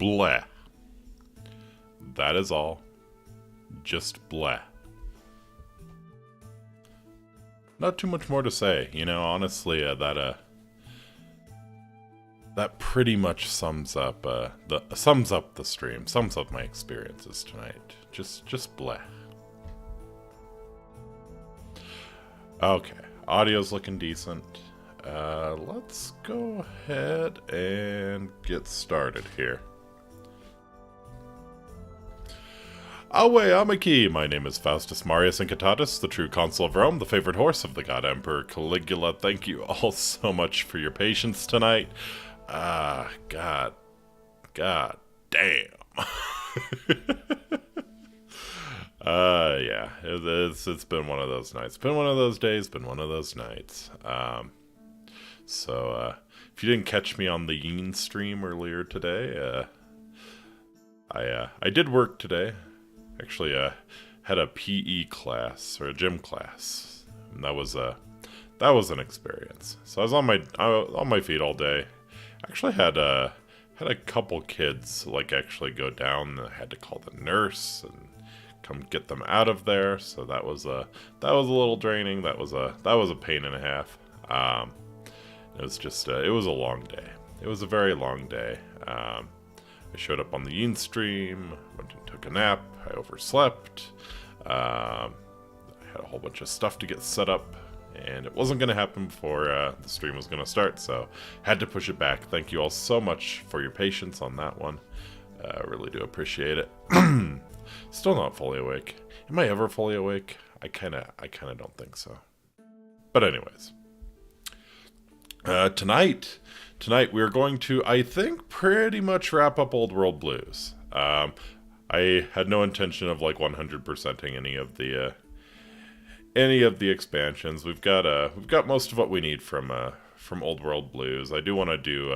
bleh. That is all. Just bleh. Not too much more to say, you know, honestly, that pretty much sums up the stream, sums up my experiences tonight. Just bleh. Okay, audio's looking decent. Let's go ahead and get started here. Awe Amaki, my name is Faustus Marius Incitatus, the true consul of Rome, the favorite horse of the god Emperor Caligula. Thank you all so much for your patience tonight. God damn. Yeah, it's been one of those nights. Been one of those days, been one of those nights. So, if you didn't catch me on the Yin stream earlier today, I did work today. Actually, had a PE class, or a gym class, and that was an experience. So I was on my feet all day. Actually had a couple kids like actually go down. I had to call the nurse and come get them out of there. So that was a little draining. That was a pain and a half. It was just it was a long day. It was a very long day. I showed up on the Yin stream, went and took a nap. I overslept. I had a whole bunch of stuff to get set up, and it wasn't going to happen before the stream was going to start, so had to push it back. Thank you all so much for your patience on that one. I really do appreciate it. Still not fully awake. Am I ever fully awake? I kind of don't think so. But anyways, tonight we are going to, I think, pretty much wrap up Old World Blues. I had no intention of like 100%ing any of the expansions. We've got most of what we need from Old World Blues. I do want to do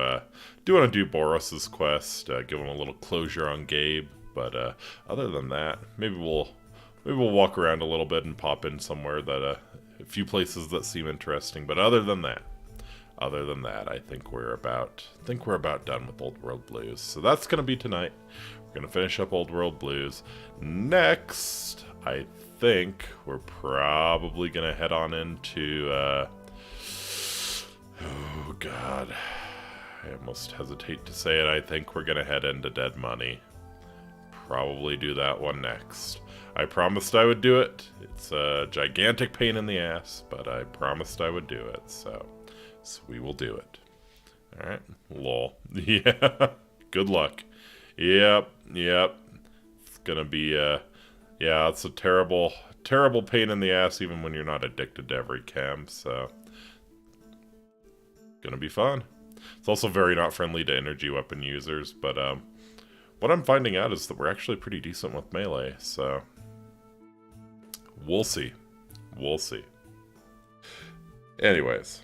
Boros's quest, give him a little closure on Gabe. But other than that, maybe we'll walk around a little bit and pop in somewhere that a few places that seem interesting. But other than that, I think we're about done with Old World Blues. So that's gonna be tonight. We're gonna finish up Old World Blues. Next, I think we're probably gonna head on into oh god, I almost hesitate to say it. I think we're gonna head into Dead Money. Probably do that one next. I promised I would do it. It's a gigantic pain in the ass, but I promised I would do it, so we will do it. Alright, lol. Yeah, good luck. Yep. It's gonna be, yeah, it's a terrible pain in the ass even when you're not addicted to every chem, so gonna be fun. It's also very not friendly to energy weapon users, but, what I'm finding out is that we're actually pretty decent with melee, so we'll see. Anyways,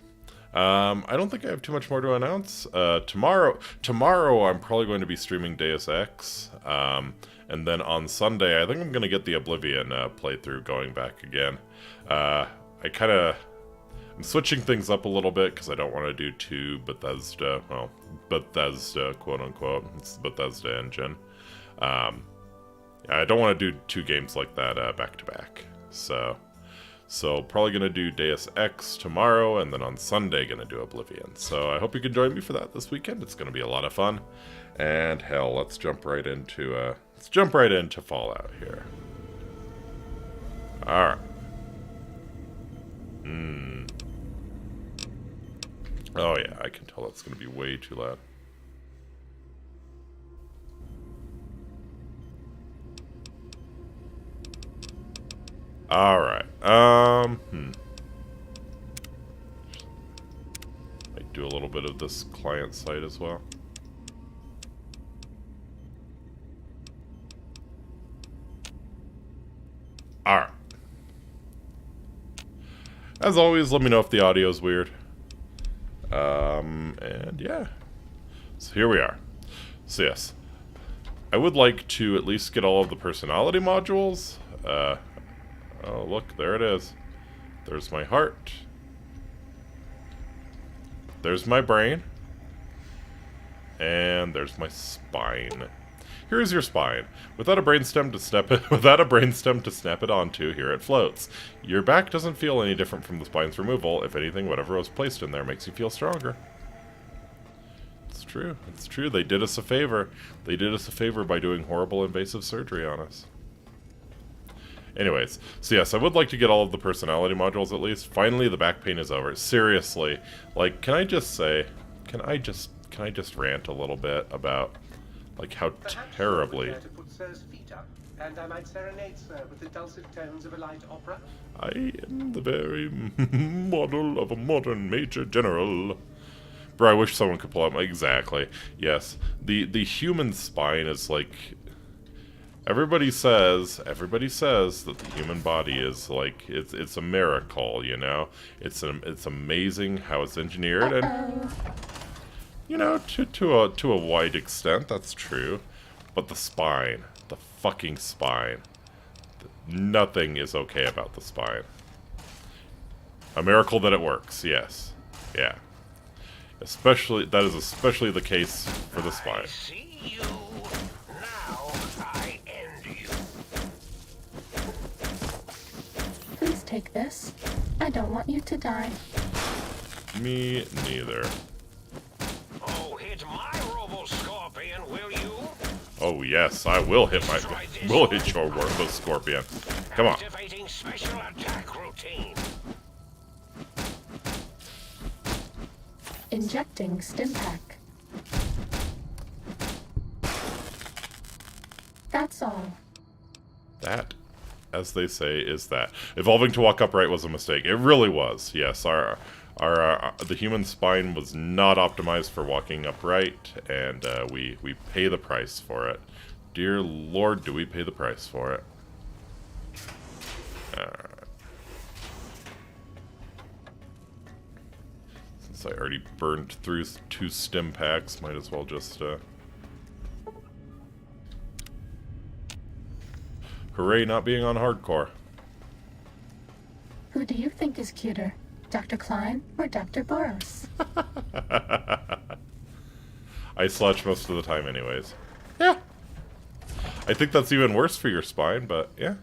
I don't think I have too much more to announce. Tomorrow I'm probably going to be streaming Deus Ex, and then on Sunday I think I'm going to get the Oblivion playthrough going back again. I'm switching things up a little bit because I don't want to do two Bethesda, quote unquote, it's the Bethesda engine. I don't want to do two games like that back to back. So probably going to do Deus Ex tomorrow, and then on Sunday going to do Oblivion. So I hope you can join me for that this weekend. It's going to be a lot of fun. And hell, let's jump right into Fallout here. All right. Oh yeah, I can tell that's going to be way too loud. Alright, might do a little bit of this client side as well. Alright. As always, let me know if the audio is weird. And yeah. So here we are. So yes. I would like to at least get all of the personality modules. Oh, look, there it is. There's my heart. There's my brain. And there's my spine. Here is your spine. Without a brainstem to snap it onto, here it floats. Your back doesn't feel any different from the spine's removal. If anything, whatever was placed in there makes you feel stronger. It's true. It's true. They did us a favor. They did us a favor by doing horrible invasive surgery on us. Anyways, so yes, I would like to get all of the personality modules at least. Finally, the back pain is over. Seriously, like, can I just rant a little bit about, like, how terribly... And I might serenade, sir, with the dulcet tones of a light opera. I am the very model of a modern major general. Bro, I wish someone could pull out my... Exactly. Yes. The human spine is like... Everybody says that the human body is like... It's a miracle, you know? It's amazing how it's engineered, and... You know, to a wide extent, that's true. But the spine... The fucking spine. Nothing is okay about the spine. A miracle that it works, yes. Yeah. That is especially the case for the spine. I see you. Now I end you. Please take this. I don't want you to die. Me neither. Oh, hit my Robo-Scorpion, will you? Oh yes, I will hit your Robo Scorpion. Come on. Activating special attack routine. Injecting stim pack. That's all. That, as they say, is that. Evolving to walk upright was a mistake. It really was. Yes, the human spine was not optimized for walking upright, and we pay the price for it. Dear Lord, do we pay the price for it? Since I already burned through 2 stim packs, might as well just hooray, not being on hardcore. Who do you think is cuter? Dr. Klein or Dr. Boros? I slouch most of the time anyways. Yeah. I think that's even worse for your spine, but yeah.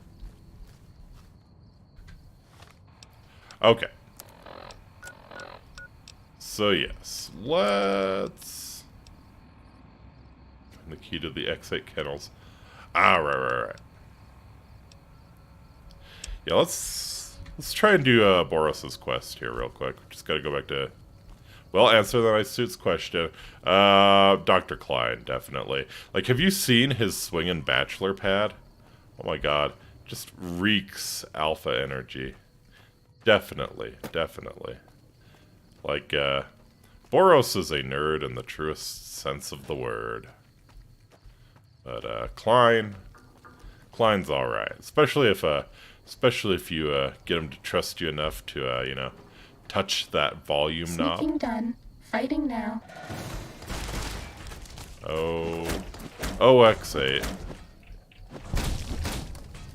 Okay. So yes, let's... find the key to the X8 kennels. Ah, right. Yeah, let's try and do Boros's quest here real quick. Just gotta go back to... Well, answer the nice suit's question. Dr. Klein, definitely. Like, have you seen his swinging bachelor pad? Oh my god. Just reeks alpha energy. Definitely. Like, Boros is a nerd in the truest sense of the word. But, Klein's alright. Especially if you, get him to trust you enough to, you know, touch that volume knob. Sneaking done. Fighting now. Oh, X8.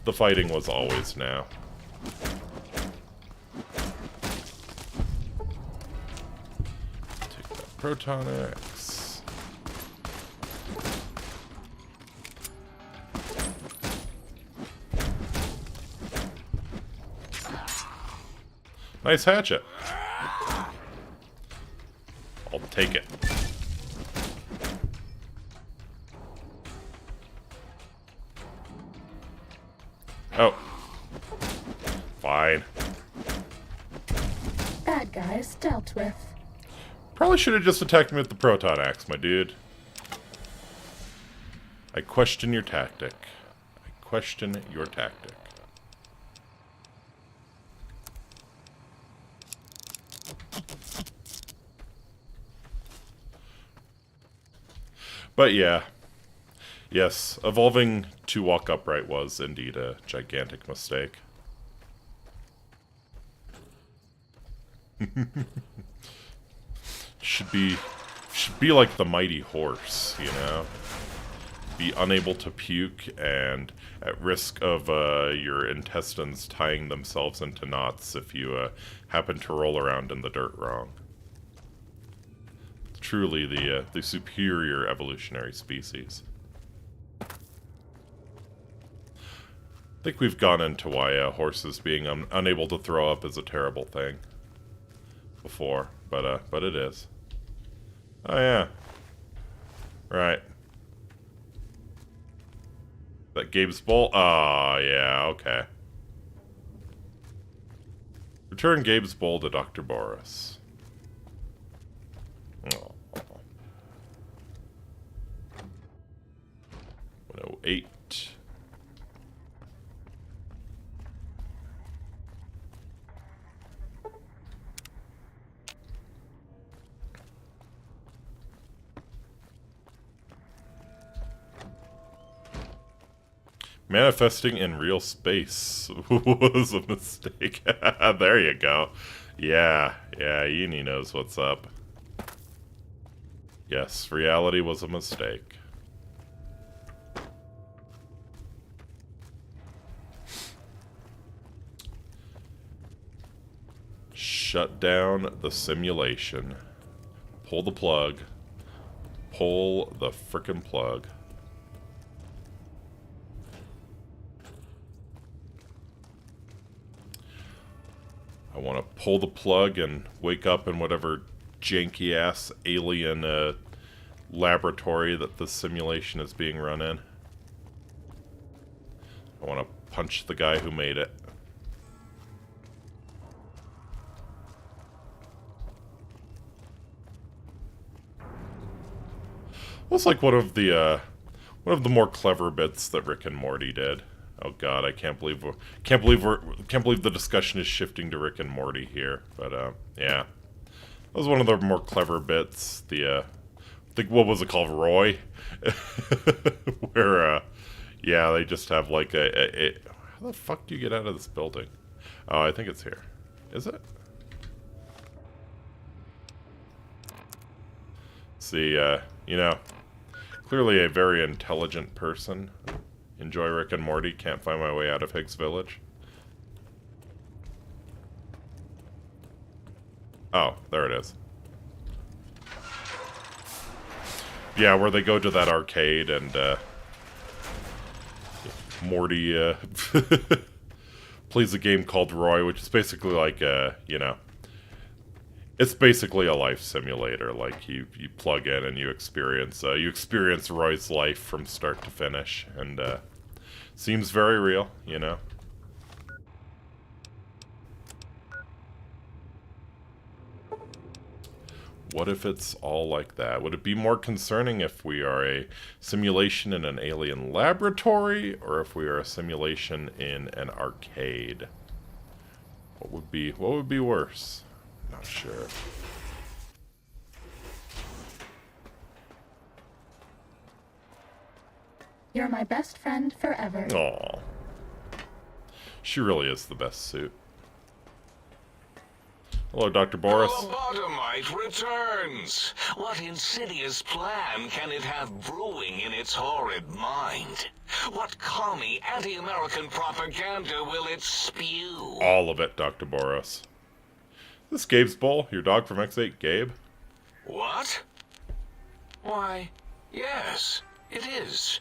The fighting was always now. Take that Proton X. Nice hatchet. I'll take it. Oh. Fine. Bad guys dealt with. Probably should have just attacked me with the Proton Axe, my dude. I question your tactic. But yeah. Yes, evolving to walk upright was indeed a gigantic mistake. Should be like the mighty horse, you know? Be unable to puke and at risk of your intestines tying themselves into knots if you happen to roll around in the dirt wrong. truly the superior evolutionary species. I think we've gone into why horses being unable to throw up is a terrible thing before, but it is. Oh yeah, right. That Gabe's bowl. Oh yeah, okay. Return Gabe's bowl to Dr. Boris. Oh. 108. Manifesting in real space was a mistake. There you go. Yeah, Uni knows what's up. Yes, reality was a mistake. Shut down the simulation. Pull the plug. Pull the frickin' plug. I want to pull the plug and wake up in whatever janky-ass alien laboratory that the simulation is being run in. I want to punch the guy who made it. It's like one of the more clever bits that Rick and Morty did. Oh God, I can't believe the discussion is shifting to Rick and Morty here. But yeah, that was one of the more clever bits. I think what was it called, Roy? Where yeah, they just have like how the fuck do you get out of this building? Oh, I think it's here. Is it? See, you know, clearly a very intelligent person. Enjoy Rick and Morty, can't find my way out of Higgs Village. Oh, there it is. Yeah, where they go to that arcade and Morty plays a game called Roy, which is basically like, you know, it's basically a life simulator. Like you plug in and you experience Roy's life from start to finish, and seems very real, you know. What if it's all like that? Would it be more concerning if we are a simulation in an alien laboratory, or if we are a simulation in an arcade? What would be worse? Not sure. You're my best friend forever. Aw. She really is the best suit. Hello, Dr. Boris. The lobotomite returns. What insidious plan can it have brewing in its horrid mind? What commie anti-American propaganda will it spew? All of it, Dr. Boris. Is this Gabe's bowl? Your dog from X8, Gabe? What? Why, yes, it is.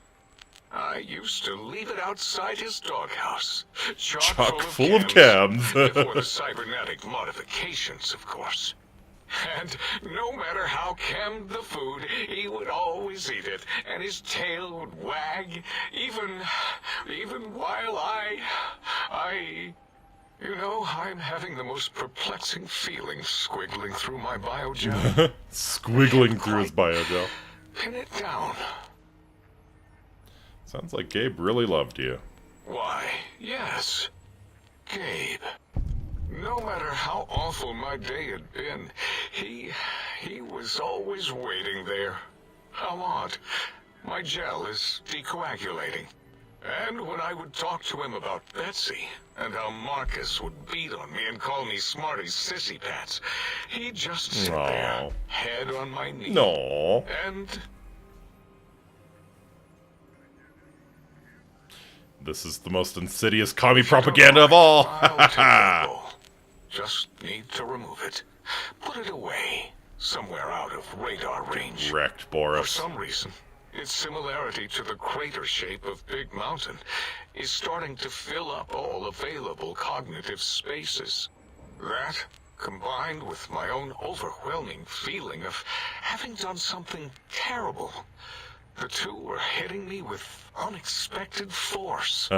I used to leave it outside his doghouse. Chock full of cams. Before the cybernetic modifications, of course. And no matter how chemmed the food, he would always eat it, and his tail would wag, even while you know, I'm having the most perplexing feeling squiggling through my biogel. Squiggling through his biogel. Pin it down. Sounds like Gabe really loved you. Why, yes. Gabe. No matter how awful my day had been, he was always waiting there. How odd. My gel is decoagulating. And when I would talk to him about Betsy, and how Marcus would beat on me and call me Smarty Sissy Pants, he'd just sit there, head on my knee. No. And... This is the most insidious commie propaganda of all. I'll take it. Just need to remove it. Put it away. somewhere out of radar range. Wrecked For Boris. some reason, its similarity to the crater shape of Big Mountain is starting to fill up all available cognitive spaces. That, combined with my own overwhelming feeling of having done something terrible, the two are hitting me with unexpected force.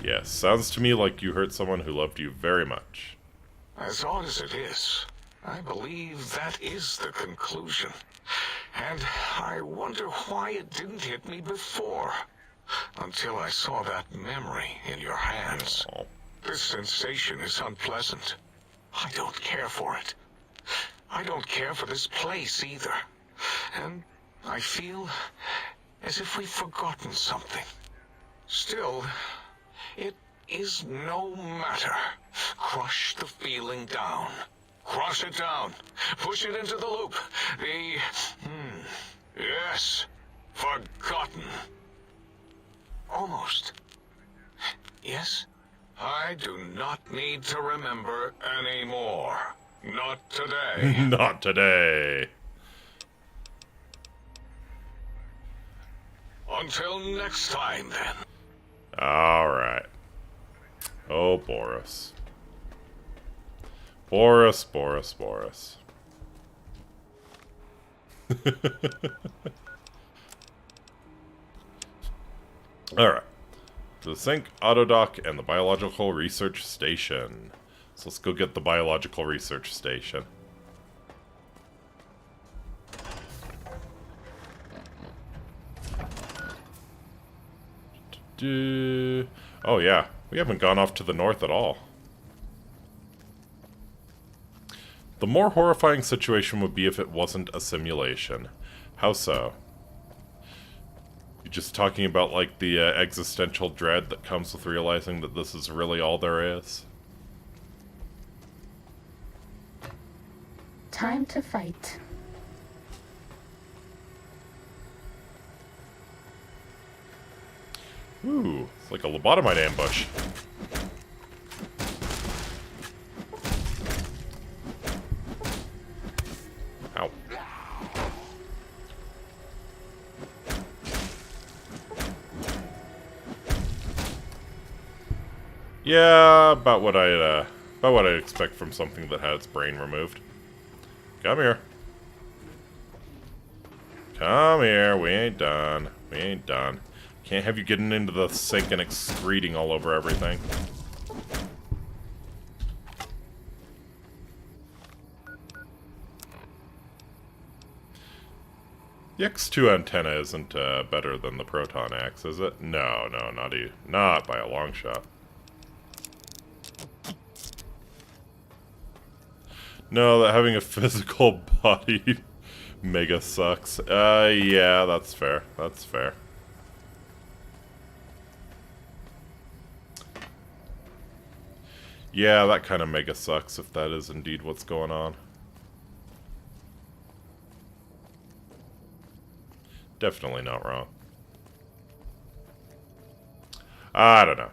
Yes, sounds to me like you hurt someone who loved you very much. As odd as it is, I believe that is the conclusion. And I wonder why it didn't hit me before. Until I saw that memory in your hands. Oh. This sensation is unpleasant. I don't care for it. I don't care for this place either. And I feel as if we've forgotten something. Still, it is no matter. Crush the feeling down. Crush it down. Push it into the loop. Yes. Forgotten. Almost. Yes? I do not need to remember anymore. Not today. Not today. Until next time, then. Alright. Oh, Boris. Boris. Alright. The sink, autodock, and the biological research station. So let's go get the biological research station. Oh yeah, we haven't gone off to the north at all. The more horrifying situation would be if it wasn't a simulation. How so? You're just talking about, like, the existential dread that comes with realizing that this is really all there is? Time to fight. Ooh, it's like a lobotomite ambush. Ow. Yeah, about what I'd expect from something that had its brain removed. Come here. Come here, we ain't done. We ain't done. Can't have you getting into the sink and excreting all over everything. The X2 antenna isn't better than the Proton Axe, is it? No, not by a long shot. No, that having a physical body mega sucks. Yeah, that's fair. That's fair. Yeah, that kind of mega sucks if that is indeed what's going on. Definitely not wrong. I don't know.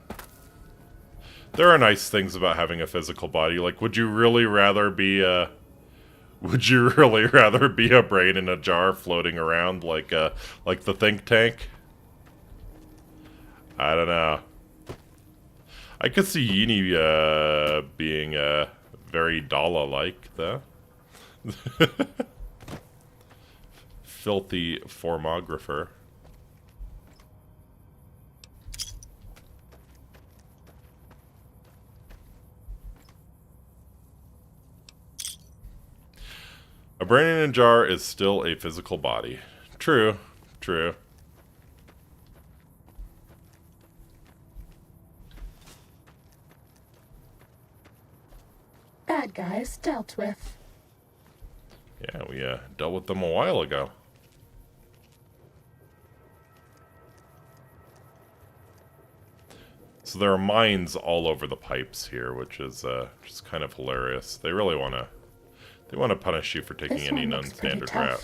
There are nice things about having a physical body. Like, would you really rather be a brain in a jar floating around like the think tank? I don't know. I could see Yini being very Dala-like, though. Filthy formographer. A brain in a jar is still a physical body. True, true. Bad guys dealt with. Yeah, we dealt with them a while ago. So there are mines all over the pipes here, which is just kind of hilarious. They really want to punish you for taking This any one looks pretty non-standard tough. route.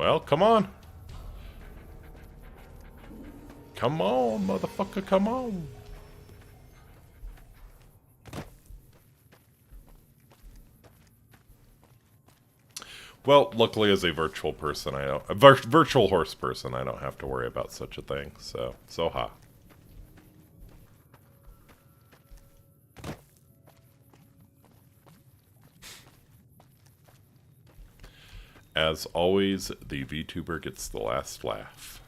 Well, come on. Come on, motherfucker, come on. Well, luckily as a virtual person, virtual horse person, I don't have to worry about such a thing. So ha. As always, the VTuber gets the last laugh.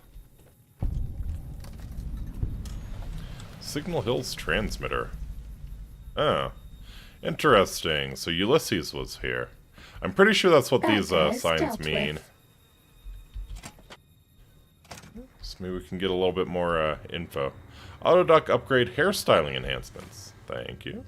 Signal Hills transmitter. Oh, interesting. So Ulysses was here. I'm pretty sure that's what these signs mean. So maybe we can get a little bit more info. Autodoc upgrade hairstyling enhancements. Thank you.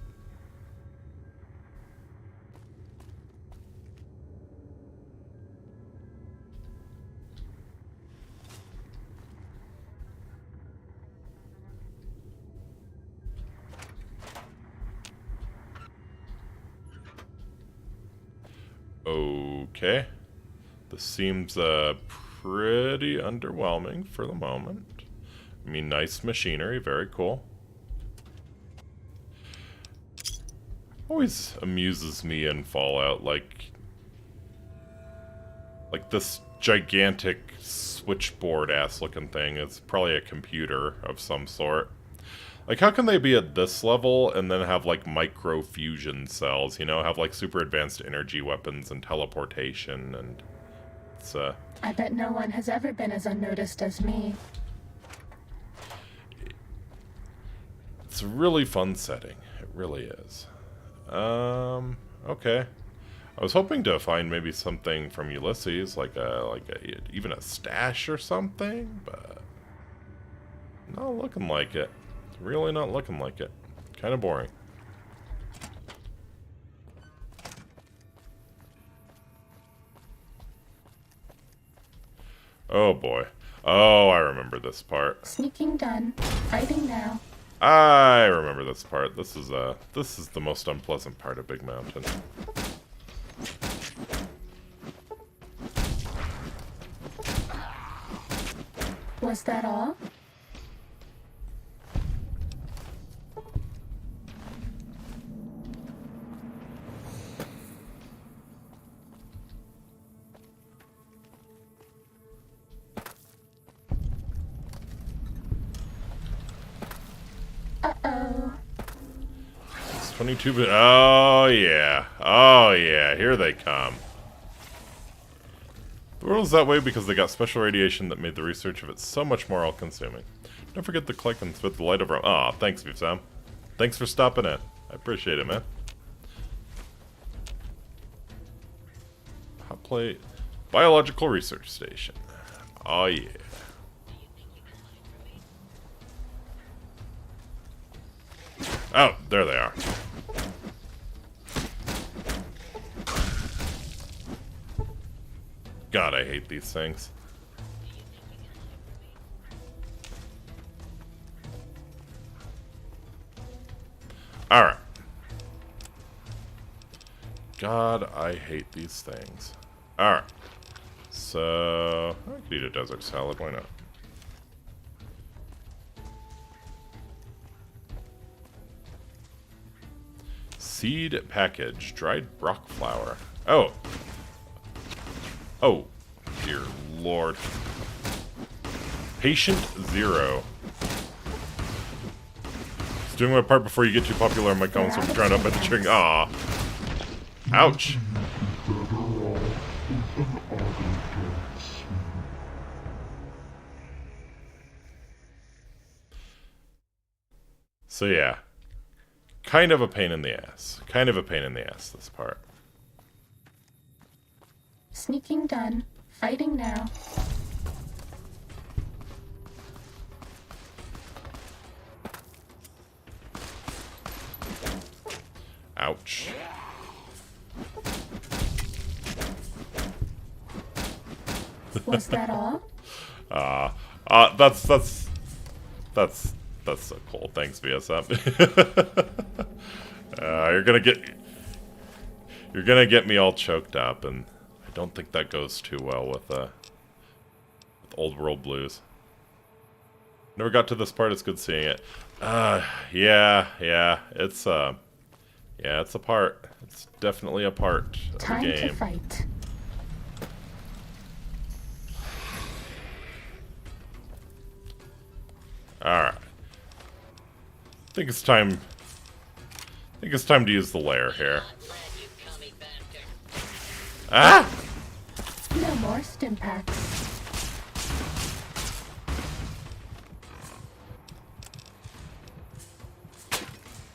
Okay. This seems pretty underwhelming for the moment. I mean, nice machinery, very cool. Always amuses me in Fallout, like this gigantic switchboard-ass looking thing is probably a computer of some sort. Like, how can they be at this level and then have, like, micro-fusion cells, you know? Have, like, super advanced energy weapons and teleportation, and it's, I bet no one has ever been as unnoticed as me. It's a really fun setting. It really is. Okay. I was hoping to find maybe something from Ulysses, even a stash or something, but not looking like it. Really not looking like it. Kind of boring. Oh boy. Oh, I remember this part. Sneaking done. Fighting now. I remember this part. This is the most unpleasant part of Big Mountain. Was that all? Uh-oh. It's 22-bit. Oh, yeah. Oh, yeah. Here they come. The world is that way because they got special radiation that made the research of it so much more all-consuming. Don't forget to click and spit the light over. Aw, thanks, Sam. Thanks for stopping in. I appreciate it, man. Hot plate. Biological research station. Oh, yeah. Oh, there they are. God, I hate these things. Alright. God, I hate these things. Alright. So, I could eat a desert salad, why not? Seed package, dried brock flour. Oh. Oh, dear lord. Patient Zero. Just doing my part before you get too popular on my comments. I'm trying to up the string. Aw. Ouch. So yeah. Kind of a pain in the ass. Kind of a pain in the ass, this part. Sneaking done. Fighting now. Ouch. Was that all? That's so cool. Thanks, VSM. You're gonna get me all choked up, and I don't think that goes too well with Old World Blues. Never got to this part, it's good seeing it. Yeah, it's it's a part. It's definitely a part of Time the game. to fight. Alright. I think it's time to use the lair here. Ah! No more stim packs.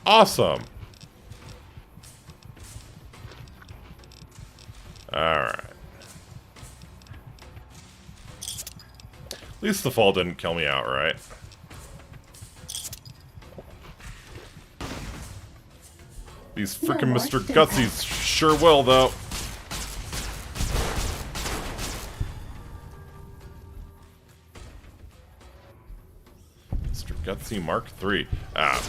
Awesome! Alright. At least the fall didn't kill me outright. These frickin' more Mr. stim Gutsies sure will, though. Mr. Gutsy Mark III. Ah.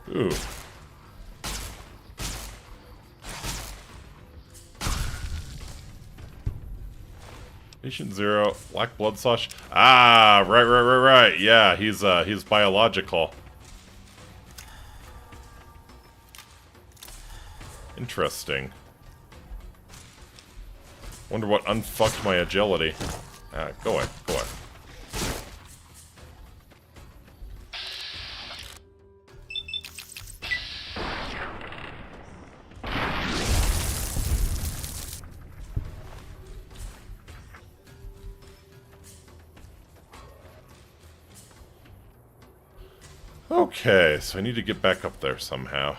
Ooh. Patient Zero, Black Blood Slush. Ah, right. Yeah, he's biological. Interesting. Wonder what unfucked my agility. Ah, go away. Okay, so I need to get back up there somehow.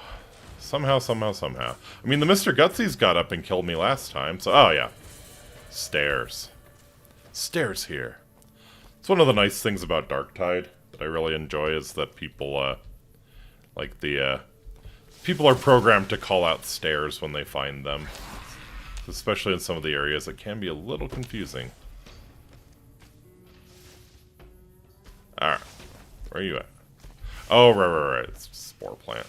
Somehow. I mean, the Mr. Gutsies got up and killed me last time, so... Oh, yeah. Stairs. Stairs here. It's one of the nice things about Darktide that I really enjoy is that people, people are programmed to call out stairs when they find them. Especially in some of the areas, it can be a little confusing. Alright. Where are you at? Oh, right. It's Spore Plant.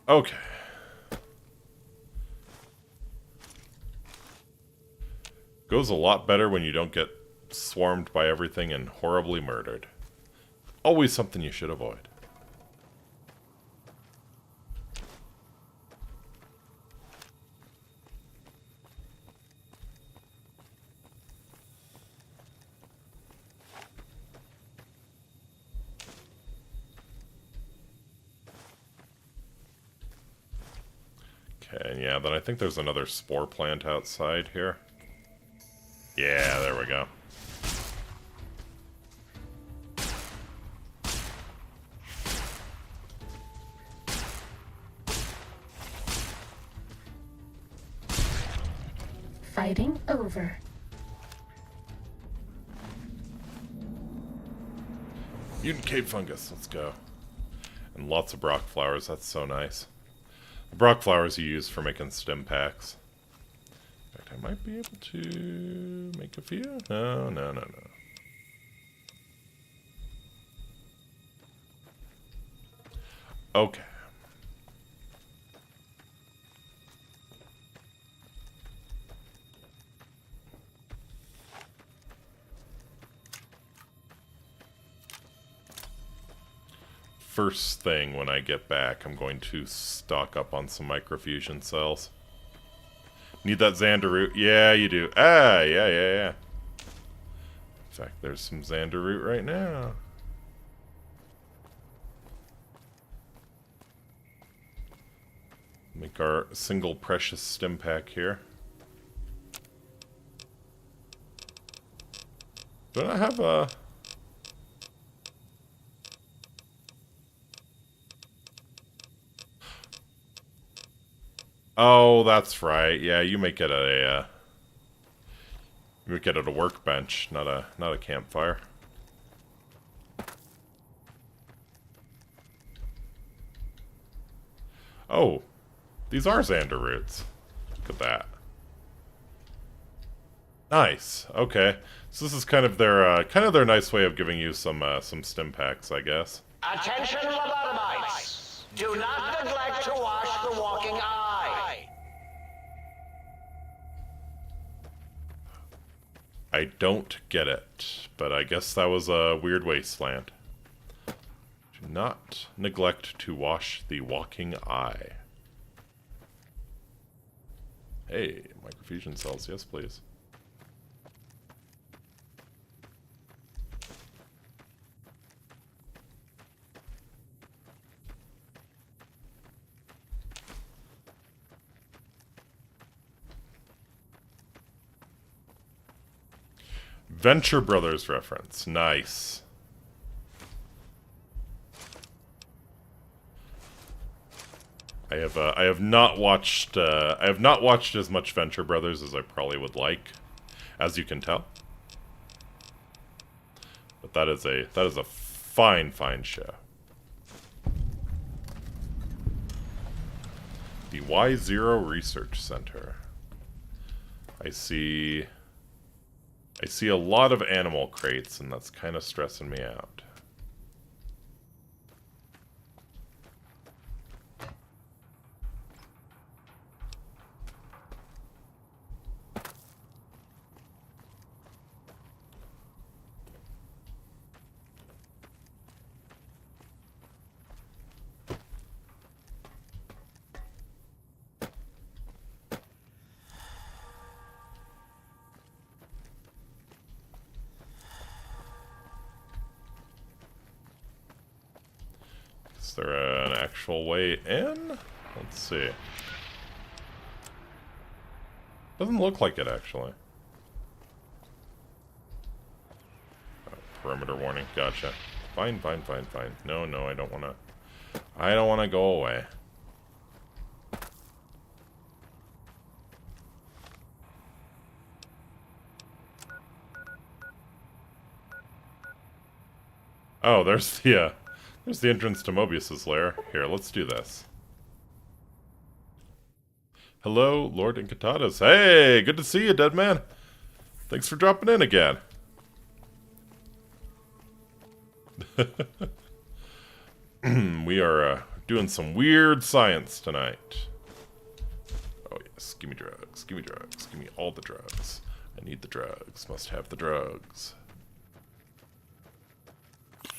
Okay. Goes a lot better when you don't get swarmed by everything and horribly murdered. Always something you should avoid. Okay, yeah, then I think there's another spore plant outside here. Yeah, there we go. Fighting over. Mutant cave fungus, let's go. And lots of Brock flowers, that's so nice. The Brock flowers you use for making stim packs. In fact, I might be able to make a few? No. Okay. First thing when I get back, I'm going to stock up on some microfusion cells. Need that Xander root? Yeah, you do. Ah, yeah. In fact, there's some Xander root right now. Make our single precious stim pack here. Do I have a... Oh, that's right. Yeah, you make it a workbench, not a campfire. Oh, these are Xander roots. Look at that. Nice. Okay. So this is kind of their nice way of giving you some stim packs, I guess. Attention, lobotomites! Do not neglect to wash the walking eye! I don't get it, but I guess that was a weird wasteland. Do not neglect to wash the walking eye. Hey, microfusion cells, yes please. Venture Brothers reference. Nice. I have not watched as much Venture Brothers as I probably would like, as you can tell. But that is a fine show. The Y0 Research Center. I see a lot of animal crates, and that's kind of stressing me out. Is there an actual way in? Let's see. Doesn't look like it, actually. Oh, perimeter warning. Gotcha. Fine. No, I don't wanna go away. Oh, there's the entrance to Mobius's lair. Here, let's do this. Hello, Lord Incitatus. Hey, good to see you, dead man. Thanks for dropping in again. We are doing some weird science tonight. Oh yes, give me drugs, give me all the drugs. I need the drugs, must have the drugs.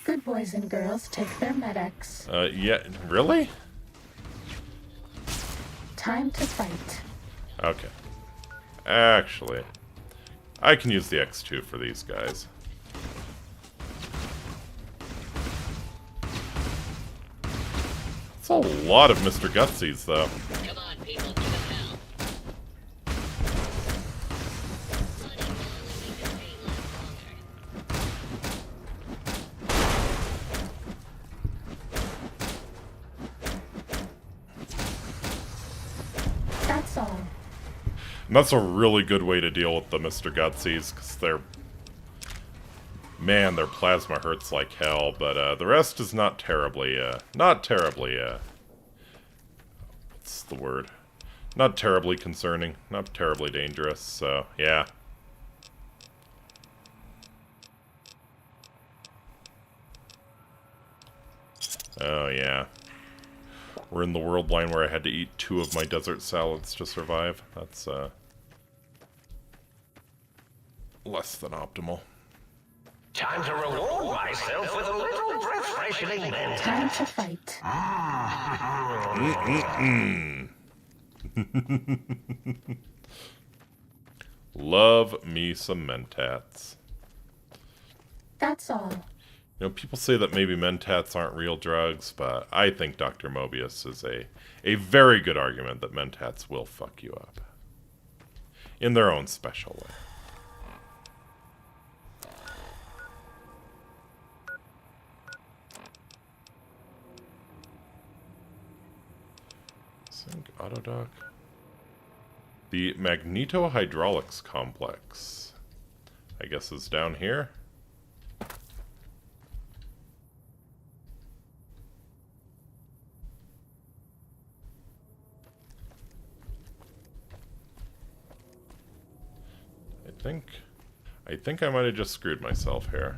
Good boys and girls take their medics. Yeah, really? Time to fight. Okay. Actually, I can use the X2 for these guys. It's a lot of Mr. Gutsies, though. Come on, people, give it hell. That's all. And that's a really good way to deal with the Mr. Gutsies, because man, their plasma hurts like hell, but the rest is not terribly, what's the word? Not terribly concerning, not terribly dangerous, so, yeah. Oh, yeah. We're in the world line where I had to eat 2 of my desert salads to survive. That's, less than optimal. Time to reward myself with a little breath-freshening mental. Time to fight. Love me some Mentats. That's all. You know, people say that maybe Mentats aren't real drugs, but I think Dr. Mobius is a very good argument that Mentats will fuck you up. In their own special way. Sync Autodoc. The Magnetohydraulics Complex, I guess, is down here. I think I might have just screwed myself here.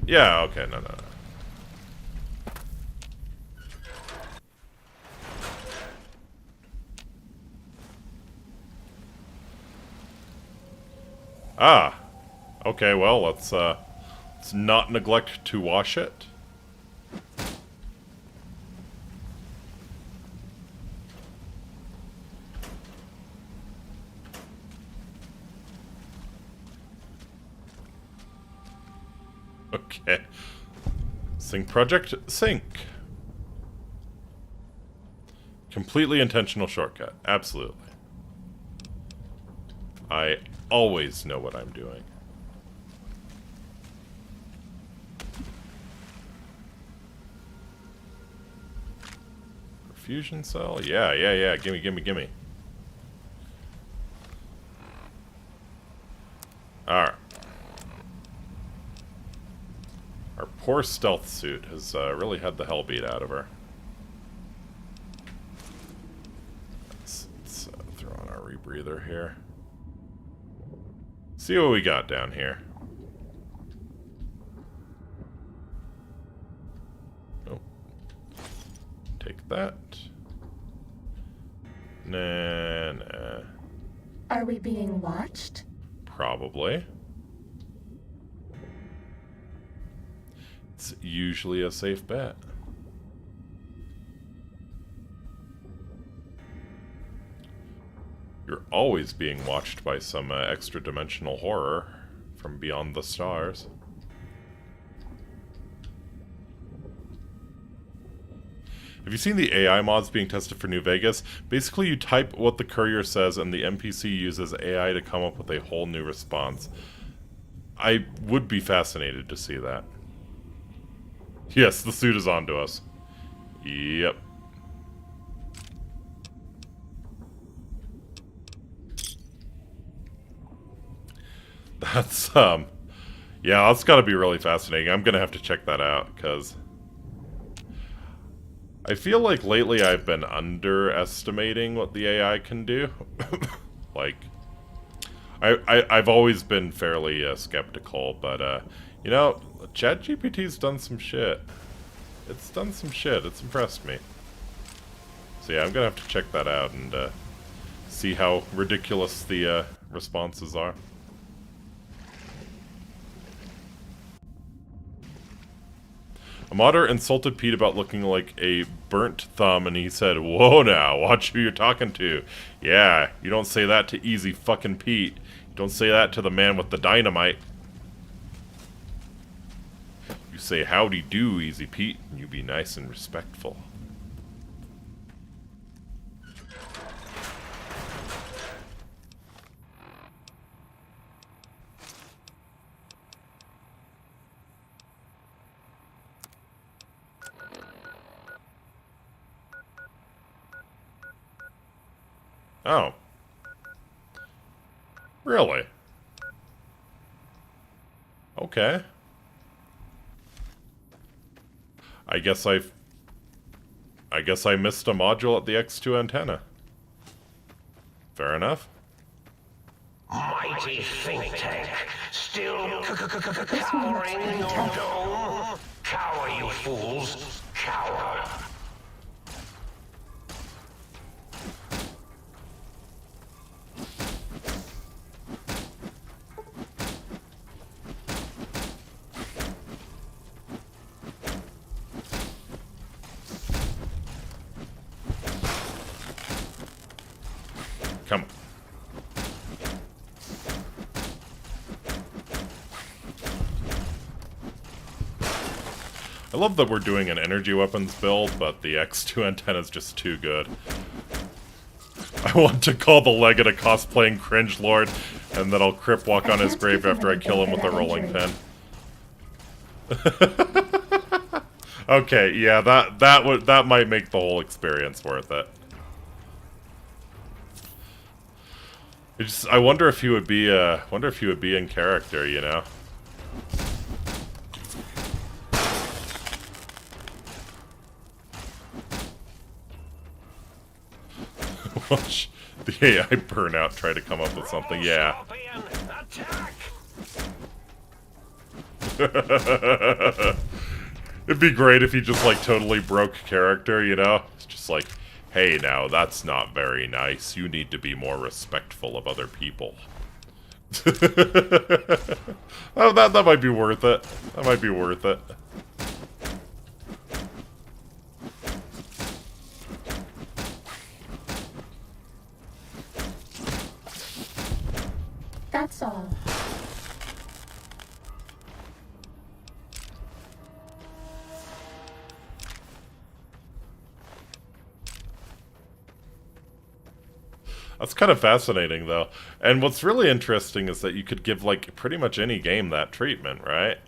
Yeah, okay, no. Ah, okay, well, let's not neglect to wash it. Okay. Sync project, sync. Completely intentional shortcut, absolutely. I always know what I'm doing. Perfusion cell? Yeah. Gimme. Alright. Our poor stealth suit has really had the hell beat out of her. Let's throw on our rebreather here. See what we got down here. Oh. Take that. Nah. Are we being watched? Probably. It's usually a safe bet. You're always being watched by some extra-dimensional horror from beyond the stars. Have you seen the AI mods being tested for New Vegas? Basically, you type what the courier says, and the NPC uses AI to come up with a whole new response. I would be fascinated to see that. Yes, the suit is onto us. Yep. That's, yeah, that's gotta be really fascinating. I'm gonna have to check that out, because I feel like lately I've been underestimating what the AI can do. Like, I've always been fairly skeptical, but, you know, ChatGPT's done some shit. It's done some shit. It's impressed me. So yeah, I'm gonna have to check that out and see how ridiculous the responses are. A modder insulted Pete about looking like a burnt thumb, and he said, "Whoa now, watch who you're talking to. Yeah, you don't say that to easy fucking Pete. You don't say that to the man with the dynamite. You say howdy do, easy Pete, and you be nice and respectful." Oh. Really? Okay. I guess I missed a module at the X2 antenna. Fair enough. Mighty think tank, still cowering in your dome? Cower, you fools, cower. Come on. I love that we're doing an energy weapons build, but the X2 antenna is just too good. I want to call the Legate a cosplaying cringe lord, and then I'll crip walk on his grave after I kill him with a rolling pin. Okay, yeah, that might make the whole experience worth it. I wonder if he would be in character, you know. Watch the AI burnout try to come up with something. Yeah. Scorpion, a It'd be great if he just, like, totally broke character, you know? It's just like, hey, now, that's not very nice. You need to be more respectful of other people. Oh, that might be worth it. That might be worth it. That's all. That's kind of fascinating, though. And what's really interesting is that you could give, like, pretty much any game that treatment, right?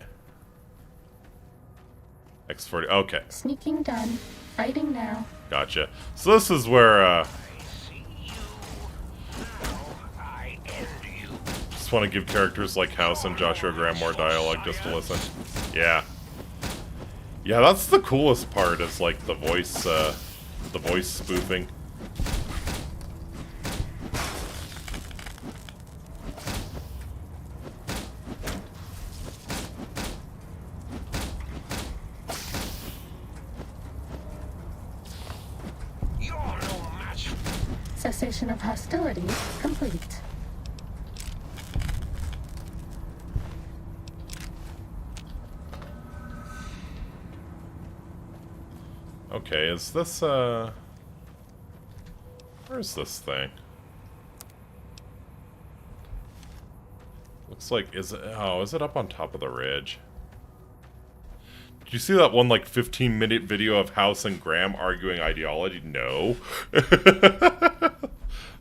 X40, okay. Sneaking done. Fighting now. Gotcha. So this is where, just want to give characters like House and Joshua Graham more dialogue just to listen. Yeah. Yeah, that's the coolest part, is, like, the voice spoofing. Cessation of hostilities complete. Okay, is this, where's this thing? Looks like, is it up on top of the ridge? Did you see that one, like, 15-minute video of House and Graham arguing ideology? No.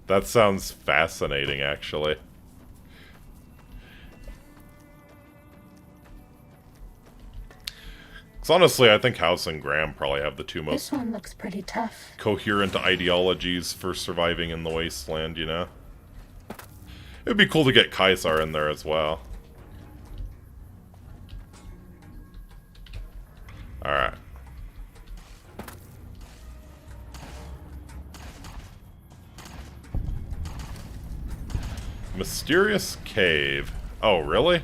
That sounds fascinating, actually. Because honestly, I think House and Graham probably have the two most This one looks pretty tough. coherent ideologies for surviving in the wasteland, you know? It'd be cool to get Kaisar in there as well. Alright. Mysterious cave. Oh, really?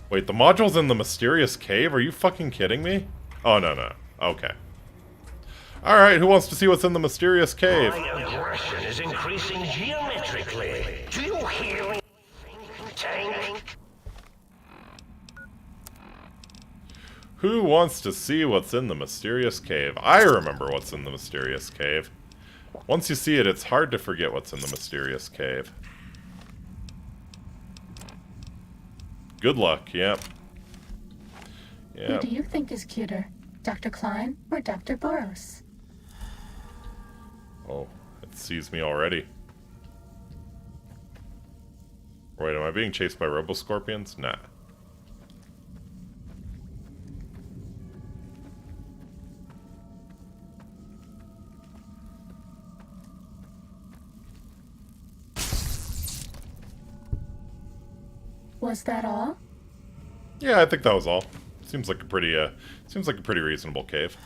Wait, the module's in the mysterious cave? Are you fucking kidding me? Oh, no. Okay. Alright, who wants to see what's in the mysterious cave? My aggression is increasing geometrically. Do you hear me, tank? Who wants to see what's in the mysterious cave? I remember what's in the mysterious cave. Once you see it, it's hard to forget what's in the mysterious cave. Good luck, yep. Who do you think is cuter? Dr. Klein or Dr. Boros? Oh, it sees me already. Wait, am I being chased by robo-scorpions? Nah. Was that all? Yeah, I think that was all. Seems like a pretty reasonable cave.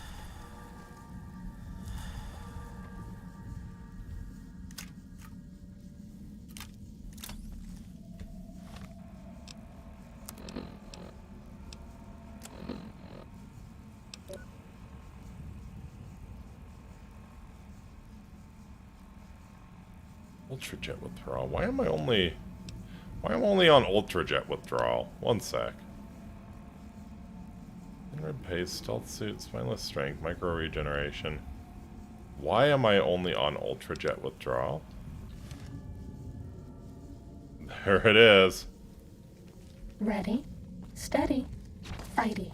Ultrajet withdrawal. Why am I only on Ultrajet withdrawal? One sec. Inward pace, stealth suit, spineless strength, micro regeneration. Why am I only on Ultrajet withdrawal? There it is. Ready, steady, fighty.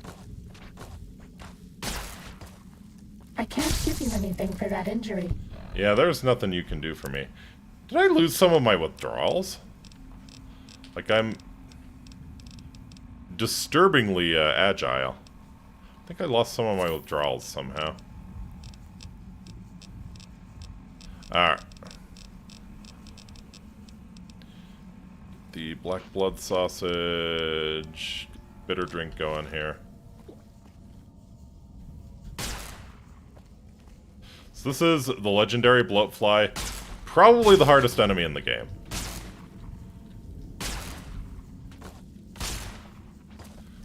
I can't give you anything for that injury. Yeah, there's nothing you can do for me. Did I lose some of my withdrawals? Like, I'm disturbingly agile. I think I lost some of my withdrawals somehow. Alright. The black blood sausage, bitter drink going here. So this is the legendary bloatfly, probably the hardest enemy in the game.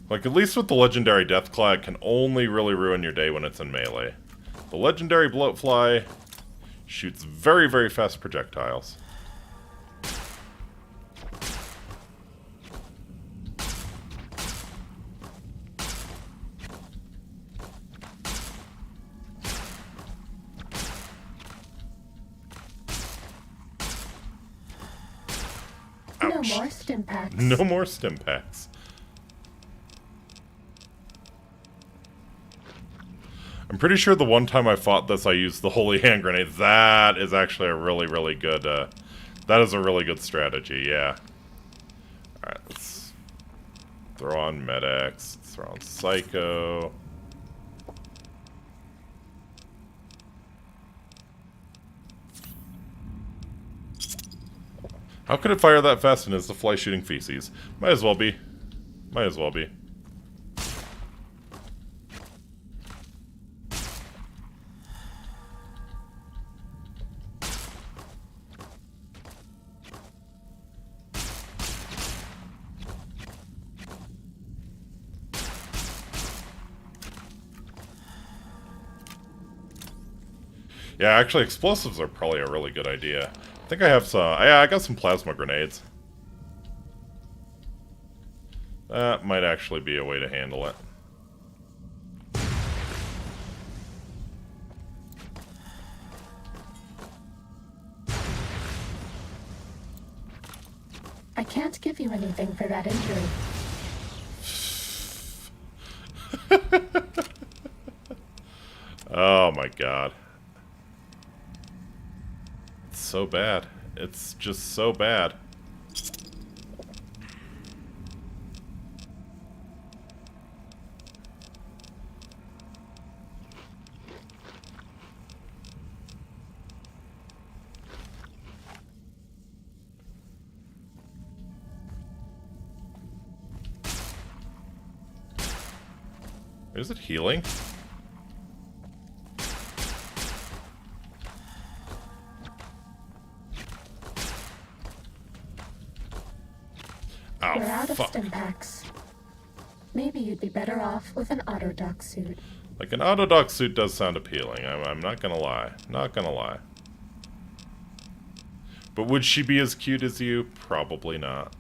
Like, at least with the legendary Deathclaw, it can only really ruin your day when it's in melee. The legendary Bloatfly shoots very, very fast projectiles. No more stim packs. No more stim packs. I'm pretty sure the one time I fought this, I used the Holy Hand Grenade. That is actually a really, really good, that is a really good strategy, yeah. Alright, let's throw on Med-X, let's throw on Psycho. How could it fire that fast and is the fly shooting feces? Might as well be. Might as well be. Yeah, actually, explosives are probably a really good idea. I think I have some... Yeah, I got some plasma grenades. That might actually be a way to handle it. I can't give you anything for that injury. Oh my god. It's so bad. It's just so bad. Is it healing? You're out of stim packs. Maybe you'd be better off with an Autodoc suit. Like, an Autodoc suit does sound appealing. I'm not gonna lie. Not gonna lie. But would she be as cute as you? Probably not.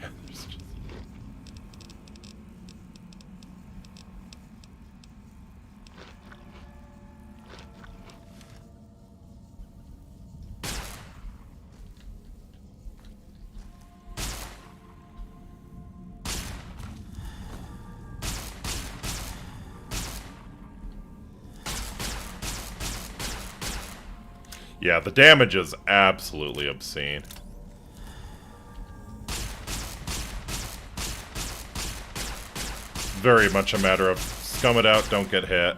Yeah, there's just... Yeah, the damage is absolutely obscene. Very much a matter of scum it out, don't get hit.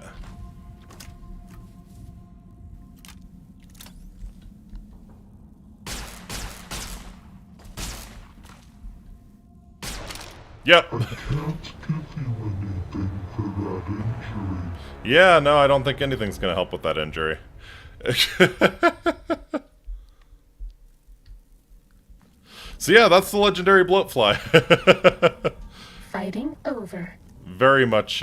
Yep. Yeah, no, I don't think anything's gonna help with that injury. So yeah, that's the legendary Bloatfly. Fighting over. Very much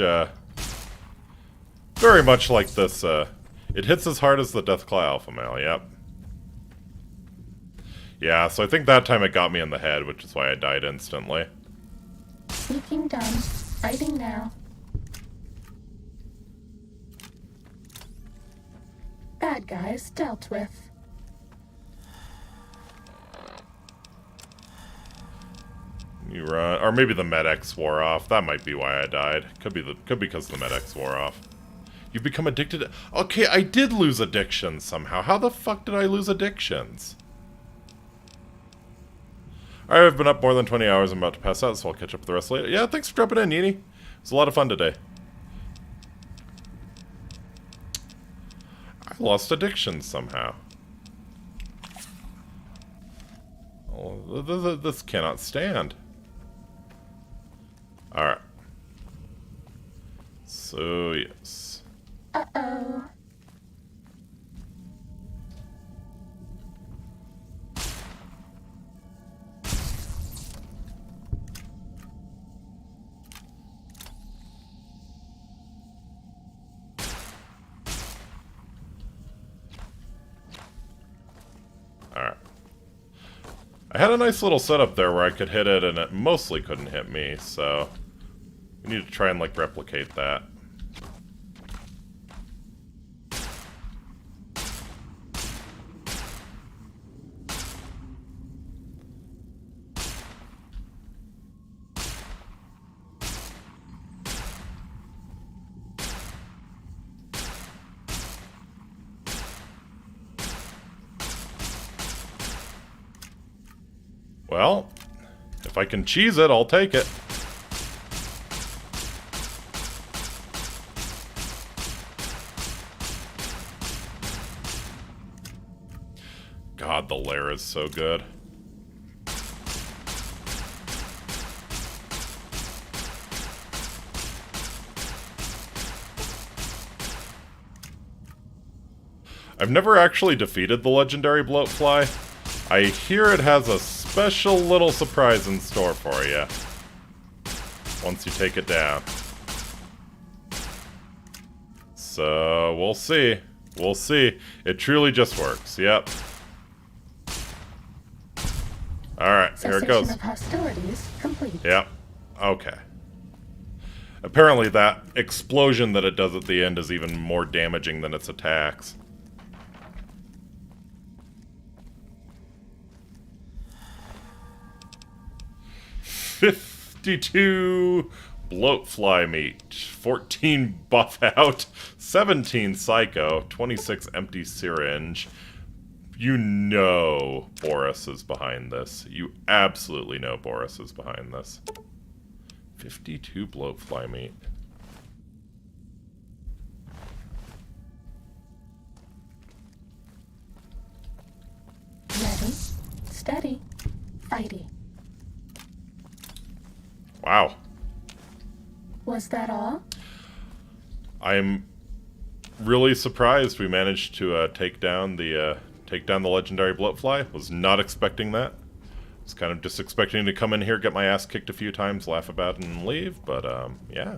like this, it hits as hard as the Deathclaw Alpha Male, yep. Yeah, so I think that time it got me in the head, which is why I died instantly. Sneaking done. Fighting now. Bad guys dealt with. You run, or maybe the Med-X wore off. That might be why I died. Could be because the Med-X wore off. You've become addicted. Okay, I did lose addictions somehow. How the fuck did I lose addictions? Alright, I've been up more than 20 hours. I'm about to pass out, so I'll catch up with the rest later. Yeah, thanks for dropping in, Yeenie. It was a lot of fun today. I lost addictions somehow. Oh, this cannot stand. Alright. yes. Oh, yes. Uh-oh. Alright. I had a nice little setup there where I could hit it and it mostly couldn't hit me, so we need to try and, like, replicate that. Well, if I can cheese it, I'll take it. God, the lair is so good. I've never actually defeated the legendary bloatfly. I hear it has a special little surprise in store for you once you take it down. So, we'll see. We'll see. It truly just works. Yep. Alright, here it goes. Cessation of hostilities complete. Yep. Okay. Apparently that explosion that it does at the end is even more damaging than its attacks. "52 bloatfly meat, 14 buff out, 17 psycho, 26 empty syringe." You know Boris is behind this. You absolutely know Boris is behind this. 52 bloatfly meat. Ready, steady, fighty. Wow. Was that all? I'm really surprised we managed to take down the legendary bloatfly. Was not expecting that. Was kind of just expecting to come in here, get my ass kicked a few times, laugh about it, and leave. But yeah.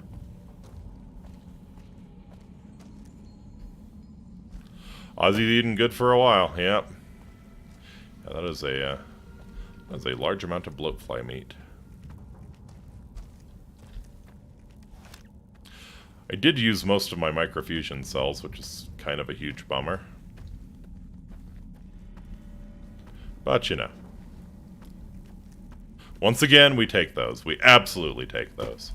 Aussie's eating good for a while. Yep. Yeah, that is a large amount of bloatfly meat. I did use most of my microfusion cells, which is kind of a huge bummer. But, you know. Once again, we take those. We absolutely take those.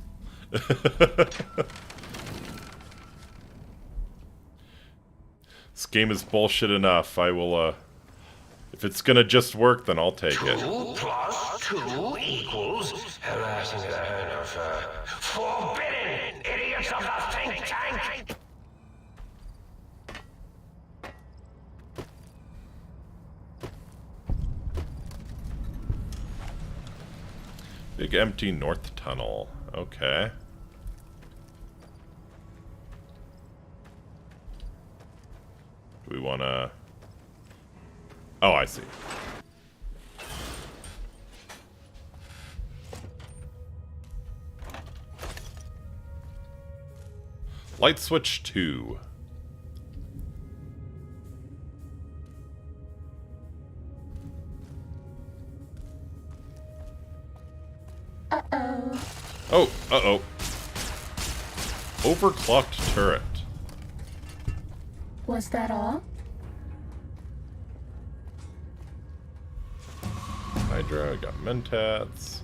This game is bullshit enough. I will, if it's gonna just work, then I'll take it. 2 + 2 equals harassing the head of forbidden idiots of the think tank. Big empty north tunnel. Okay. Do we wanna... Oh, I see. Light switch 2. Uh-oh. Oh, uh-oh. Overclocked turret. Was that all? Hydra, got mentats.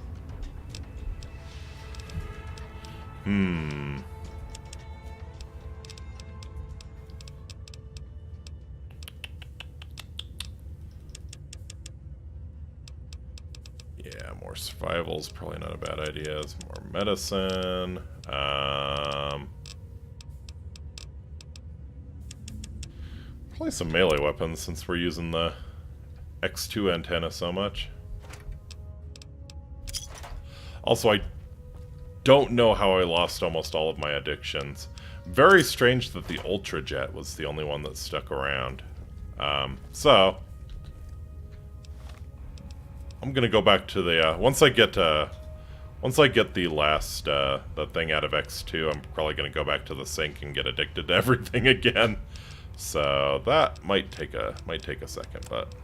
Yeah, more survival's probably not a bad idea. Some more medicine. Probably some melee weapons since we're using the X2 antenna so much. Also, I don't know how I lost almost all of my addictions. Very strange that the Ultra Jet was the only one that stuck around. So I'm gonna go back to the once I get the last the thing out of X2, I'm probably gonna go back to the sink and get addicted to everything again. So that might take a second, but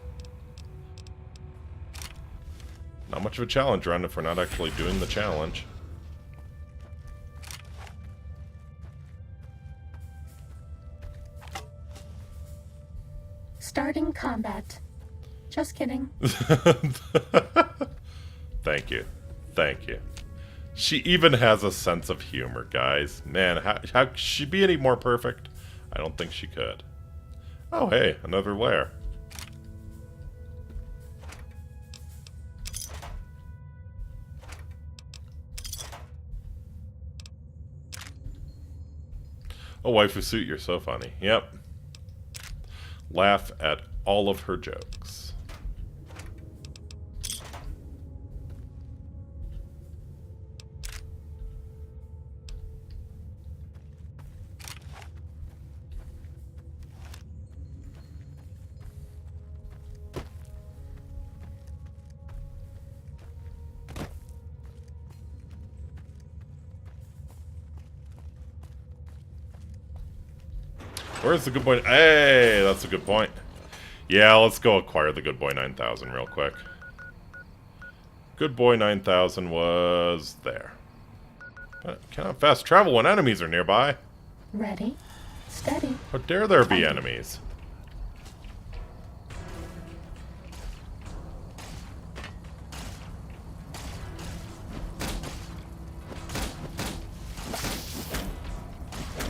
not much of a challenge run if we're not actually doing the challenge. Starting combat. Just kidding. Thank you. Thank you. She even has a sense of humor, guys. Man, how could she be any more perfect? I don't think she could. Oh, hey, another lair. Oh, waifu suit, you're so funny. Yep. Laugh at all of her jokes. Where's the good boy? Hey, that's a good point. Yeah, let's go acquire the good boy 9000 real quick. Good boy 9000 was there. But cannot fast travel when enemies are nearby. Ready, steady. How dare there be enemies?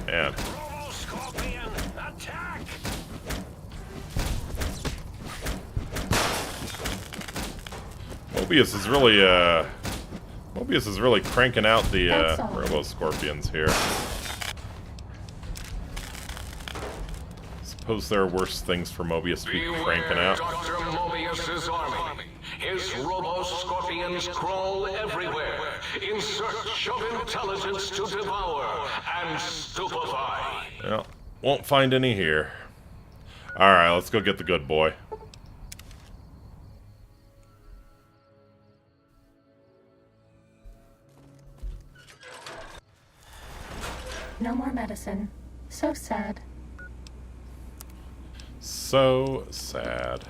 Man. Mobius is really cranking out the Robo Scorpions here. Suppose there are worse things for Mobius to be cranking out. Dr. Mobius's army. His Robo Scorpions crawl everywhere in search of intelligence to devour and stupefy. Well, won't find any here. Alright, let's go get the good boy. No more medicine. So sad. So sad.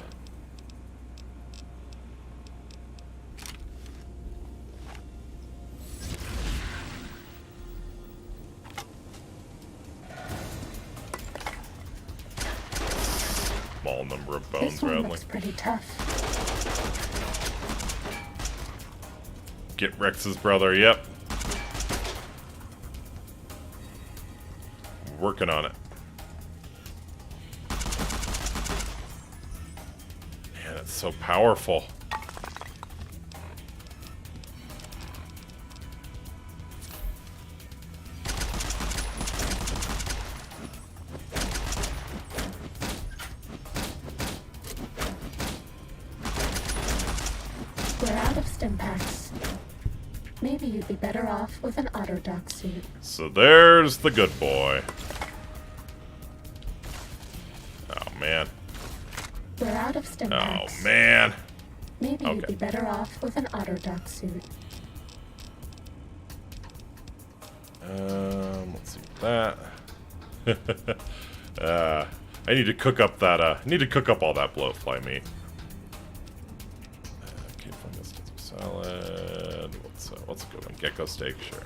Small number of bones This one rattling. looks pretty tough. Get Rex's brother, yep. Working on it. Man, it's so powerful. We're out of stim packs. Maybe you'd be better off with an autodoc suit. So there's the good boy. Oh, man. We're out of stim Oh, packs. man. Maybe you'd Okay. be better off with an autodoc suit. Let's see that. I need to cook up that, need to cook up all that blowfly meat. Okay, fungus, salad. What's a good one? Gecko steak, sure.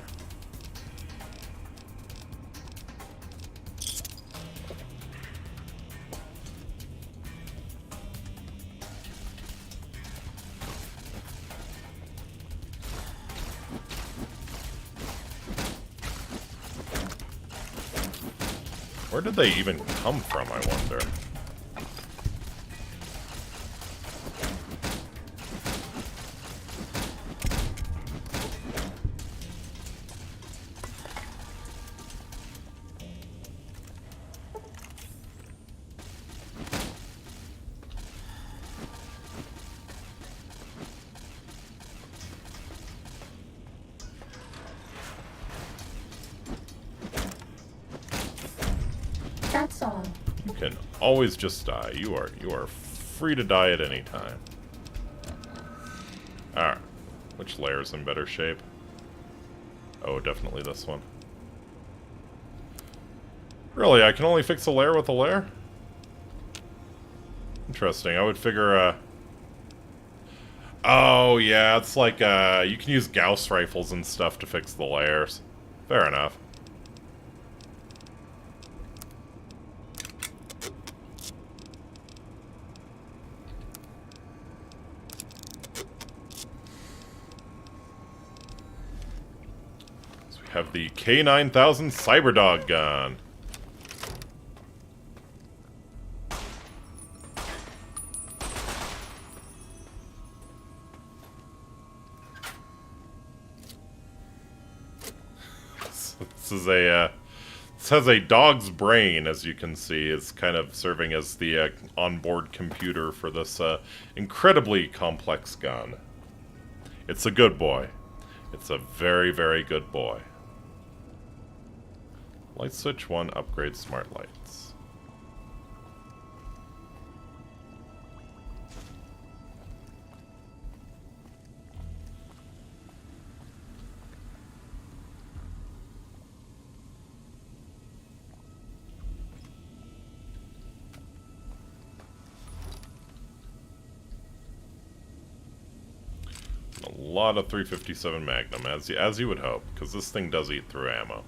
Where did they even come from, I wonder? Always just die. You are free to die at any time. Alright. Which layer's in better shape? Oh, definitely this one. Really, I can only fix a layer with a layer? Interesting. I would figure, oh, yeah, it's like, you can use Gauss rifles and stuff to fix the layers. Fair enough. So we have the K9000 Cyberdog gun. This has a dog's brain, as you can see. It's kind of serving as the onboard computer for this incredibly complex gun. It's a good boy. It's a very, very good boy. Light switch 1, upgrade smart lights. A lot of 357 Magnum, as you would hope, because this thing does eat through ammo.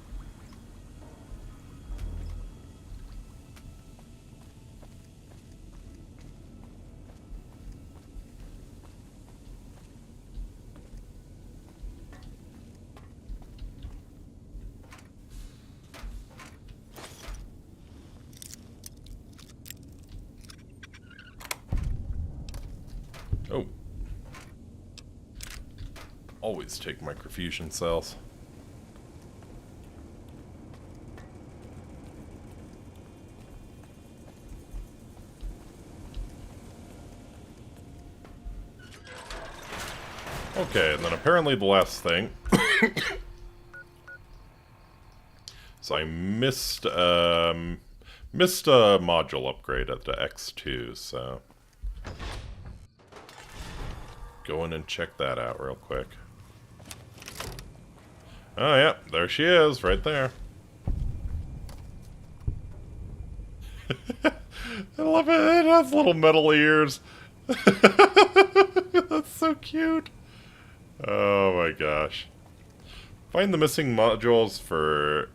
Oh. Always take microfusion cells. Okay, and then apparently the last thing. So I missed a module upgrade at the X2, so go in and check that out real quick. Oh, yeah, there she is, right there. I love it. It has little metal ears. That's so cute. Oh my gosh. Find the missing modules for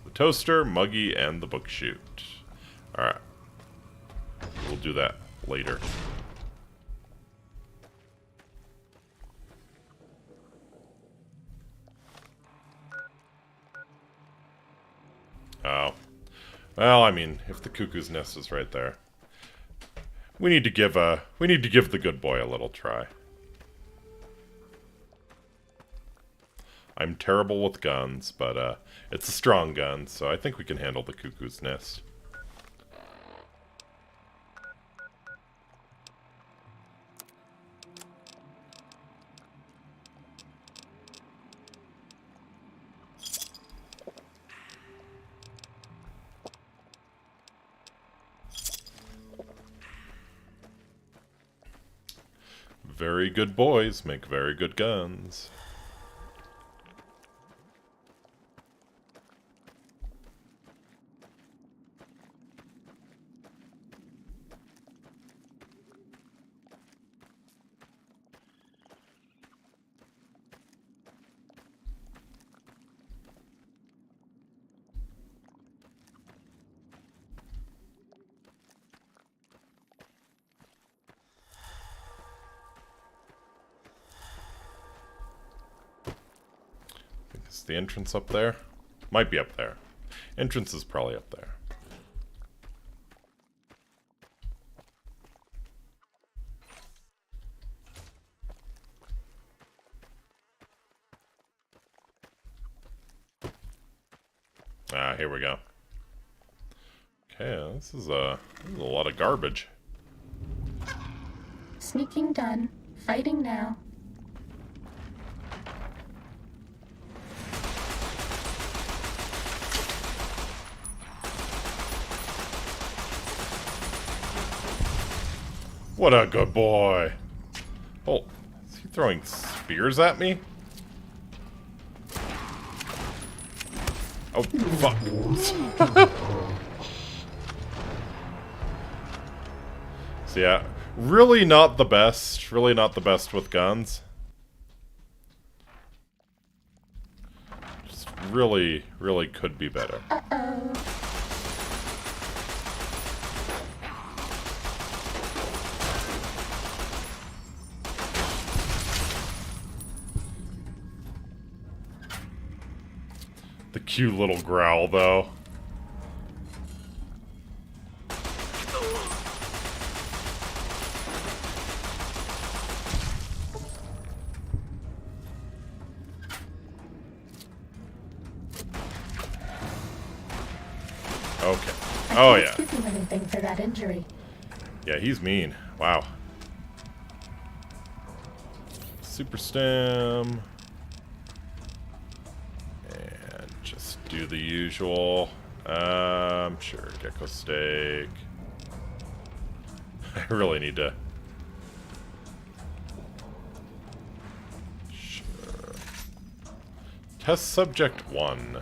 the toaster, Muggy, and the book chute. Alright. We'll do that later. Oh. Well, I mean, if the cuckoo's nest is right there. We need to give the good boy a little try. I'm terrible with guns, but it's a strong gun, so I think we can handle the cuckoo's nest. Very good boys make very good guns. Is the entrance up there? Might be up there. Entrance is probably up there. Ah, here we go. Okay, this is a lot of garbage. Sneaking done. Fighting now. What a good boy. Oh, is he throwing spears at me? Oh, fuck. So yeah, really not the best. Really not the best with guns. Just really, really could be better. The cute little growl, though. Okay. Oh, yeah. Give him anything for that injury. Yeah, he's mean. Wow. Super stem. And just do the usual. Sure, gecko steak. I really need to... Sure. Test subject 1.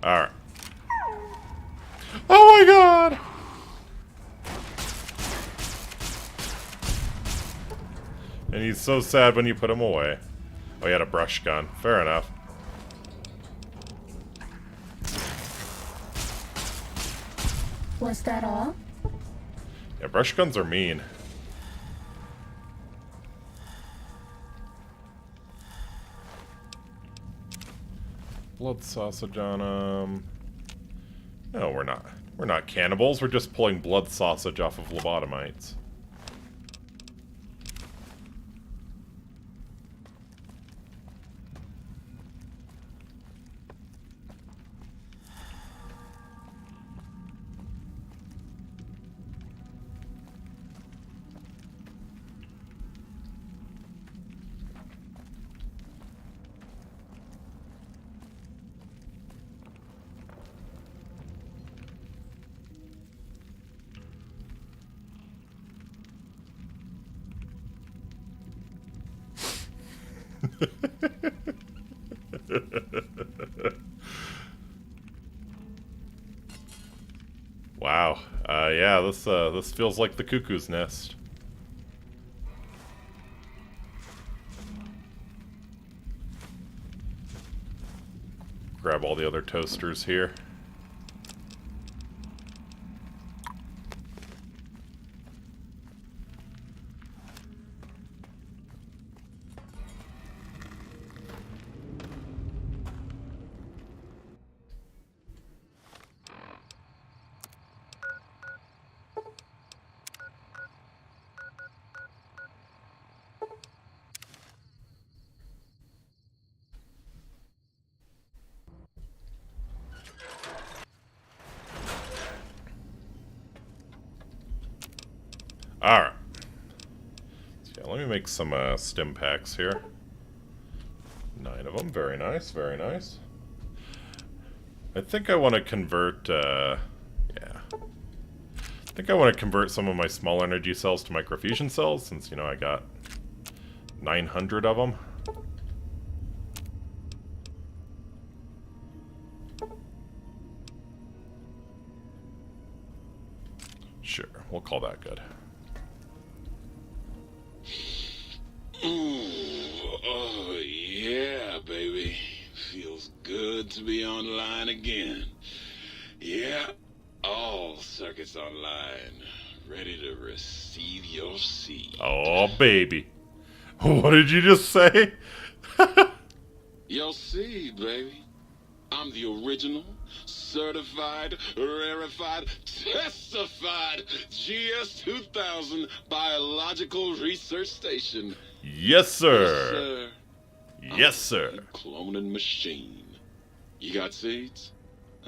Alright. Oh my god! And he's so sad when you put him away. Oh, he had a brush gun. Fair enough. Was that all? Yeah, brush guns are mean. Blood sausage on him. No, we're not. We're not cannibals. We're just pulling blood sausage off of lobotomites. Wow. Yeah, this feels like the cuckoo's nest. Grab all the other toasters here. Alright. So yeah, let me make some stim packs here. 9 of them. Very nice, very nice. I think I want to convert, yeah. I think I want to convert some of my small energy cells to microfusion cells, since, you know, I got 900 of them. Sure, we'll call that good. Ooh, oh yeah, baby. Feels good to be online again. Yeah, all circuits online. Ready to receive your seed. Oh, baby. What did you just say? Your seed, baby. I'm the original, certified, rarefied, testified GS-2000 Biological Research Station. Yes, sir. Yes, sir. Yes, sir. I'm a cloning machine. You got seeds?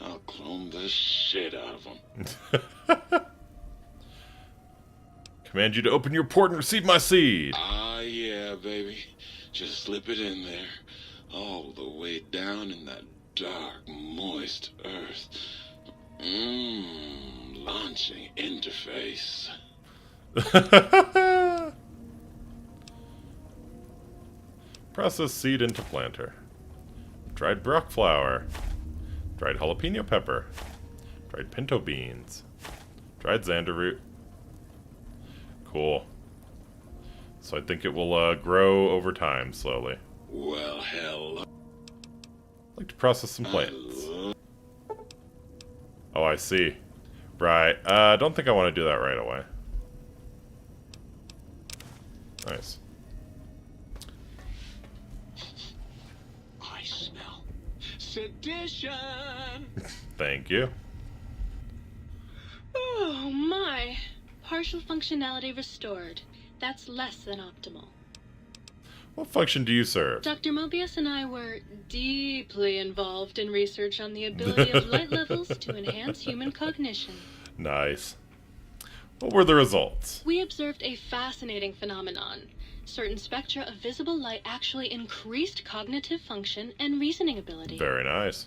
I'll clone the shit out of them. Command you to open your port and receive my seed. Ah, yeah, baby. Just slip it in there. All the way down in that dark, moist earth. Launching interface. Process seed into planter. Dried brock flour. Dried jalapeno pepper. Dried pinto beans. Dried xander root. Cool. So I think it will grow over time, slowly. Well, hell. I'd like to process some plants. Oh, I see. Right. I don't think I want to do that right away. Nice. I smell sedition. Thank you. Oh my. Partial functionality restored. That's less than optimal. What function do you serve? Dr. Mobius and I were deeply involved in research on the ability of light levels to enhance human cognition. Nice. What were the results? We observed a fascinating phenomenon. Certain spectra of visible light actually increased cognitive function and reasoning ability. Very nice.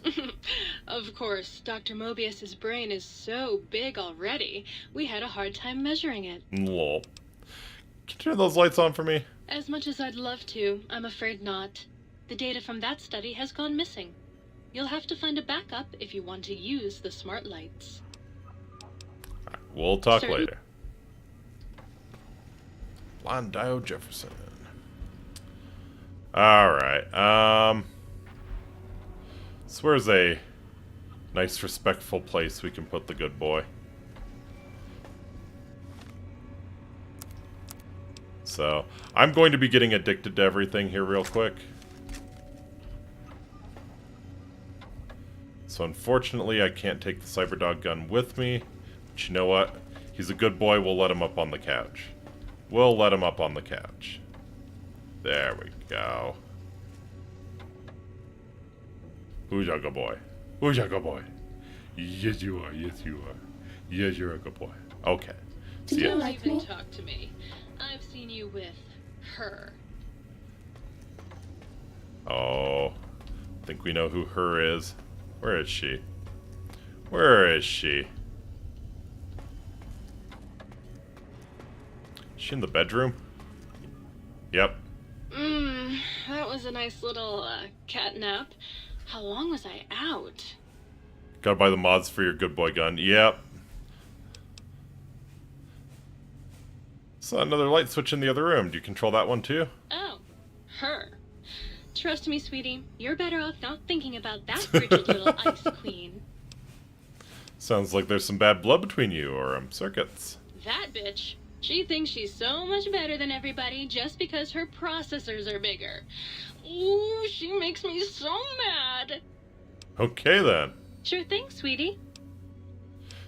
Of course, Dr. Mobius's brain is so big already, we had a hard time measuring it. Lol. Can you turn those lights on for me? As much as I'd love to, I'm afraid not. The data from that study has gone missing. You'll have to find a backup if you want to use the smart lights. We'll talk Certain- later. Blondio Jefferson. Alright, so where's a nice, respectful place we can put the good boy? So, I'm going to be getting addicted to everything here real quick. So unfortunately, I can't take the Cyberdog gun with me. But you know what? He's a good boy, we'll let him up on the couch. We'll let him up on the couch. There we go. Who's your good boy? Who's your good boy? Yes, you are. Yes, you are. Yes, you're a good boy. Okay. Do See you ya. like Even me? talk to me. I've seen you with her. Oh. I think we know who her is. Where is she? Where is she? Is she in the bedroom? Yep. That was a nice little cat nap. How long was I out? Gotta buy the mods for your good boy gun. Yep. Saw another light switch in the other room. Do you control that one too? Oh, her. Trust me, sweetie, you're better off not thinking about that frigid little ice queen. Sounds like there's some bad blood between you, or circuits. That bitch. She thinks she's so much better than everybody just because her processors are bigger. Ooh, she makes me so mad. Okay then. Sure thing, sweetie.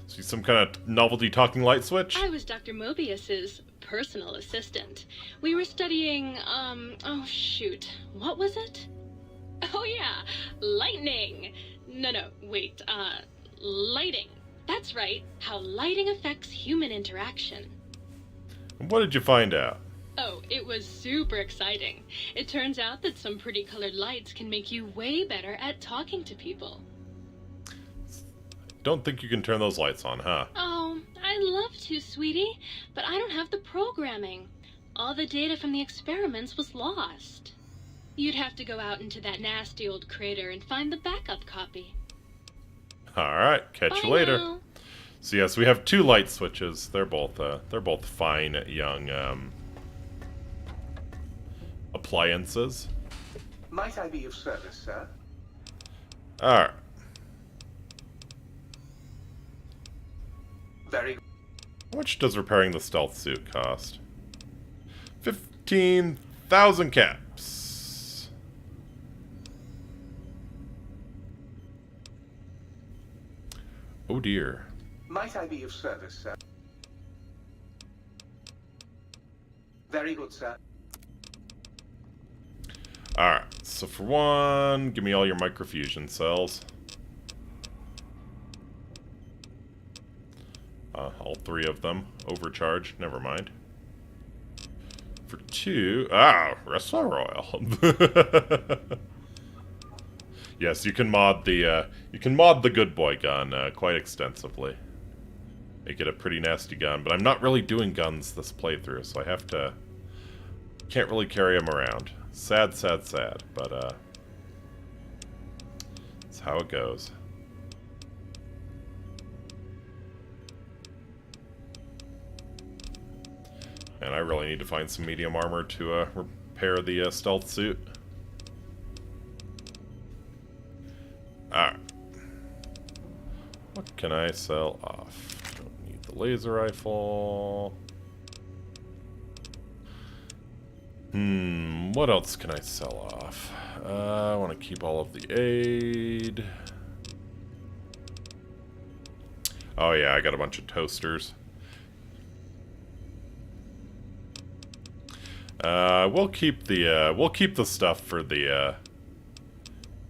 See some kind of novelty talking light switch? I was Dr. Mobius's personal assistant. We were studying, oh shoot, what was it? Oh yeah, lightning. No, wait, lighting. That's right, how lighting affects human interaction. What did you find out? Oh, it was super exciting. It turns out that some pretty colored lights can make you way better at talking to people. Don't think you can turn those lights on, huh? Oh, I'd love to, sweetie, but I don't have the programming. All the data from the experiments was lost. You'd have to go out into that nasty old crater and find the backup copy. Alright, catch you Bye later. now. So yes, we have two light switches. They're both fine young appliances. Might I be of service, sir? Alright. Very good. How much does repairing the stealth suit cost? 15,000 caps. Oh dear. Might I be of service, sir? Very good, sir. Alright, so for one, give me all your microfusion cells. All three of them. Overcharged, never mind. For two, Wrestler Royal. Yes, you can mod the good boy gun quite extensively. make it a pretty nasty gun. But I'm not really doing guns this playthrough, so I have to... Can't really carry them around. Sad, sad, sad. But, that's how it goes. And I really need to find some medium armor to repair the stealth suit. Alright. What can I sell off? Don't need the laser rifle. What else can I sell off? I want to keep all of the aid. Oh yeah, I got a bunch of toasters. We'll keep the stuff for the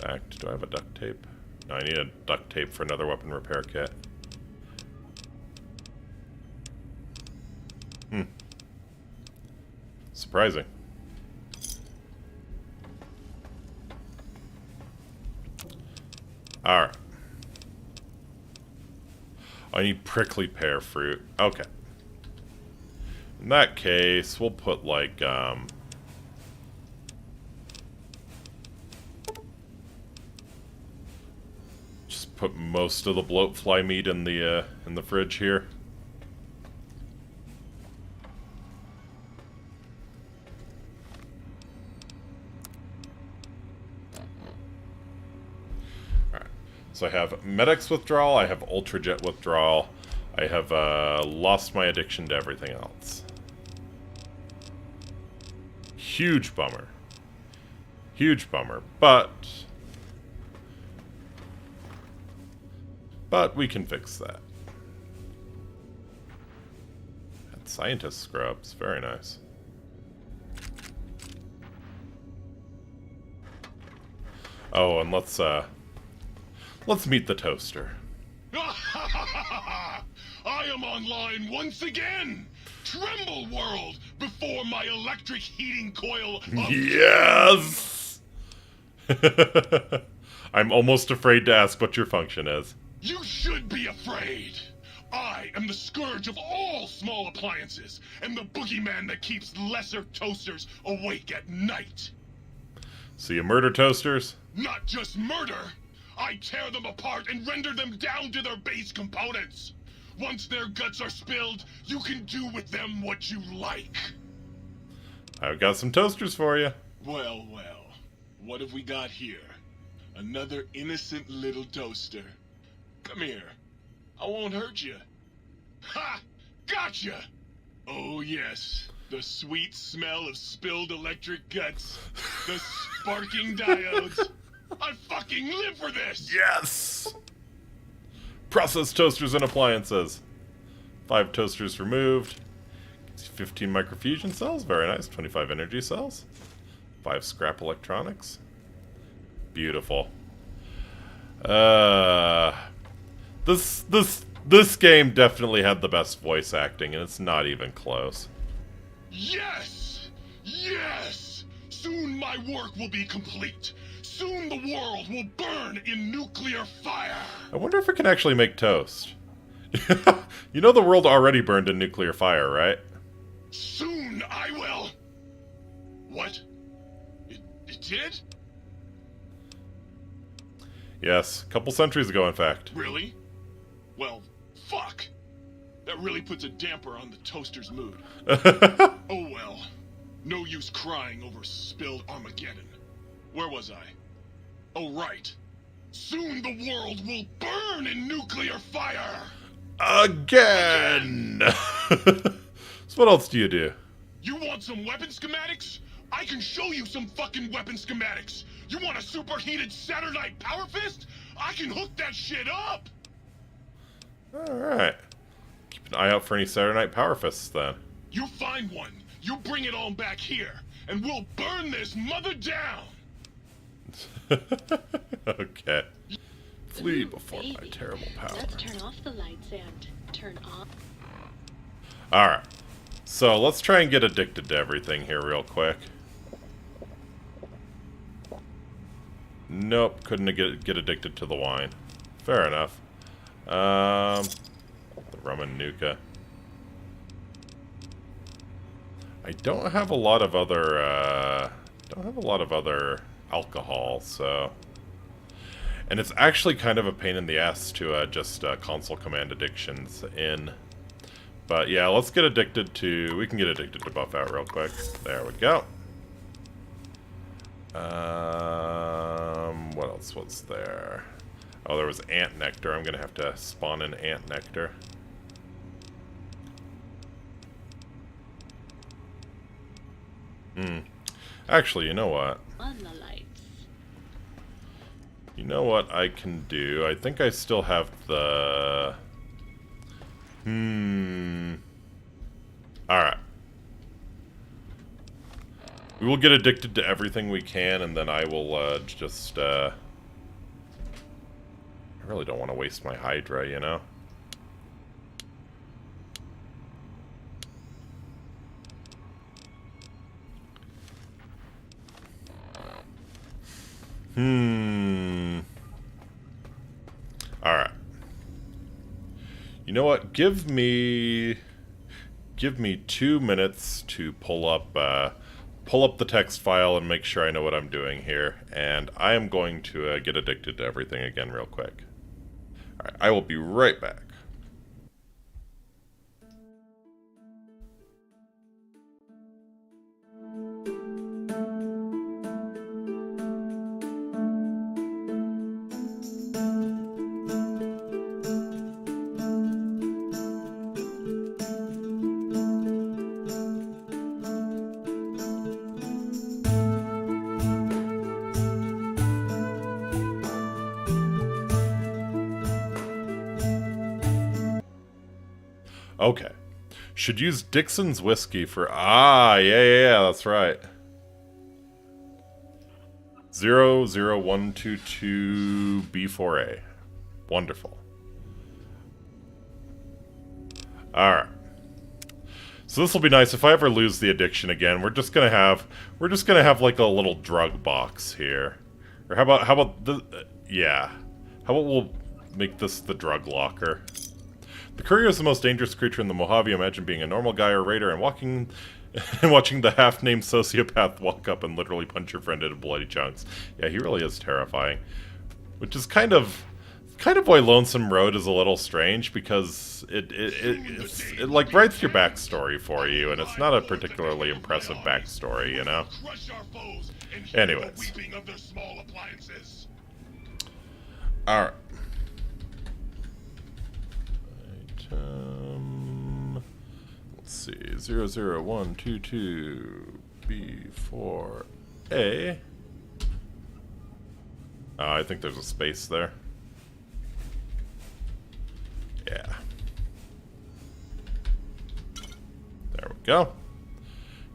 act. Do I have a duct tape? No, I need a duct tape for another weapon repair kit. Surprising. Alright. I need prickly pear fruit. Okay. In that case, we'll put like just put most of the bloatfly meat in the fridge here. Alright. So I have Medic's withdrawal, I have Ultrajet withdrawal, I have lost my addiction to everything else. Huge bummer. Huge bummer, but we can fix that. And scientist scrubs, very nice. Oh, and let's meet the toaster. I am online once again! Tremble, world, before my electric heating coil of... Yes! I'm almost afraid to ask what your function is. You should be afraid! I am the scourge of all small appliances, and the boogeyman that keeps lesser toasters awake at night. So you murder toasters? Not just murder! I tear them apart and render them down to their base components! Once their guts are spilled, you can do with them what you like. I've got some toasters for you. Well, well. What have we got here? Another innocent little toaster. Come here. I won't hurt you. Ha! Gotcha! Oh, yes. The sweet smell of spilled electric guts. The sparking diodes. I fucking live for this! Yes! Processed toasters and appliances. 5 toasters removed. 15 microfusion cells, very nice. 25 energy cells. 5 scrap electronics. Beautiful. This game definitely had the best voice acting, and it's not even close. Yes! Yes! Soon my work will be complete. Soon the world will burn in nuclear fire. I wonder if it can actually make toast. You know the world already burned in nuclear fire, right? Soon I will. What? It did? Yes, a couple centuries ago, in fact. Really? Well, fuck. That really puts a damper on the toaster's mood. Oh well. No use crying over spilled Armageddon. Where was I? Oh, right. Soon the world will burn in nuclear fire! Again! So what else do you do? You want some weapon schematics? I can show you some fucking weapon schematics! You want a superheated Saturnite power fist? I can hook that shit up! Alright. Keep an eye out for any Saturnite power fists, then. You find one, you bring it on back here, and we'll burn this mother down! Okay. Flee before Baby, my terrible power. Let's turn off the lights and turn on. Alright. So let's try and get addicted to everything here real quick. Nope, couldn't get addicted to the wine. Fair enough. The rum and Nuka. I don't have a lot of other alcohol, so. And it's actually kind of a pain in the ass to just console command addictions in. But yeah, let's get addicted to... We can get addicted to buff out real quick. There we go. What else was there? Oh, there was ant nectar. I'm gonna have to spawn in ant nectar. Actually, you know what? On the lights. You know what I can do? I think I still have the... Alright. We will get addicted to everything we can, and then I will just... I really don't want to waste my Hydra, you know? Alright. You know what? Give me 2 minutes to pull up the text file and make sure I know what I'm doing here. And I am going to get addicted to everything again real quick. Alright, I will be right back. Okay. Should use Dixon's whiskey for... yeah, that's right. 00122B4A. Wonderful. Alright. So this will be nice. If I ever lose the addiction again, we're just gonna have like a little drug box here. Or how about the... yeah. How about we'll make this the drug locker? The courier is the most dangerous creature in the Mojave. Imagine being a normal guy or raider and watching the half-named sociopath walk up and literally punch your friend into bloody chunks. Yeah, he really is terrifying. Which is kind of why Lonesome Road is a little strange, because it like writes your backstory for you, and it's not a particularly impressive backstory, you know? Anyways. Alright. Let's see, 00122B4A. Oh, I think there's a space there. Yeah. There we go.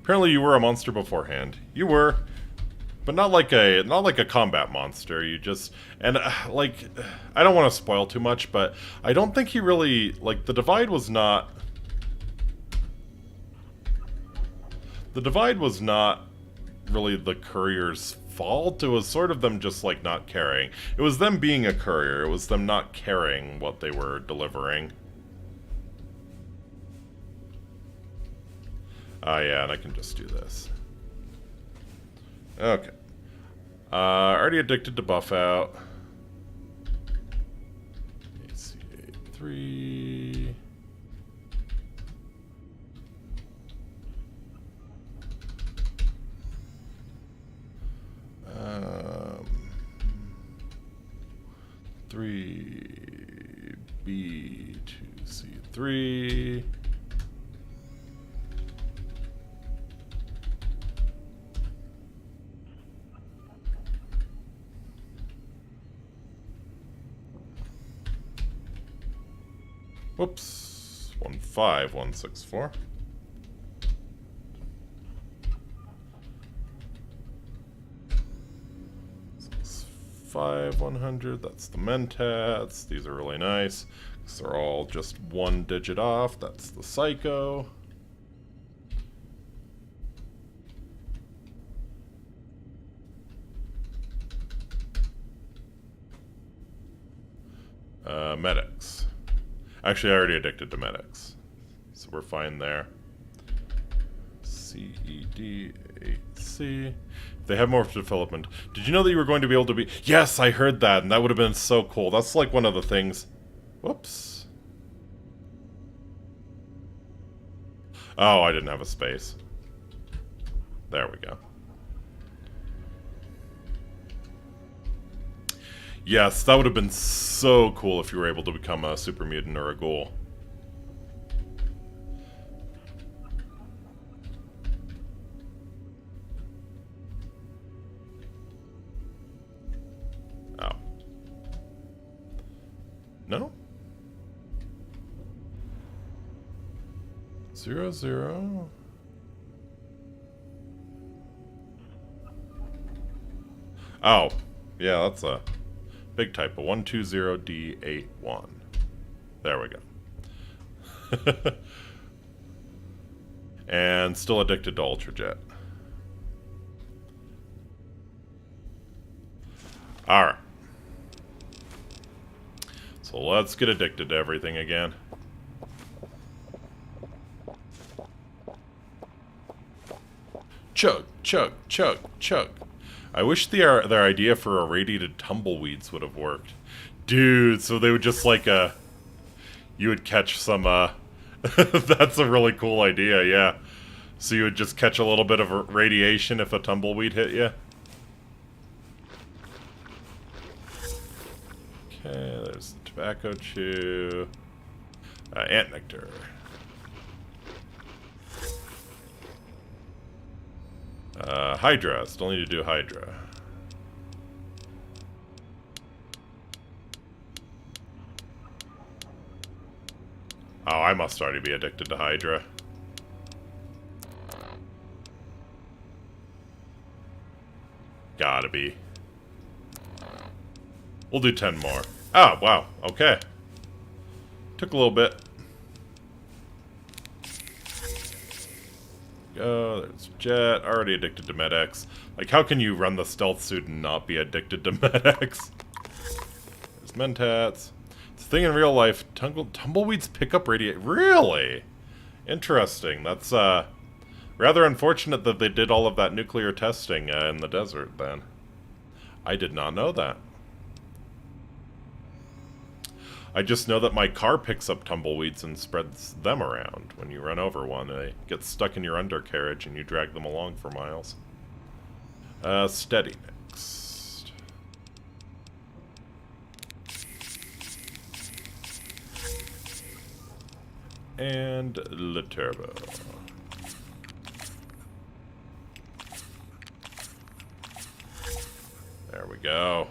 Apparently you were a monster beforehand. You were, but not like a combat monster. You just, and like, I don't want to spoil too much, but I don't think he really, like, the Divide was not really the courier's fault. It was sort of them just, like, not caring. It was them being a courier. It was them not caring what they were delivering. Oh yeah, and I can just do this. Okay. Already addicted to buff out. AC83. Three B2C3. Whoops. 15164. 100. That's the Mentats. These are really nice, because they're all just one digit off. That's the Psycho. Medics. Actually, I already addicted to medics. So we're fine there. CED8C. They have more development. Did you know that you were going to be able to be... Yes, I heard that, and that would have been so cool. That's like one of the things... Whoops. Oh, I didn't have a space. There we go. Yes, that would have been so cool if you were able to become a super mutant or a ghoul. Oh. No? 0, 0. Oh. Yeah, that's a big typo. 120D81. There we go. And still addicted to Ultrajet. Alright. So let's get addicted to everything again. Chug, chug, chug, chug. I wish their idea for irradiated tumbleweeds would have worked. Dude, so they would just like, you would catch some, that's a really cool idea, yeah. So you would just catch a little bit of radiation if a tumbleweed hit you. Okay, there's the tobacco chew. Ant nectar. Hydra. Still need to do Hydra. Oh, I must already be addicted to Hydra. Gotta be. We'll do 10 more. Oh, wow. Okay. Took a little bit. Go, there's Jet, already addicted to Med-X. Like, how can you run the stealth suit and not be addicted to Med-X? There's Mentats. It's a thing in real life. Tumbleweeds pick up radiation. Really? Interesting. That's, rather unfortunate that they did all of that nuclear testing, in the desert, then. I did not know that. I just know that my car picks up tumbleweeds and spreads them around. When you run over one, they get stuck in your undercarriage and you drag them along for miles. Steady next. And Le Turbo. There we go.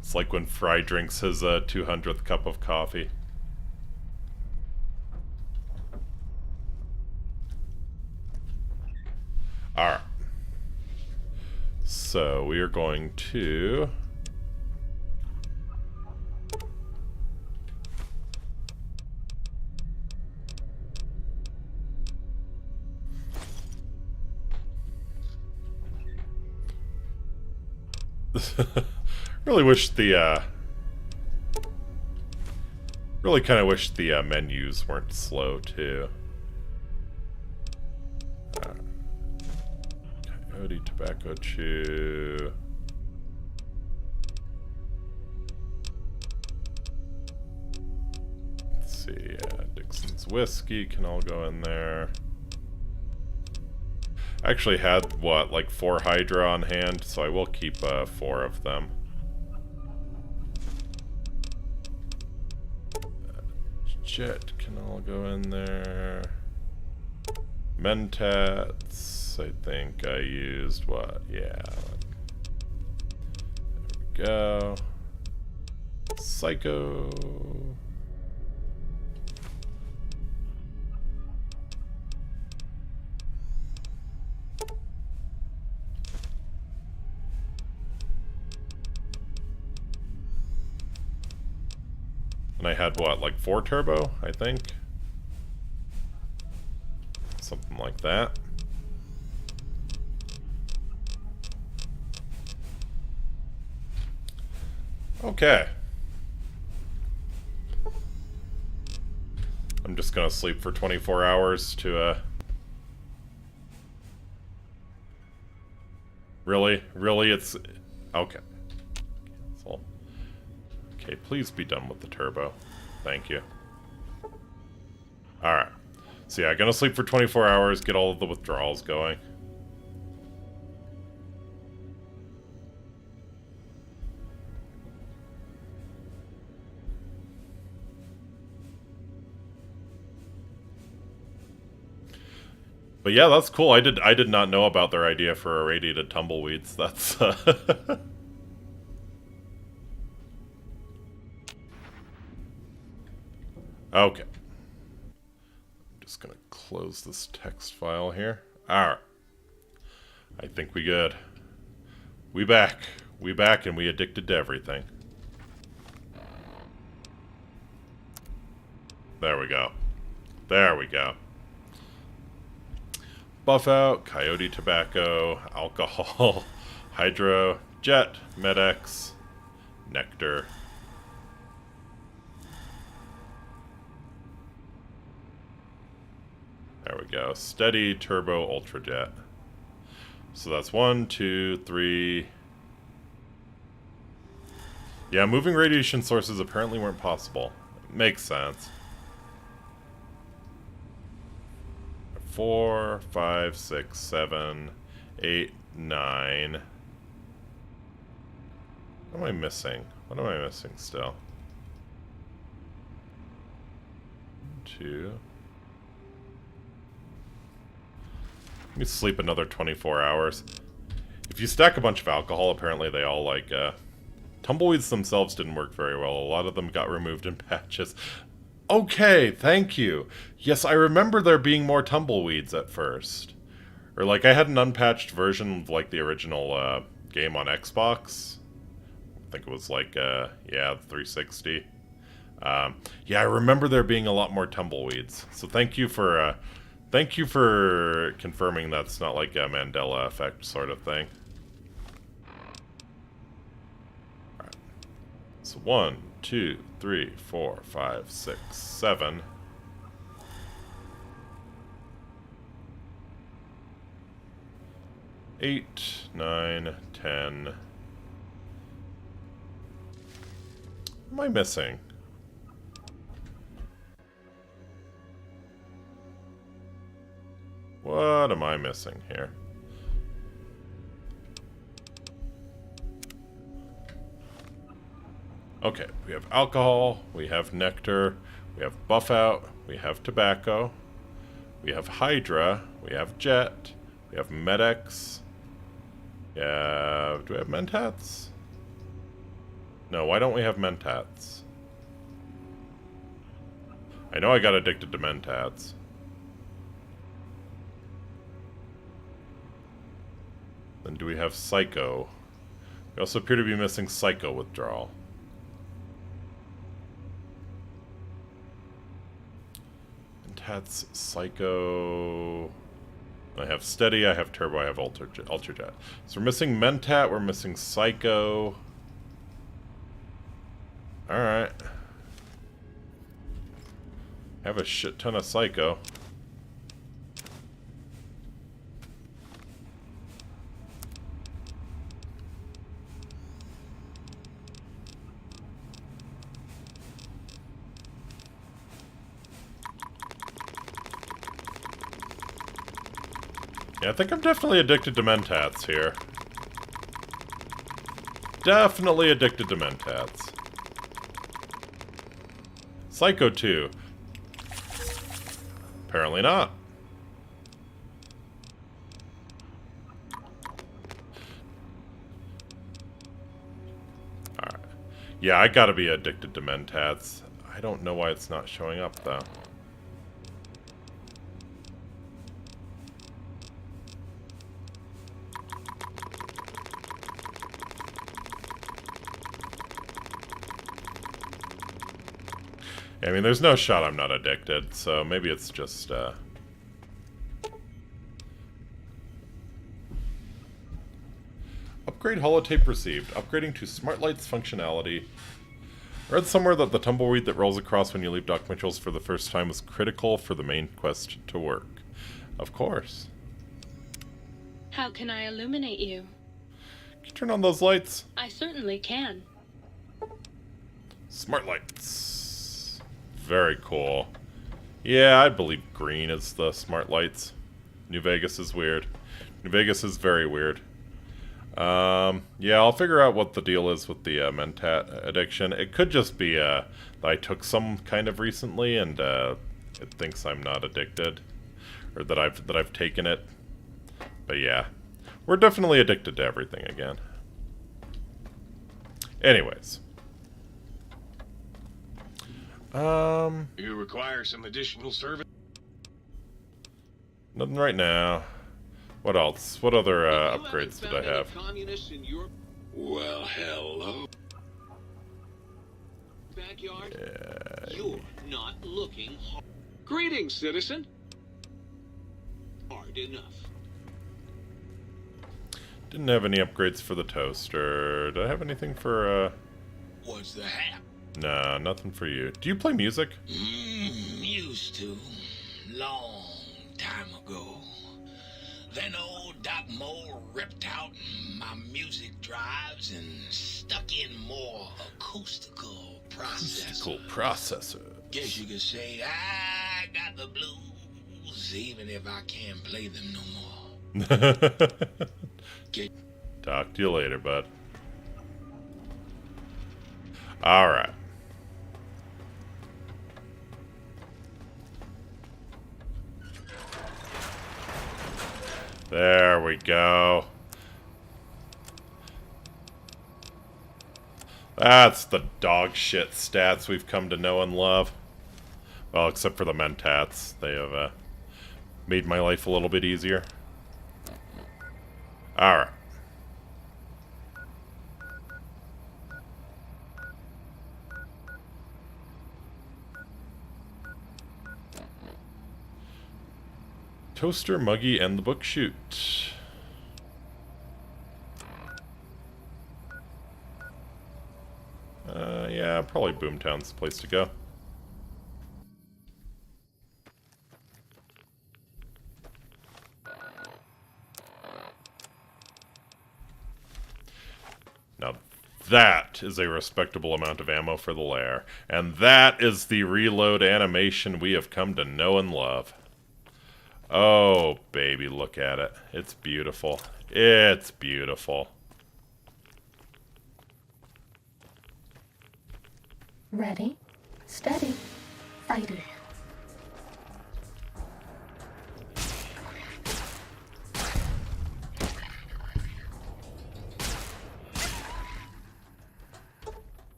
It's like when Fry drinks his 200th cup of coffee. Alright. So we are going to... really wish the, really kind of wish the menus weren't slow, too. Coyote, tobacco chew. Let's see, Dixon's whiskey can all go in there. I actually had, what, like 4 Hydra on hand, so I will keep 4 of them. Jet can all go in there. Mentats, I think I used, what, yeah. There we go. Psycho. And I had, what, like 4 turbo, I think? Something like that. Okay. I'm just gonna sleep for 24 hours to, Really? Really? It's... Okay. So, okay, please be done with the turbo. Thank you. Alright. So yeah, gonna sleep for 24 hours, get all of the withdrawals going. But yeah, that's cool. I did not know about their idea for irradiated tumbleweeds. That's Okay. I'm just gonna close this text file here. Alright. I think we good. We back. We back and we addicted to everything. There we go. There we go. Buff out, coyote tobacco, alcohol, hydro, jet, Medex, nectar. There we go. Steady, turbo, ultrajet. So that's 1, 2, 3. Yeah, moving radiation sources apparently weren't possible. Makes sense. 4, 5, 6, 7, 8, 9. What am I missing? What am I missing still? 2. Let me sleep another 24 hours. If you stack a bunch of alcohol, apparently they all like, tumbleweeds themselves didn't work very well. A lot of them got removed in patches. Okay, thank you. Yes, I remember there being more tumbleweeds at first. Or, like, I had an unpatched version of, like, the original, game on Xbox. I think it was, like, yeah, 360. Yeah, I remember there being a lot more tumbleweeds. So thank you for confirming that's not, like, a Mandela effect sort of thing. Alright. So 1, 2, 3, 4, 5, 6, 7. Eight, 9, 10. What am I missing? What am I missing here? Okay, we have alcohol, we have nectar, we have buff out, we have tobacco, we have hydra, we have jet, we have Medex. Yeah, do we have mentats? No, why don't we have mentats? I know I got addicted to mentats. Then do we have psycho? We also appear to be missing psycho withdrawal. Mentats, psycho... I have steady, I have turbo, I have ultrajet. So we're missing mentat, we're missing psycho. Alright. I have a shit ton of psycho. Yeah, I think I'm definitely addicted to mentats here. Definitely addicted to mentats. Psycho 2. Apparently not. Alright. Yeah, I gotta be addicted to mentats. I don't know why it's not showing up, though. I mean, there's no shot I'm not addicted, so maybe it's just, Of Upgrade holotape received. Upgrading to smart lights functionality. Read somewhere that the tumbleweed that rolls across when you leave Doc Mitchell's for the first time was critical for the main quest to work. Of course. How can I illuminate you? Can you turn on those lights? I certainly can. Smart lights. Very cool. Yeah, I believe green is the smart lights. New Vegas is weird. New Vegas is very weird. Yeah, I'll figure out what the deal is with the mentat addiction. It could just be that I took some kind of recently and it thinks I'm not addicted, or that I've taken it. But yeah, we're definitely addicted to everything again. Anyways, You require some additional service? nothing right now. What else? What other upgrades did I have? Well, hello. Backyard? Yeah. You're not looking hard. Greetings, citizen. Hard enough. Didn't have any upgrades for the toaster. Did I have anything for What's the hap? Nah, nothing for you. Do you play music? Used to. Long time ago. Then old Doc Moore ripped out my music drives and stuck in more acoustical processor. Guess you could say I got the blues, even if I can't play them no more. Talk to you later, bud. Alright. There we go. That's the dog shit stats we've come to know and love. Well, except for the mentats. They have made my life a little bit easier. Alright. Toaster, Muggy, and the book chute. Yeah, probably Boomtown's the place to go. Now that is a respectable amount of ammo for the lair. And that is the reload animation we have come to know and love. Oh, baby, look at it. It's beautiful. It's beautiful. Ready, steady, fighting.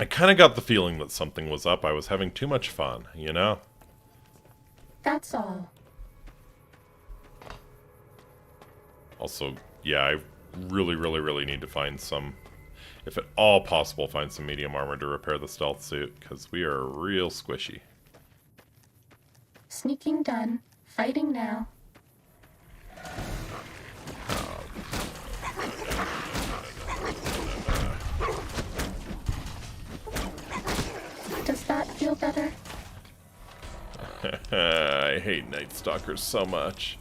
I kind of got the feeling that something was up. I was having too much fun, you know? That's all. Also, yeah, I really need to find some, if at all possible, find some medium armor to repair the stealth suit, because we are real squishy. Sneaking done. Fighting now. Does that feel better? I hate Night Stalkers so much.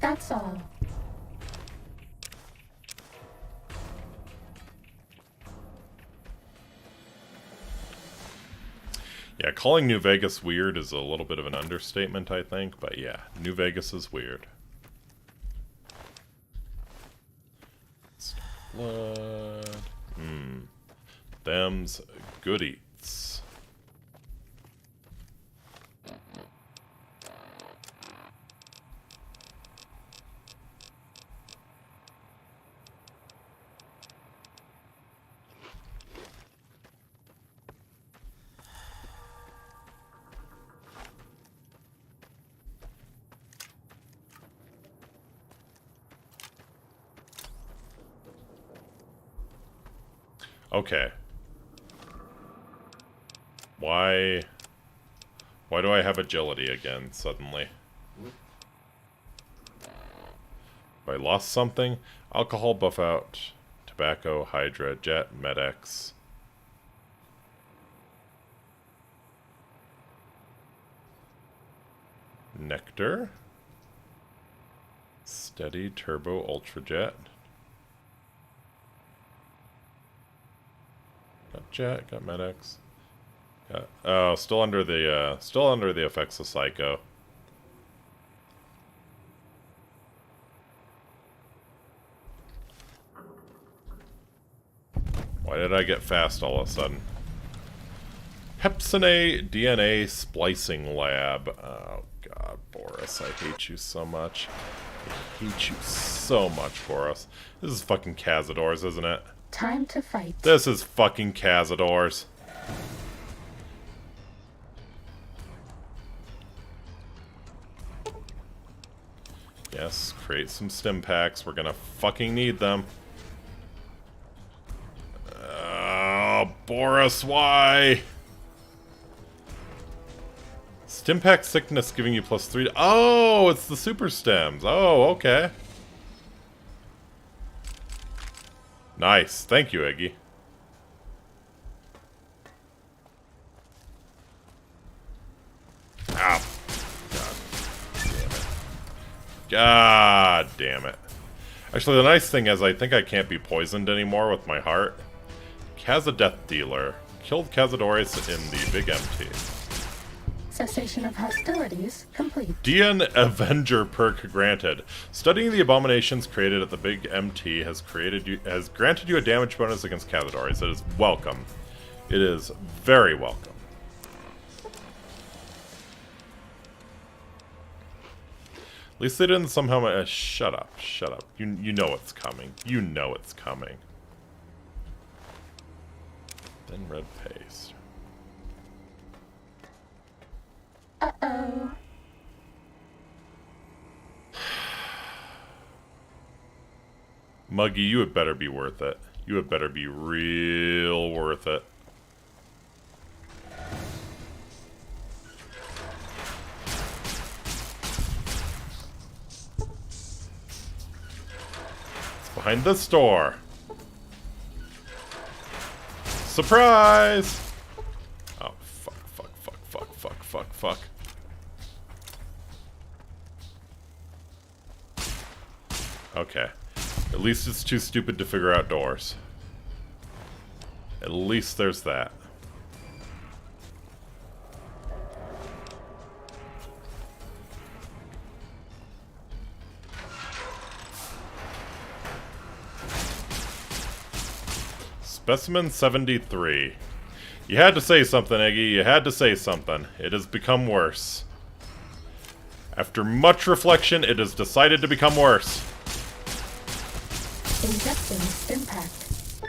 That's all. Yeah, calling New Vegas weird is a little bit of an understatement, I think, but yeah, New Vegas is weird. Blood. Them's good eats. Okay. Why do I have agility again suddenly? Have I lost something? Alcohol buff out. Tobacco, Hydra, Jet, Med-X. Nectar. Steady, Turbo, Ultra Jet. Got Jet, got Med-X. Oh, still under the effects of Psycho. Why did I get fast all of a sudden? Pepsinate DNA Splicing Lab. Oh god, Boris, I hate you so much. I hate you so much, Boris. This is fucking Cazadors, isn't it? Time to fight. This is fucking Cazadors. Yes, create some stim packs. We're gonna fucking need them. Oh, Boris, why? Stim pack sickness giving you +3. Oh, it's the super stems. Oh, okay. Nice. Thank you, Iggy. Ow. God damn it. Actually, the nice thing is I think I can't be poisoned anymore with my heart. Kaza Death Dealer. Killed Cazadores in the Big MT. Cessation of hostilities complete. DN Avenger perk granted. Studying the abominations created at the Big MT has granted you a damage bonus against Cazadores. It is welcome. It is very welcome. At least they didn't somehow... shut up, shut up. You know it's coming. You know it's coming. Then red paste. Uh-oh. Muggy, you had better be worth it. You had better be real worth it. Behind this door. Surprise! Oh, fuck, fuck, fuck, fuck, fuck, fuck, fuck. Okay. At least it's too stupid to figure out doors. At least there's that. Specimen 73. You had to say something, Eggy. You had to say something. It has become worse. After much reflection, it has decided to become worse. Injecting Stimpact.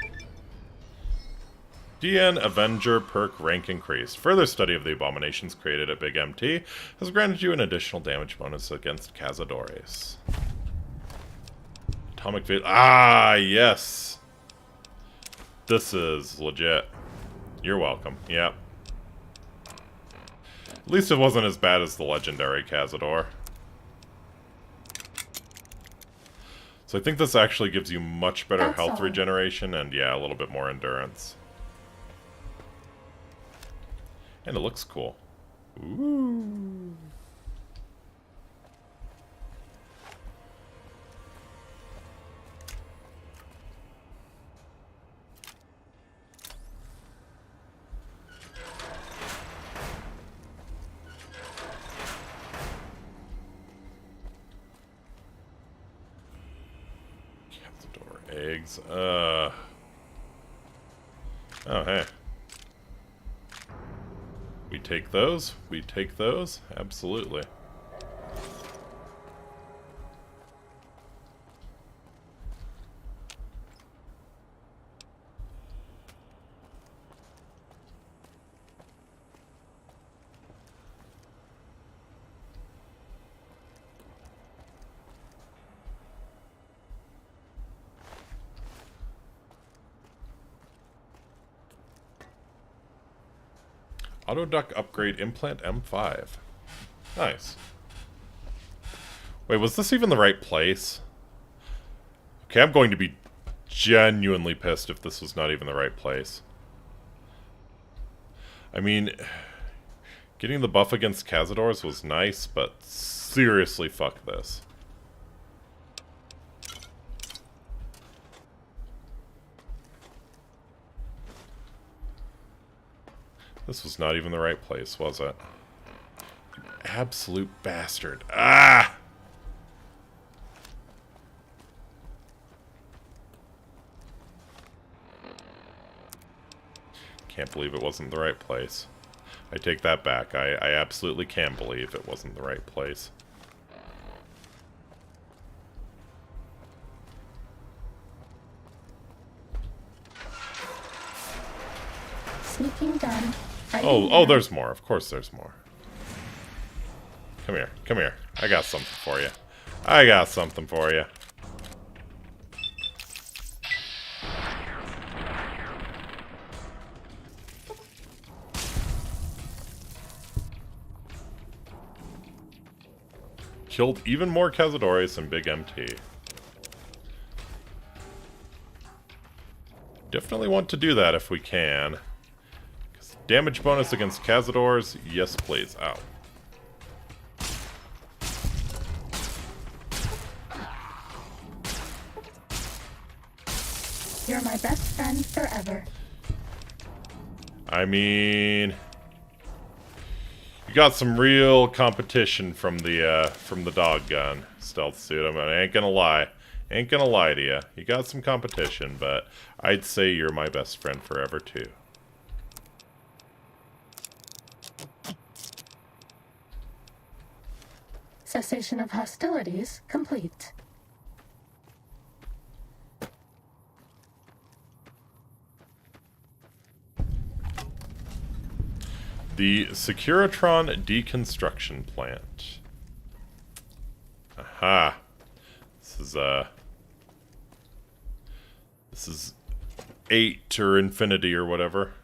DN Avenger perk rank increased. Further study of the abominations created at Big MT has granted you an additional damage bonus against Cazadores. Atomic Veil. Ah, yes. This is legit. You're welcome. Yep. At least it wasn't as bad as the legendary Cazador. So I think this actually gives you much better health regeneration and, yeah, a little bit more endurance. And it looks cool. Ooh. Eggs. Oh, hey. We take those? We take those? Absolutely. Auto duck upgrade implant M5. Nice. Wait, was this even the right place? Okay, I'm going to be genuinely pissed if this was not even the right place. I mean, getting the buff against Cazadors was nice, but seriously, fuck this. This was not even the right place, was it? You absolute bastard. Ah! Can't believe it wasn't the right place. I take that back. I absolutely can believe it wasn't the right place. Sneaking done. Oh, there's more. Of course there's more. Come here. Come here. I got something for you. I got something for you. Killed even more Cazadores than Big MT. Definitely want to do that if we can. Damage bonus against Cazadors, yes please. Ow. You're my best friend forever. I mean, you got some real competition from the dog gun stealth suit. I mean, I ain't gonna lie. Ain't gonna lie to you. You got some competition, but I'd say you're my best friend forever too. Cessation of hostilities complete. The Securitron Deconstruction Plant. Aha. This is 8 or infinity or whatever.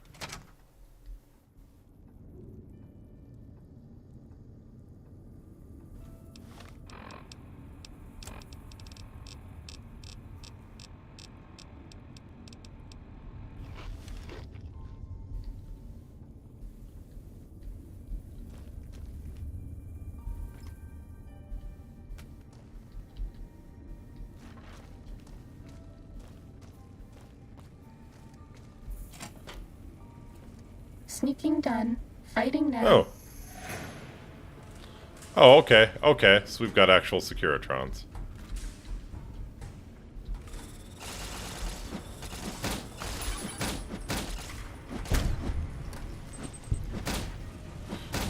Sneaking done. Fighting now. Oh. Oh, okay. Okay, so we've got actual Securitrons.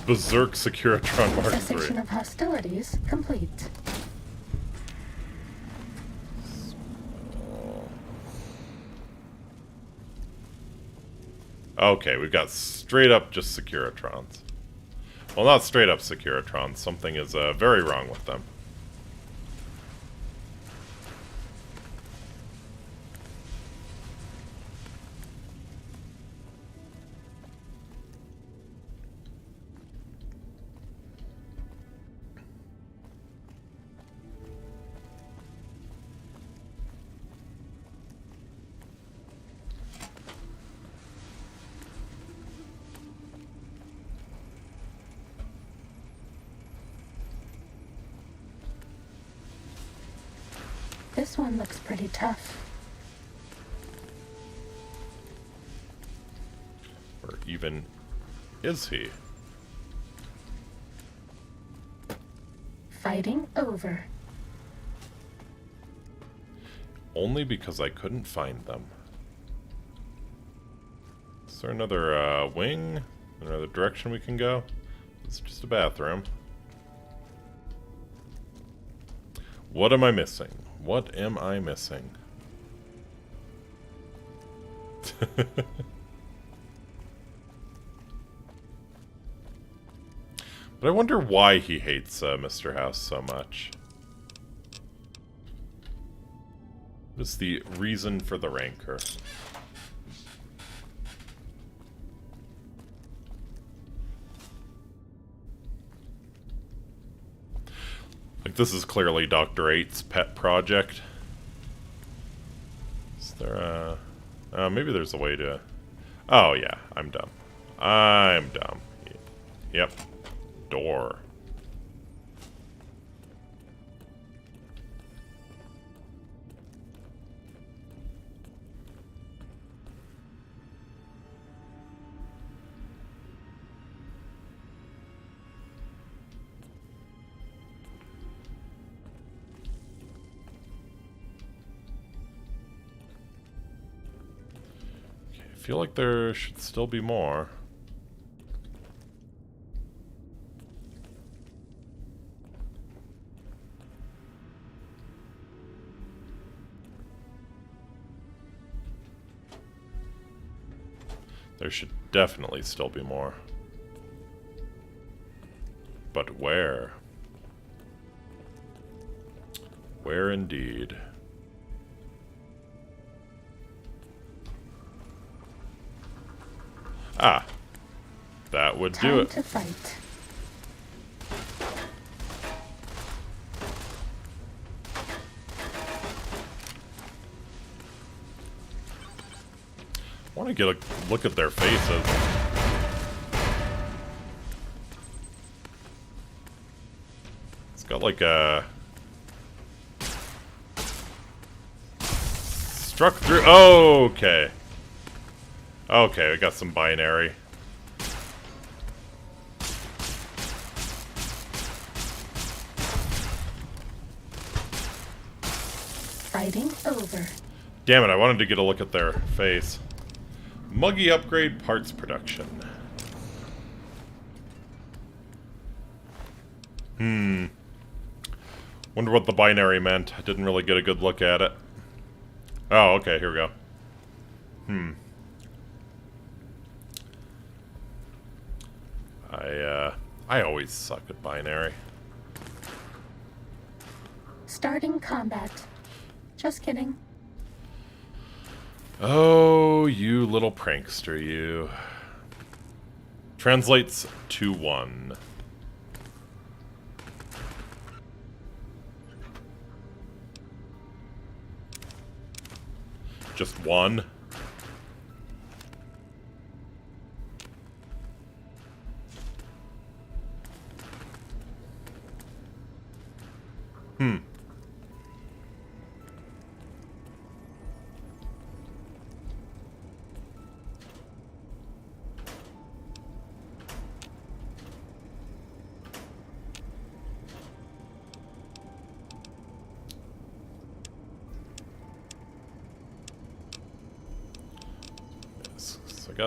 Berserk Securitron Mark III. Cessation of hostilities complete. Okay, we've got straight up just Securitrons. Well, not straight up Securitrons. Something is very wrong with them. This one looks pretty tough. Or even is he? Fighting over. Only because I couldn't find them. Is there another wing? Another direction we can go? It's just a bathroom. What am I missing? What am I missing? But I wonder why he hates Mr. House so much. What's the reason for the rancor? Like, this is clearly Dr. 8's pet project. Is there maybe there's a way to... Oh, yeah, I'm dumb. I'm dumb. Yep. Door. I feel like there should still be more. There should definitely still be more. But where? Where indeed? Ah, that would do it. Time to fight. I want to get a look at their faces. It's got like a... Struck through... Oh, okay. Okay, we got some binary. Fighting over. Damn it, I wanted to get a look at their face. Muggy upgrade parts production. Wonder what the binary meant. I didn't really get a good look at it. Oh, okay, here we go. I always suck at binary. Starting combat. Just kidding. Oh, you little prankster, you. Translates to 1. Just 1?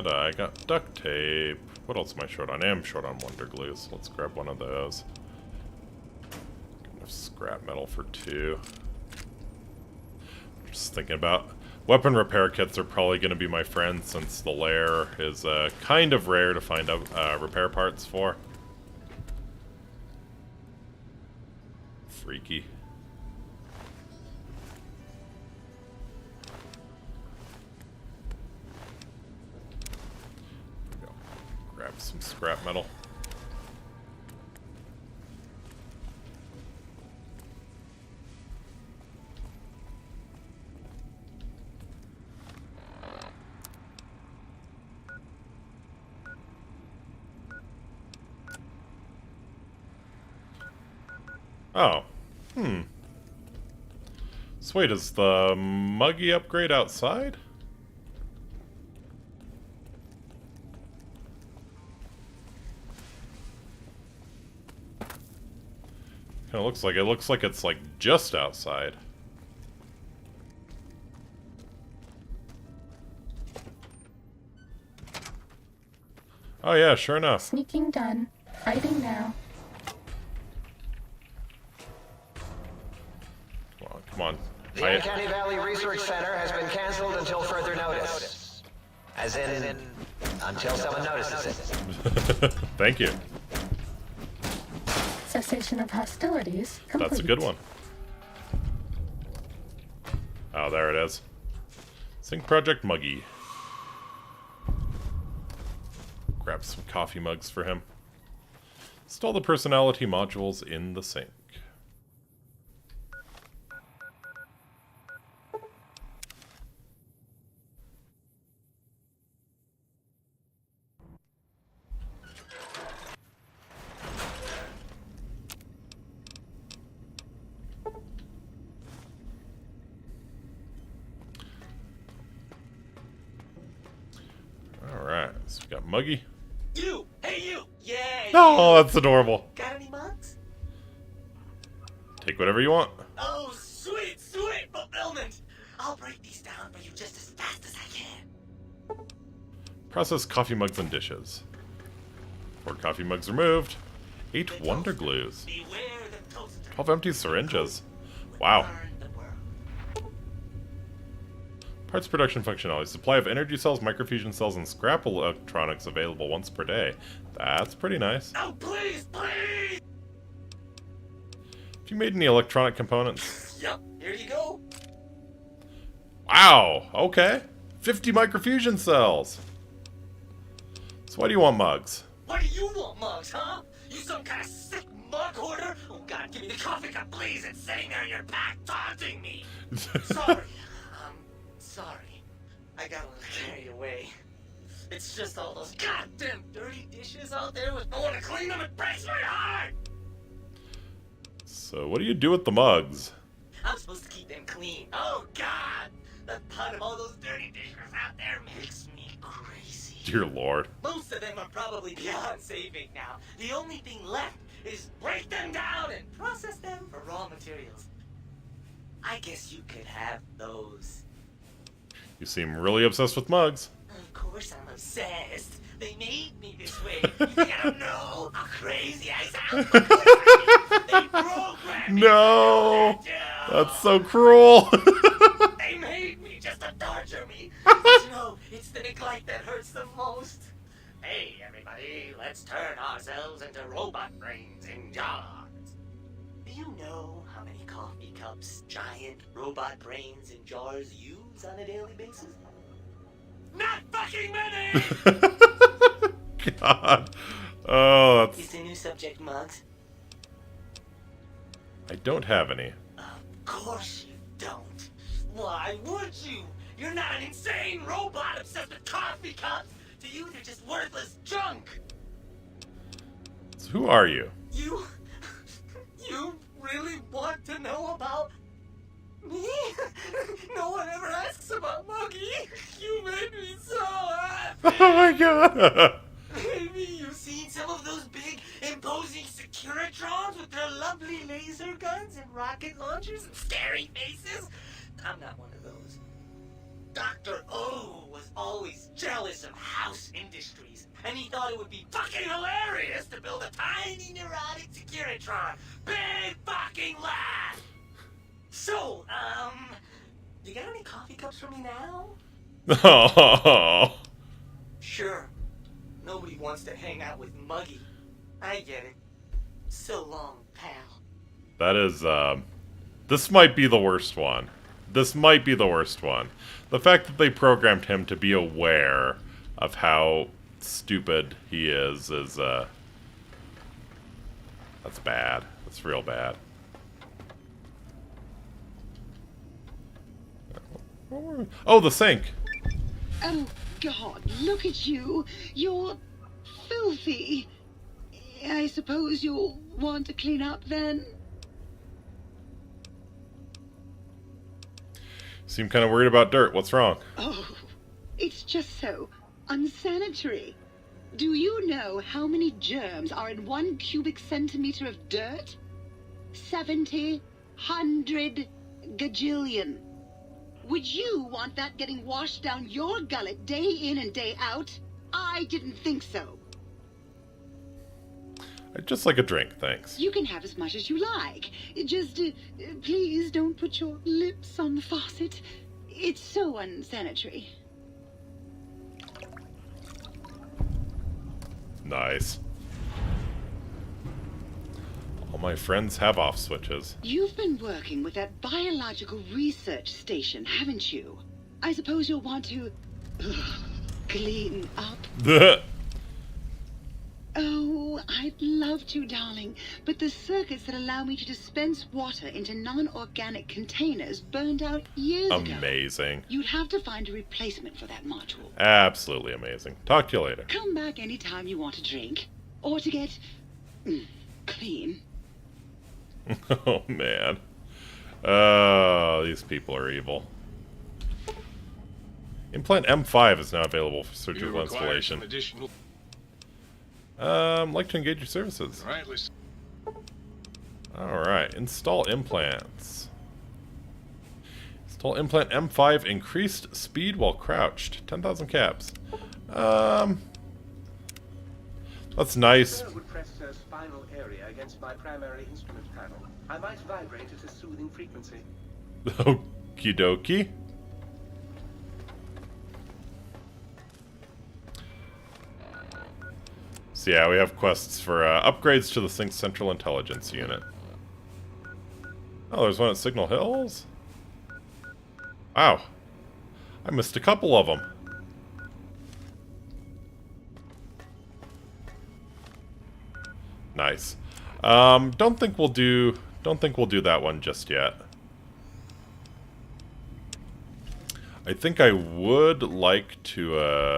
I got duct tape. What else am I short on? I am short on wonder glue, so let's grab one of those. Got enough scrap metal for 2. Just thinking about weapon repair kits are probably going to be my friend since the lair is kind of rare to find out repair parts for. Freaky. Grab some scrap metal. Oh. So wait, is the muggy upgrade outside? Kinda looks like it's like just outside. Oh yeah, sure enough. Sneaking done. Fighting now. Come on. The Uncanny Valley Research Center has been canceled until further notice. As in, until someone notices it. Thank you. Cessation of hostilities complete. That's a good one. Oh, there it is. Sync Project Muggy. Grab some coffee mugs for him. Install the personality modules in the sink. Got Muggy. You! Hey, you! Yeah! Oh, that's adorable. Got any mugs? Take whatever you want. Oh, sweet, sweet fulfillment! I'll break these down for you just as fast as I can. Process coffee mugs and dishes. 4 coffee mugs removed. 8 Wonder Glues. Beware the toaster. 12 empty syringes. Wow. Burn the world. Parts production functionality. Supply of energy cells, microfusion cells, and scrap electronics available once per day. That's pretty nice. Oh, please, please! Have you made any electronic components? Yep, here you go. Wow, okay. 50 microfusion cells. So why do you want mugs? What do you want, mugs, huh? You some kind of sick mug hoarder? Oh, God, give me the coffee cup, please. It's sitting there in your back taunting me. Sorry. Sorry. I got a little carried away. It's just all those goddamn dirty dishes out there with no one to clean them. It breaks my heart. So what do you do with the mugs? I'm supposed to keep them clean. Oh, God. The thought of all those dirty dishes out there makes me crazy. Dear Lord. Most of them are probably beyond saving now. The only thing left is break them down and process them for raw materials. I guess you could have those. You seem really obsessed with mugs. Of course I'm obsessed. They made me this way. You think I don't know how crazy I sound? They programmed me. No! That's so cruel. They made me just to torture me. But you know, it's the neglect that hurts the most. Hey, everybody, let's turn ourselves into robot brains in jars. Do you know how many coffee cups giant robot brains in jars use on a daily basis? Not fucking many! God. Oh, that's... Is the new subject mugs? I don't have any. Of course you don't. Why would you? You're not an insane robot obsessed with coffee cups. To you, they're just worthless junk. So who are you? You really want to know about me? No one ever asks about Muggy. You made me so happy. Oh my God. Maybe you've seen some of those big, imposing Securitrons with their lovely laser guns and rocket launchers and scary faces. I'm not one of those. Dr. O was always jealous of house industries, and he thought it would be fucking hilarious to build a tiny neurotic Securitron. Big fucking laugh! So, you got any coffee cups for me now? Oh. Sure. Nobody wants to hang out with Muggy. I get it. So long, pal. That is, this might be the worst one. This might be the worst one. The fact that they programmed him to be aware of how stupid he is, that's bad. That's real bad. Oh, the sink! Oh, God, look at you. You're filthy. I suppose you'll want to clean up then? Seem kind of worried about dirt. What's wrong? Oh, it's just so unsanitary. Do you know how many germs are in 1 cubic centimeter of dirt? 70, 100 gajillion. Would you want that getting washed down your gullet day in and day out? I didn't think so. I'd just like a drink, thanks. You can have as much as you like. Just, please don't put your lips on the faucet. It's so unsanitary. Nice. All my friends have off switches. You've been working with that biological research station, haven't you? I suppose you'll want to clean up. Oh, I'd love to, darling, but the circuits that allow me to dispense water into non-organic containers burned out years ago. Amazing. You'd have to find a replacement for that module. Absolutely amazing. Talk to you later. Come back anytime you want a drink, or to get clean. Oh, man. Oh, these people are evil. Implant M5 is now available for surgical installation. Like to engage your services. Alright, install implants. Install implant M5, increased speed while crouched. 10,000 caps. That's nice. Would press a spinal area against my primary instrument panel. I might vibrate at a soothing frequency. Okie dokie. So yeah, we have quests for upgrades to the Sync Central Intelligence Unit. Oh, there's one at Signal Hills? Wow. I missed a couple of them. Nice. Don't think we'll do that one just yet. I think I would like to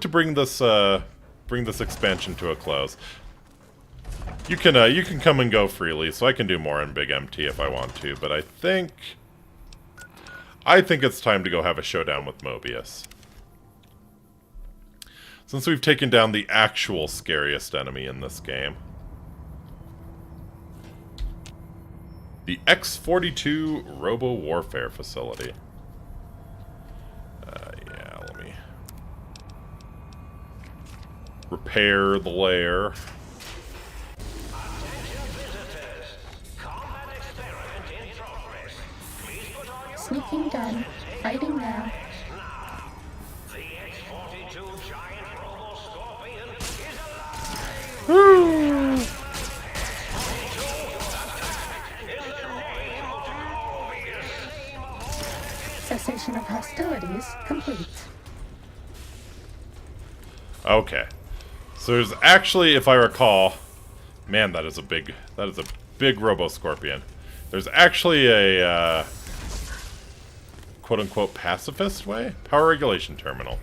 bring this expansion to a close. You can come and go freely, so I can do more in Big MT if I want to, but I think it's time to go have a showdown with Mobius. Since we've taken down the actual scariest enemy in this game. The X-42 Robo-Warfare Facility. Yeah, let me repair the lair. Sneaking done. Fighting now. Cessation of hostilities complete. Okay. So there's actually, if I recall, man, that is a big Robo-Scorpion. There's actually a quote-unquote pacifist way? Power regulation terminal.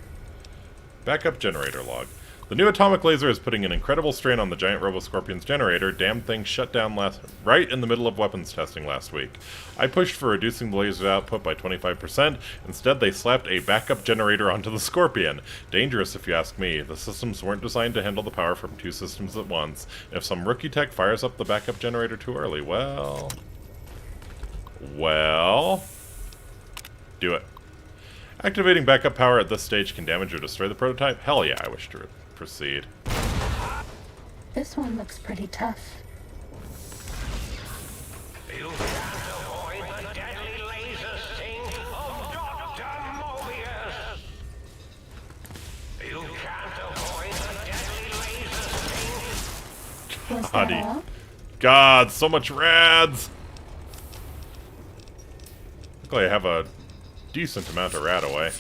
Backup generator log. The new atomic laser is putting an incredible strain on the giant Robo-Scorpion's generator. Damn thing shut down right in the middle of weapons testing last week. I pushed for reducing the laser's output by 25%. Instead, they slapped a backup generator onto the Scorpion. Dangerous, if you ask me. The systems weren't designed to handle the power from two systems at once. If some rookie tech fires up the backup generator too early, well... do it. Activating backup power at this stage can damage or destroy the prototype? Hell yeah, I wish to proceed. This one looks pretty tough. You can't avoid the deadly laser sting of Dr. Mobius. You can't avoid the deadly laser sting. Was that all? God, so much rads! Luckily I have a decent amount of rad away.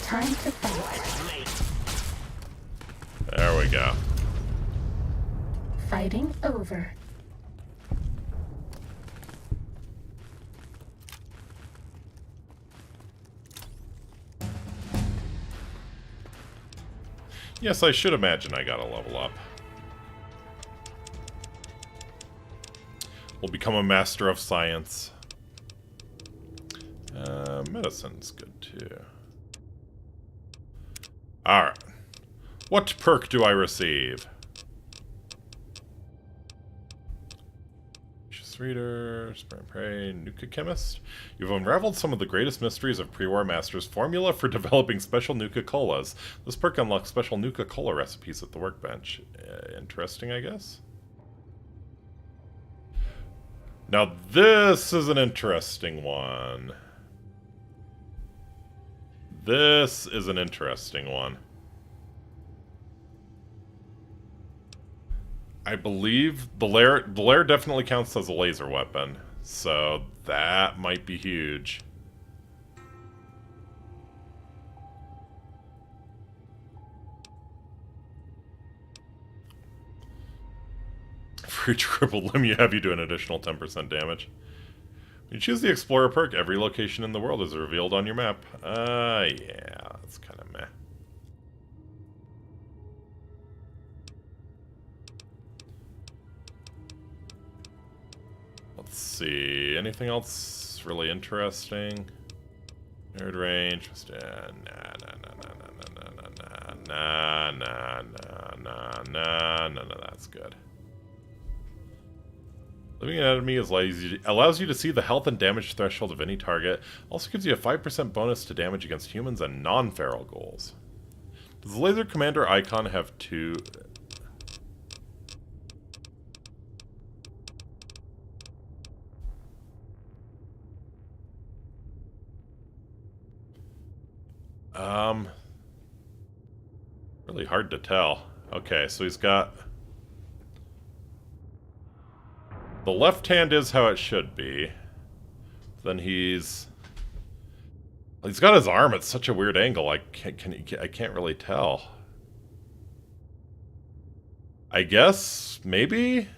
Time to fight. There we go. Fighting over. Yes, I should imagine I gotta level up. We'll become a master of science. Medicine's good too. Alright. What perk do I receive? Just Reader, Spray and Pray, Nuka Chemist. You've unraveled some of the greatest mysteries of pre-war masters' formula for developing special Nuka-Colas. This perk unlocks special Nuka-Cola recipes at the workbench. Interesting, I guess? Now this is an interesting one. This is an interesting one. I believe the lair definitely counts as a laser weapon, so that might be huge. For each crippled limb you have, you do an additional 10% damage. When you choose the Explorer perk, every location in the world is revealed on your map. Yeah, that's kind of meh. Let's see. Anything else really interesting? Nerd range. Nah. That's good. Living Anatomy allows you to see the health and damage threshold of any target. Also gives you a 5% bonus to damage against humans and non-feral ghouls. Does the Laser Commander icon have two... Really hard to tell. Okay, so he's got... The left hand is how it should be. Then he's got his arm at such a weird angle. I can't really tell. I guess maybe.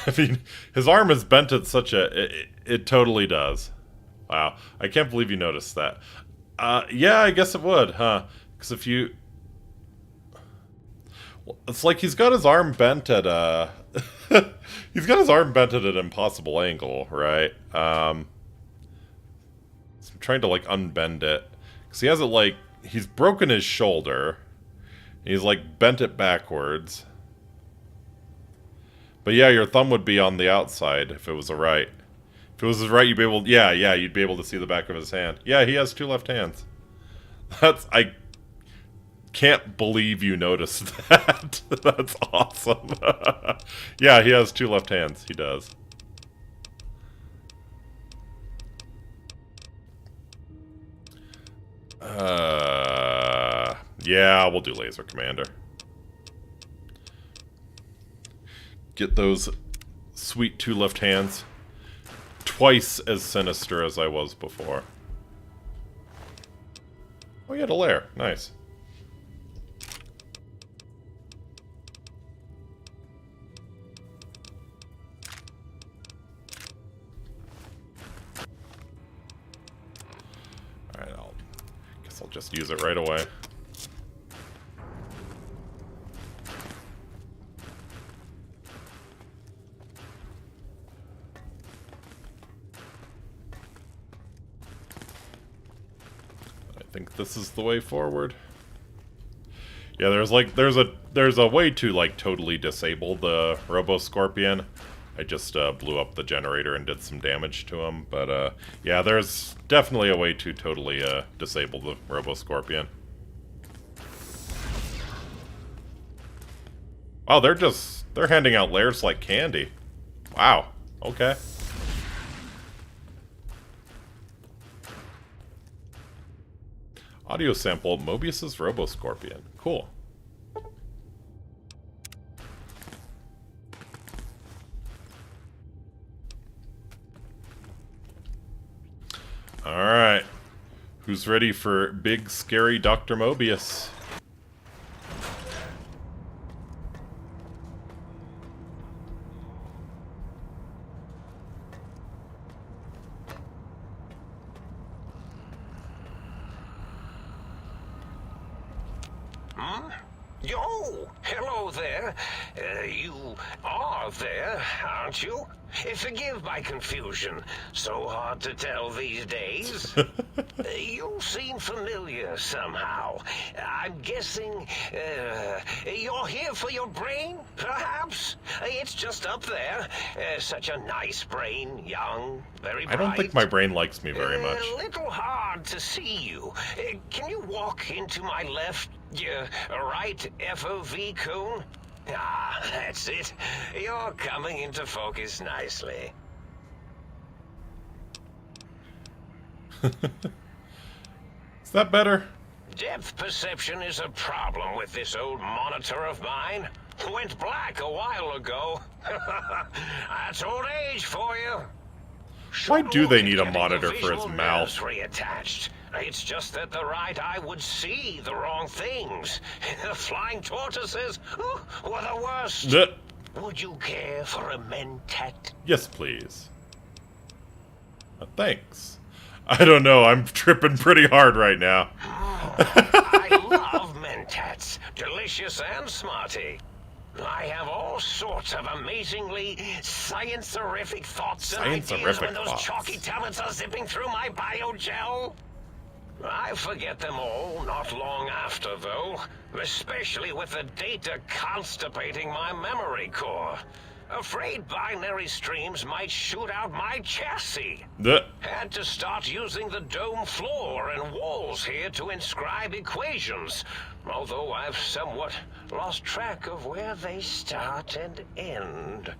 I mean, his arm is bent at such a it totally does. Wow, I can't believe you noticed that. Yeah, I guess it would, huh? Because if you... It's like he's got his arm bent at he's got his arm bent at an impossible angle, right? So I'm trying to, like, unbend it. Because he has it, like... He's broken his shoulder. And he's, like, bent it backwards. But yeah, your thumb would be on the outside if it was a right. If it was his right, you'd be able... Yeah, you'd be able to see the back of his hand. Yeah, he has two left hands. I can't believe you noticed that. That's awesome. Yeah, he has two left hands. He does. Yeah, we'll do Laser Commander. Get those sweet two left hands. Twice as sinister as I was before. Oh, you had a lair. Nice. Alright, guess I'll just use it right away. I think this is the way forward. Yeah, there's a way to, like, totally disable the Robo-Scorpion. I just blew up the generator and did some damage to him, but yeah, there's definitely a way to totally disable the Robo-Scorpion. Wow, they're handing out lairs like candy. Wow. Okay. Audio sample, Mobius's Robo-Scorpion. Cool. Alright. Who's ready for big, scary Dr. Mobius? Yo, hello there. You are there, aren't you? Forgive my confusion. So hard to tell these days. You seem familiar somehow. I'm guessing you're here for your brain, perhaps? It's just up there. Such a nice brain, young, very bright. I don't think my brain likes me very much. A little hard to see you. Can you walk into my left, right FOV cone? Ah, that's it. You're coming into focus nicely. Is that better? Depth perception is a problem with this old monitor of mine. Went black a while ago. That's old age for you. Why do they need a monitor for his mouth? Reattached. It's just that the right eye would see the wrong things. Flying tortoises were the worst. Would you care for a mentat? Yes, please. Thanks. I don't know, I'm tripping pretty hard right now. I love mentats. Delicious and smarty. I have all sorts of amazingly science-erific thoughts and ideas Science-erific when those thoughts. chalky talents are zipping through my biogel. I forget them all not long after, though, especially with the data constipating my memory core. Afraid binary streams might shoot out my chassis. Had to start using the dome floor and walls here to inscribe equations, although I've somewhat lost track of where they start and end.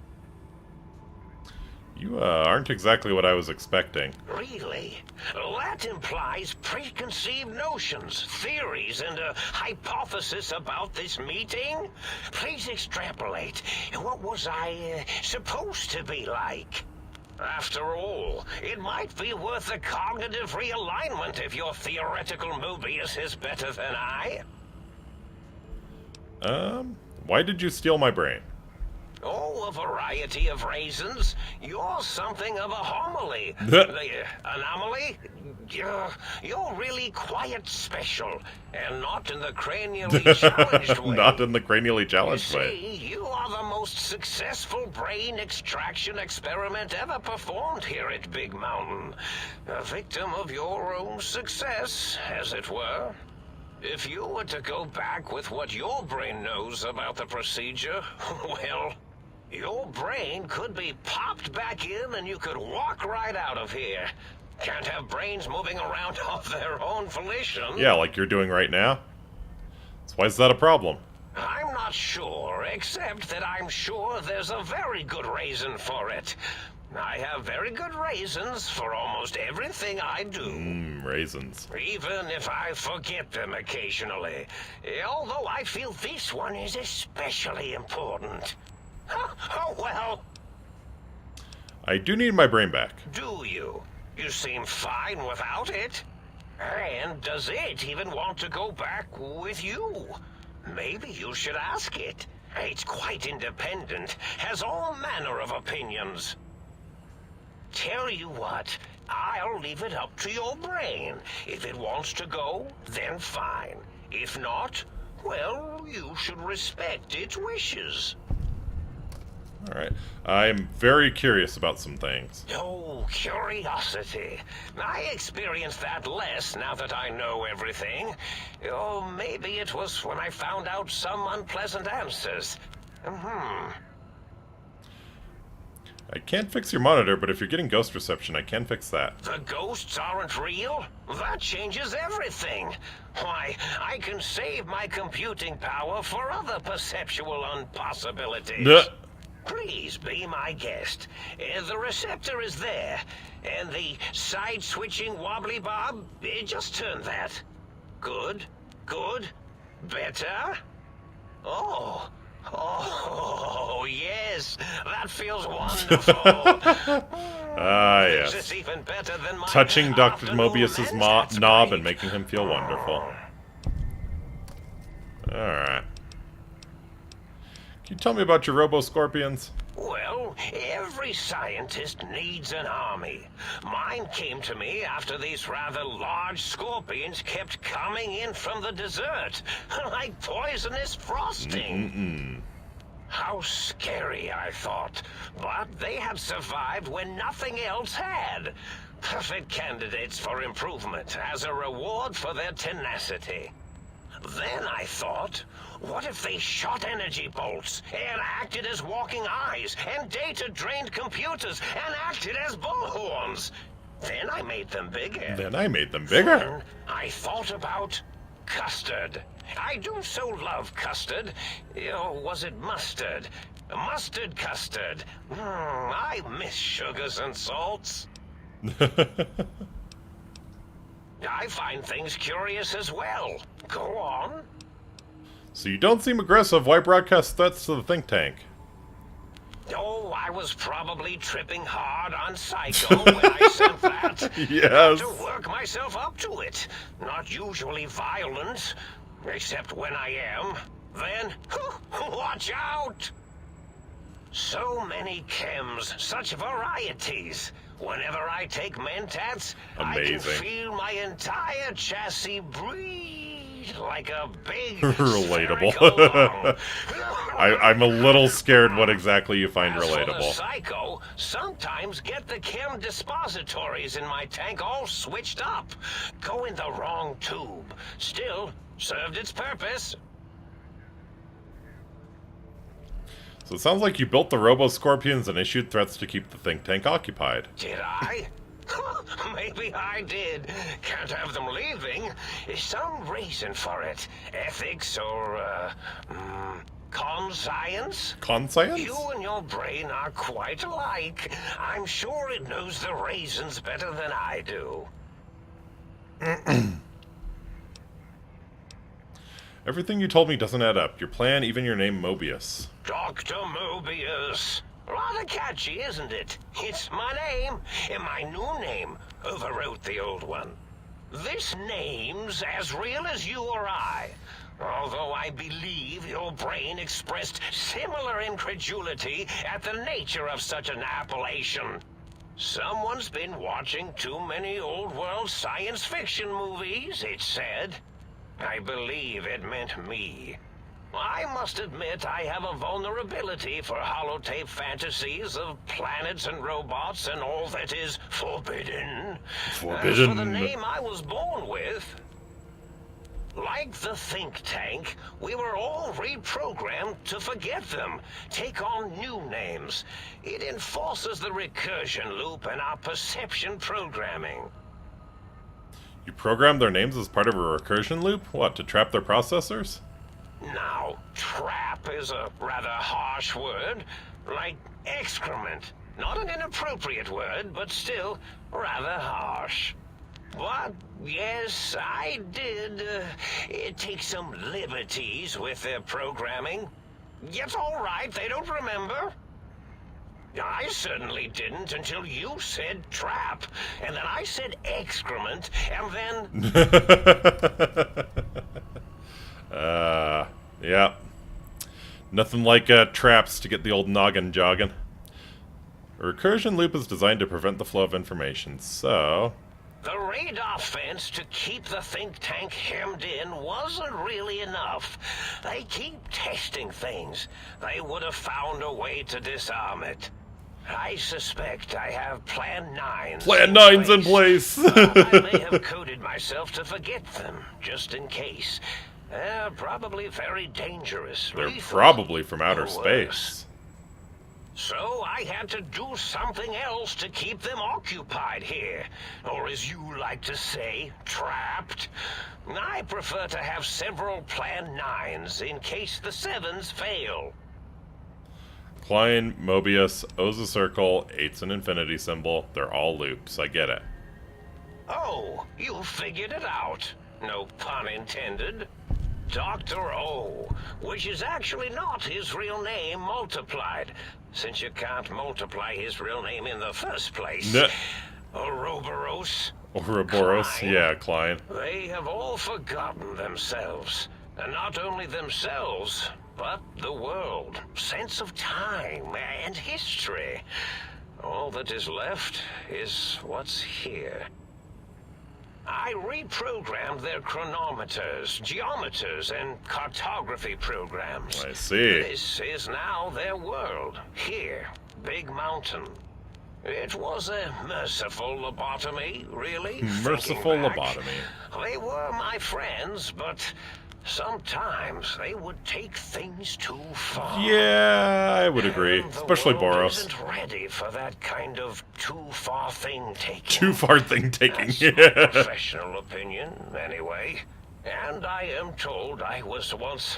You aren't exactly what I was expecting. Really? That implies preconceived notions, theories, and a hypothesis about this meeting? Please extrapolate. What was I supposed to be like? After all, it might be worth a cognitive realignment if your theoretical Mobius is better than I. Why did you steal my brain? Oh, a variety of reasons. You're something of a homily. Anomaly? You're really quite special, and not in the cranially challenged way. Not in the cranially challenged way. See, you are the most successful brain extraction experiment ever performed here at Big Mountain. A victim of your own success, as it were. If you were to go back with what your brain knows about the procedure, well, your brain could be popped back in and you could walk right out of here. Can't have brains moving around of their own volition. Yeah, like you're doing right now. So why is that a problem? I'm not sure, except that I'm sure there's a very good reason for it. I have very good reasons for almost everything I do. Raisins. Even if I forget them occasionally. Although I feel this one is especially important. Oh, well. I do need my brain back. Do you? You seem fine without it. And does it even want to go back with you? Maybe you should ask it. It's quite independent, has all manner of opinions. Tell you what, I'll leave it up to your brain. If it wants to go, then fine. If not, well, you should respect its wishes. Alright. I'm very curious about some things. Oh, curiosity. I experience that less now that I know everything. Or maybe it was when I found out some unpleasant answers. I can't fix your monitor, but if you're getting ghost reception, I can fix that. The ghosts aren't real? That changes everything. Why, I can save my computing power for other perceptual impossibilities. Please be my guest. The receptor is there, and the side-switching wobbly bob, just turn that. Good, good, better. Oh, yes, that feels wonderful. Ah, yes. It's even better than my touching Dr. afternoon Mobius's Mentats knob break. and making him feel wonderful. Alright. Can you tell me about your robo-scorpions? Well, every scientist needs an army. Mine came to me after these rather large scorpions kept coming in from the desert, like poisonous frosting. How scary, I thought. But they had survived when nothing else had. Perfect candidates for improvement as a reward for their tenacity. Then I thought, what if they shot energy bolts and acted as walking eyes and data-drained computers and acted as bullhorns? Then I made them bigger. Then I thought about custard. I do so love custard. Or was it mustard? Mustard custard. I miss sugars and salts. I find things curious as well. Go on. So you don't seem aggressive. Why broadcast threats to the think tank? Oh, I was probably tripping hard on Psycho when I sent that. Yes. Had to work myself up to it. Not usually violent, except when I am. Then, watch out! So many chems, such varieties. Whenever I take Mentats, I can feel my entire chassis breathe like a big Relatable. spherical lung. I'm a little scared what exactly you find As for the relatable. psycho, sometimes get the chem dispositories in my tank all switched up. Go in the wrong tube. Still, served its purpose. So it sounds like you built the Robo-Scorpions and issued threats to keep the think tank occupied. Did I? Maybe I did. Can't have them leaving. Some reason for it. Ethics or, conscience? Conscience? You and your brain are quite alike. I'm sure it knows the raisins better than I do. Everything you told me doesn't add up. Your plan, even your name, Mobius. Dr. Mobius. Rather catchy, isn't it? It's my name, and my new name overwrote the old one. This name's as real as you or I, although I believe your brain expressed similar incredulity at the nature of such an appellation. Someone's been watching too many old-world science fiction movies, it said. I believe it meant me. I must admit I have a vulnerability for holotape fantasies of planets and robots and all that is forbidden. Forbidden. As for the name I was born with, like the think tank, we were all reprogrammed to forget them, take on new names. It enforces the recursion loop in our perception programming. You programmed their names as part of a recursion loop? What, to trap their processors? Now, trap is a rather harsh word, like excrement. Not an inappropriate word, but still rather harsh. But, yes, I did take some liberties with their programming. It's all right, they don't remember. I certainly didn't until you said trap, and then I said excrement, and then... Yeah. Nothing like traps to get the old noggin jogging. A recursion loop is designed to prevent the flow of information, so... The radar fence to keep the think tank hemmed in wasn't really enough. They keep testing things. They would have found a way to disarm it. I suspect I have Plan 9's Plan 9's in place! I may have coded myself to forget them, just in case. They're probably very dangerous. They're lethal, probably from outer or space. worse. So I had to do something else to keep them occupied here. Or as you like to say, trapped. I prefer to have several Plan 9's in case the 7's fail. Klein, Mobius, O's a circle, 8's an infinity symbol. They're all loops, I get it. Oh, you figured it out. No pun intended. Dr. O, which is actually not his real name multiplied, since you can't multiply his real name in the first place. Ouroboros. Ouroboros, yeah, Klein. They have all forgotten themselves. And not only themselves, but the world, sense of time, and history. All that is left is what's here. I reprogrammed their chronometers, geometers, and cartography programs. I see. This is now their world, here, Big Mountain. It was a merciful lobotomy, really. Merciful thinking back. lobotomy. They were my friends, but sometimes they would take things too far. Yeah, I would agree. And the Especially world Boros. isn't ready for that kind of too far thing taking. Too far thing taking, That's yeah. my professional opinion, anyway. And I am told I was once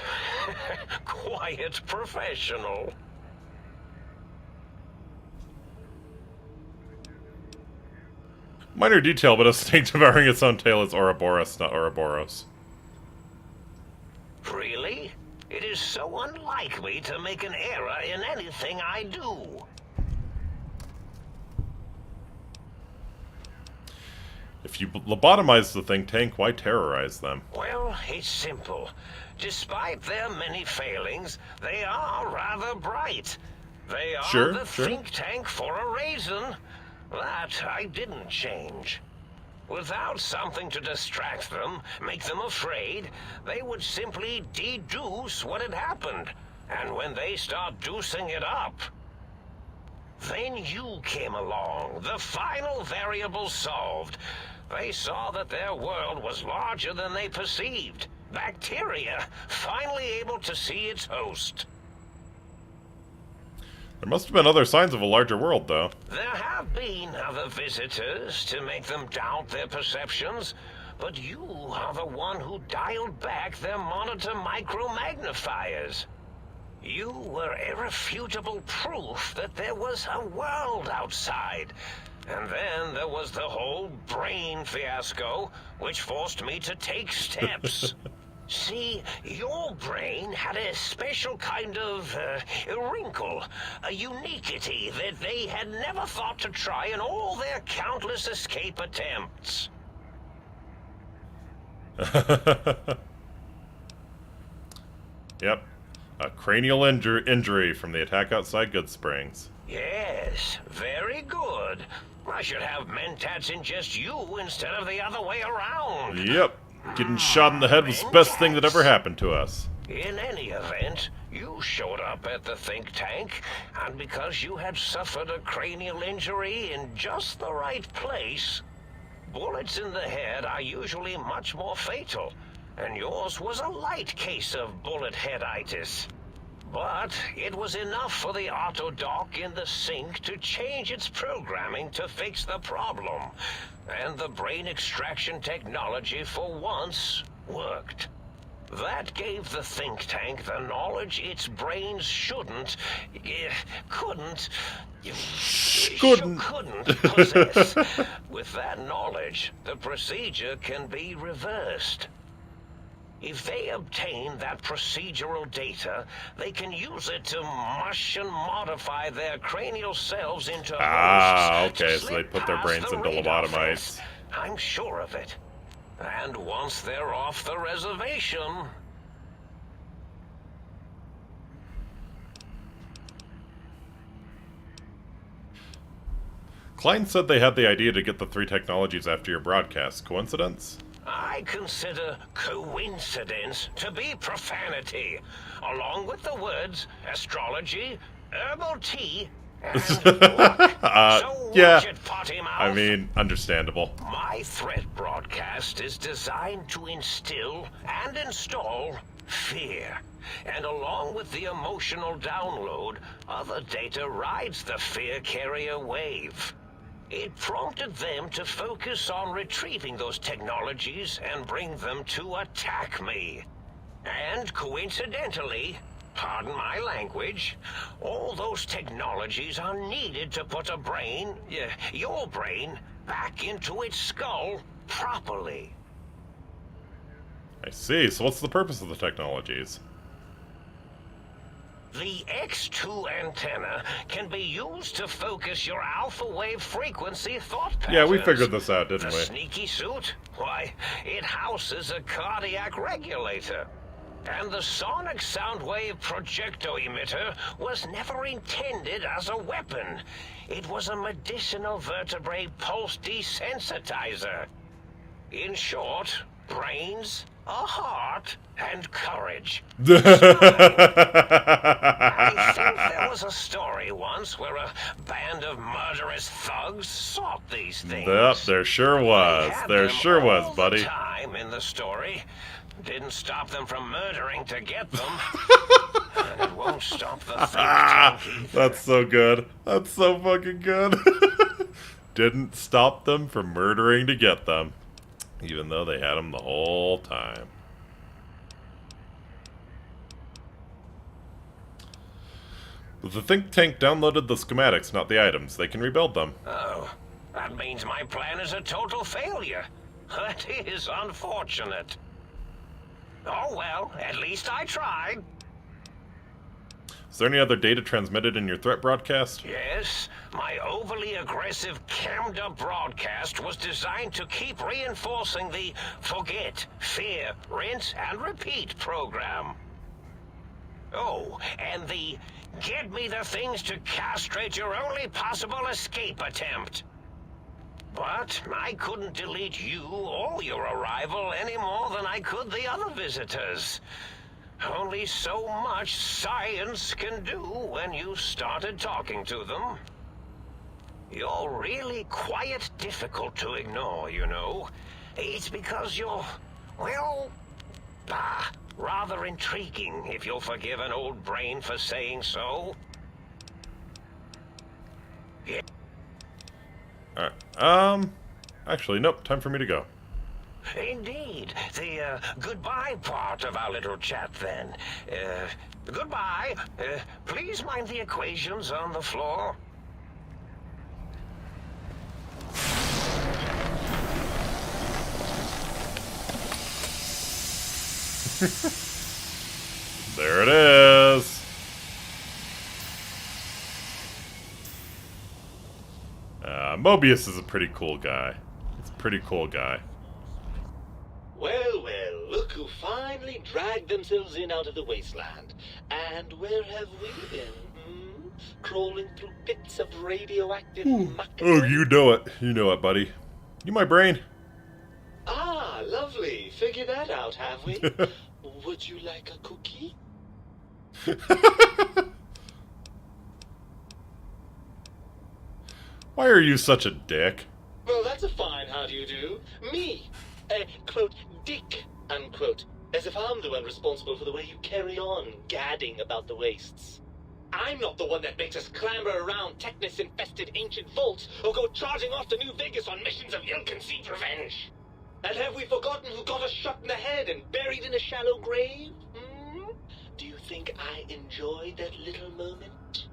quite professional. Minor detail, but a snake devouring its own tail is Ouroboros, not Ouroboros. Really? It is so unlike me to make an error in anything I do. If you lobotomize the think tank, why terrorize them? Well, it's simple. Despite their many failings, they are rather bright. They are the think tank for a reason. That I didn't change. Without something to distract them, make them afraid, they would simply deduce what had happened. And when they start deucing it up, then you came along, the final variable solved. They saw that their world was larger than they perceived. Bacteria, finally able to see its host. There must have been other signs of a larger world, though. There have been other visitors to make them doubt their perceptions, but you are the one who dialed back their monitor micromagnifiers. You were irrefutable proof that there was a world outside. And then there was the whole brain fiasco, which forced me to take steps. See, your brain had a special kind of wrinkle, a uniquity that they had never thought to try in all their countless escape attempts. Yep. A cranial injury from the attack outside Goodsprings. Yes, very good. I should have mentats ingest you instead of the other way around. Yep. Getting shot in the head was the best thing that ever happened to us. In any event, you showed up at the think tank, and because you had suffered a cranial injury in just the right place, bullets in the head are usually much more fatal, and yours was a light case of bullet headitis. But it was enough for the autodoc in the sink to change its programming to fix the problem. And the brain extraction technology for once worked. That gave the think tank the knowledge its brains couldn't possess. With that knowledge, the procedure can be reversed. If they obtain that procedural data, they can use it to mush and modify their cranial cells into hosts. Okay, so they put their brains into lobotomites. I'm sure of it. And once they're off the reservation... Klein said they had the idea to get the 3 technologies after your broadcast. Coincidence? I consider coincidence to be profanity, along with the words astrology, herbal tea, and luck. So yeah, watch it, potty mouth. I mean, understandable. My threat broadcast is designed to instill and install fear. And along with the emotional download, other data rides the fear carrier wave. It prompted them to focus on retrieving those technologies and bring them to attack me. And coincidentally, pardon my language, all those technologies are needed to put a brain, your brain, back into its skull properly. I see. So what's the purpose of the technologies? The X2 antenna can be used to focus your alpha wave frequency thought patterns. Yeah, we figured this out, didn't we? The sneaky suit? Why, it houses a cardiac regulator. And the sonic sound wave projecto emitter was never intended as a weapon. It was a medicinal vertebrae pulse desensitizer. In short, brains, a heart, and courage. I think there was a story once where a band of murderous thugs sought these things. Yep, there sure was. There sure was, buddy. Time in the story didn't stop them from murdering to get them. And it won't stop the think tank either. That's so good. That's so fucking good. Didn't stop them from murdering to get them. Even though they had them the whole time. But the think tank downloaded the schematics, not the items. They can rebuild them. Oh, that means my plan is a total failure. That is unfortunate. Oh well, at least I tried. Is there any other data transmitted in your threat broadcast? Yes, my overly aggressive cammed up broadcast was designed to keep reinforcing the forget, fear, rinse, and repeat program. Oh, and the get me the things to castrate your only possible escape attempt. But I couldn't delete you or your arrival any more than I could the other visitors. Only so much science can do when you started talking to them. You're really quite difficult to ignore, you know. It's because you're, well, rather intriguing, if you'll forgive an old brain for saying so. Yeah. Alright, actually, nope, time for me to go. Indeed. The, goodbye part of our little chat, then. Goodbye. Please mind the equations on the floor. There it is. Mobius is a pretty cool guy. He's a pretty cool guy. Well, well, look who finally dragged themselves in out of the wasteland. And where have we been? Crawling through pits of radioactive muck. Oh, you know it. You know it, buddy. You my brain. Ah, lovely. Figured that out, have we? Would you like a cookie? Why are you such a dick? Well, that's a fine how do you do. Me, a, quote, dick, unquote. As if I'm the one responsible for the way you carry on gadding about the wastes. I'm not the one that makes us clamber around Technus-infested ancient vaults or go charging off to New Vegas on missions of ill-conceived revenge. And have we forgotten who got us shot in the head and buried in a shallow grave? Do you think I enjoyed that little moment?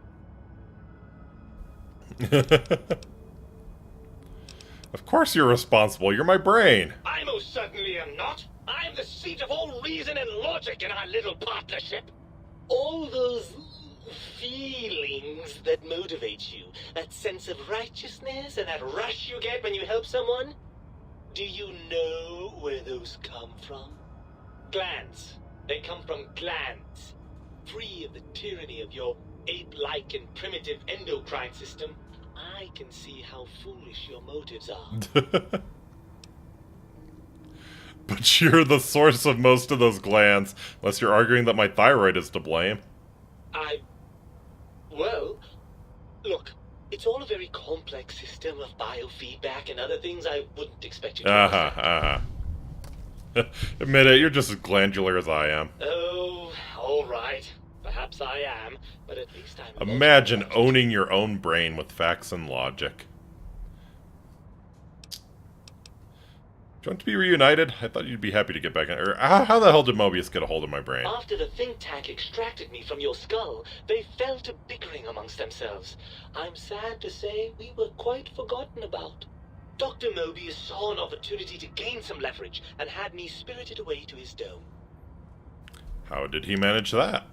Of course you're responsible. You're my brain. I most certainly am not. I'm the seat of all reason and logic in our little partnership. All those feelings that motivate you, that sense of righteousness and that rush you get when you help someone, do you know where those come from? Glands. They come from glands. Free of the tyranny of your ape-like and primitive endocrine system, I can see how foolish your motives are. But you're the source of most of those glands, unless you're arguing that my thyroid is to blame. Well, look, it's all a very complex system of biofeedback and other things I wouldn't expect you to Admit it, you're just as glandular as I am. Oh, all right. Perhaps I am, but at least I'm... Imagine owning your own brain with facts and logic. Do you want to be reunited? I thought you'd be happy to get back in. Or how the hell did Mobius get a hold of my brain? After the think tank extracted me from your skull, they fell to bickering amongst themselves. I'm sad to say we were quite forgotten about. Dr. Mobius saw an opportunity to gain some leverage and had me spirited away to his dome. How did he manage that?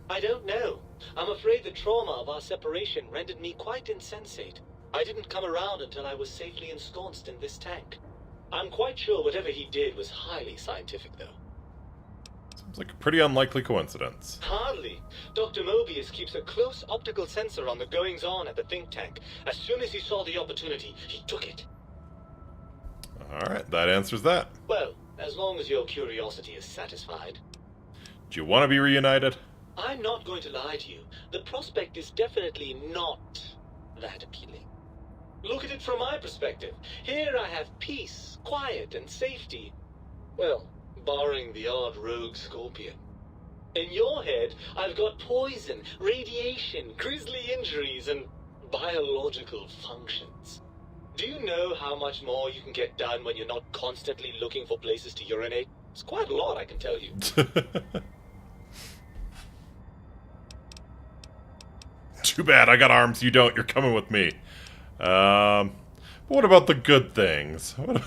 I don't know. I'm afraid the trauma of our separation rendered me quite insensate. I didn't come around until I was safely ensconced in this tank. I'm quite sure whatever he did was highly scientific, though. Seems like a pretty unlikely coincidence. Hardly. Dr. Mobius keeps a close optical sensor on the goings-on at the think tank. As soon as he saw the opportunity, he took it. Alright, that answers that. Well, as long as your curiosity is satisfied. Do you want to be reunited? I'm not going to lie to you. The prospect is definitely not that appealing. Look at it from my perspective. Here I have peace, quiet, and safety. Well, barring the odd rogue scorpion. In your head, I've got poison, radiation, grisly injuries, and biological functions. Do you know how much more you can get done when you're not constantly looking for places to urinate? It's quite a lot, I can tell you. Too bad, I got arms, you don't. You're coming with me. What about the good things? What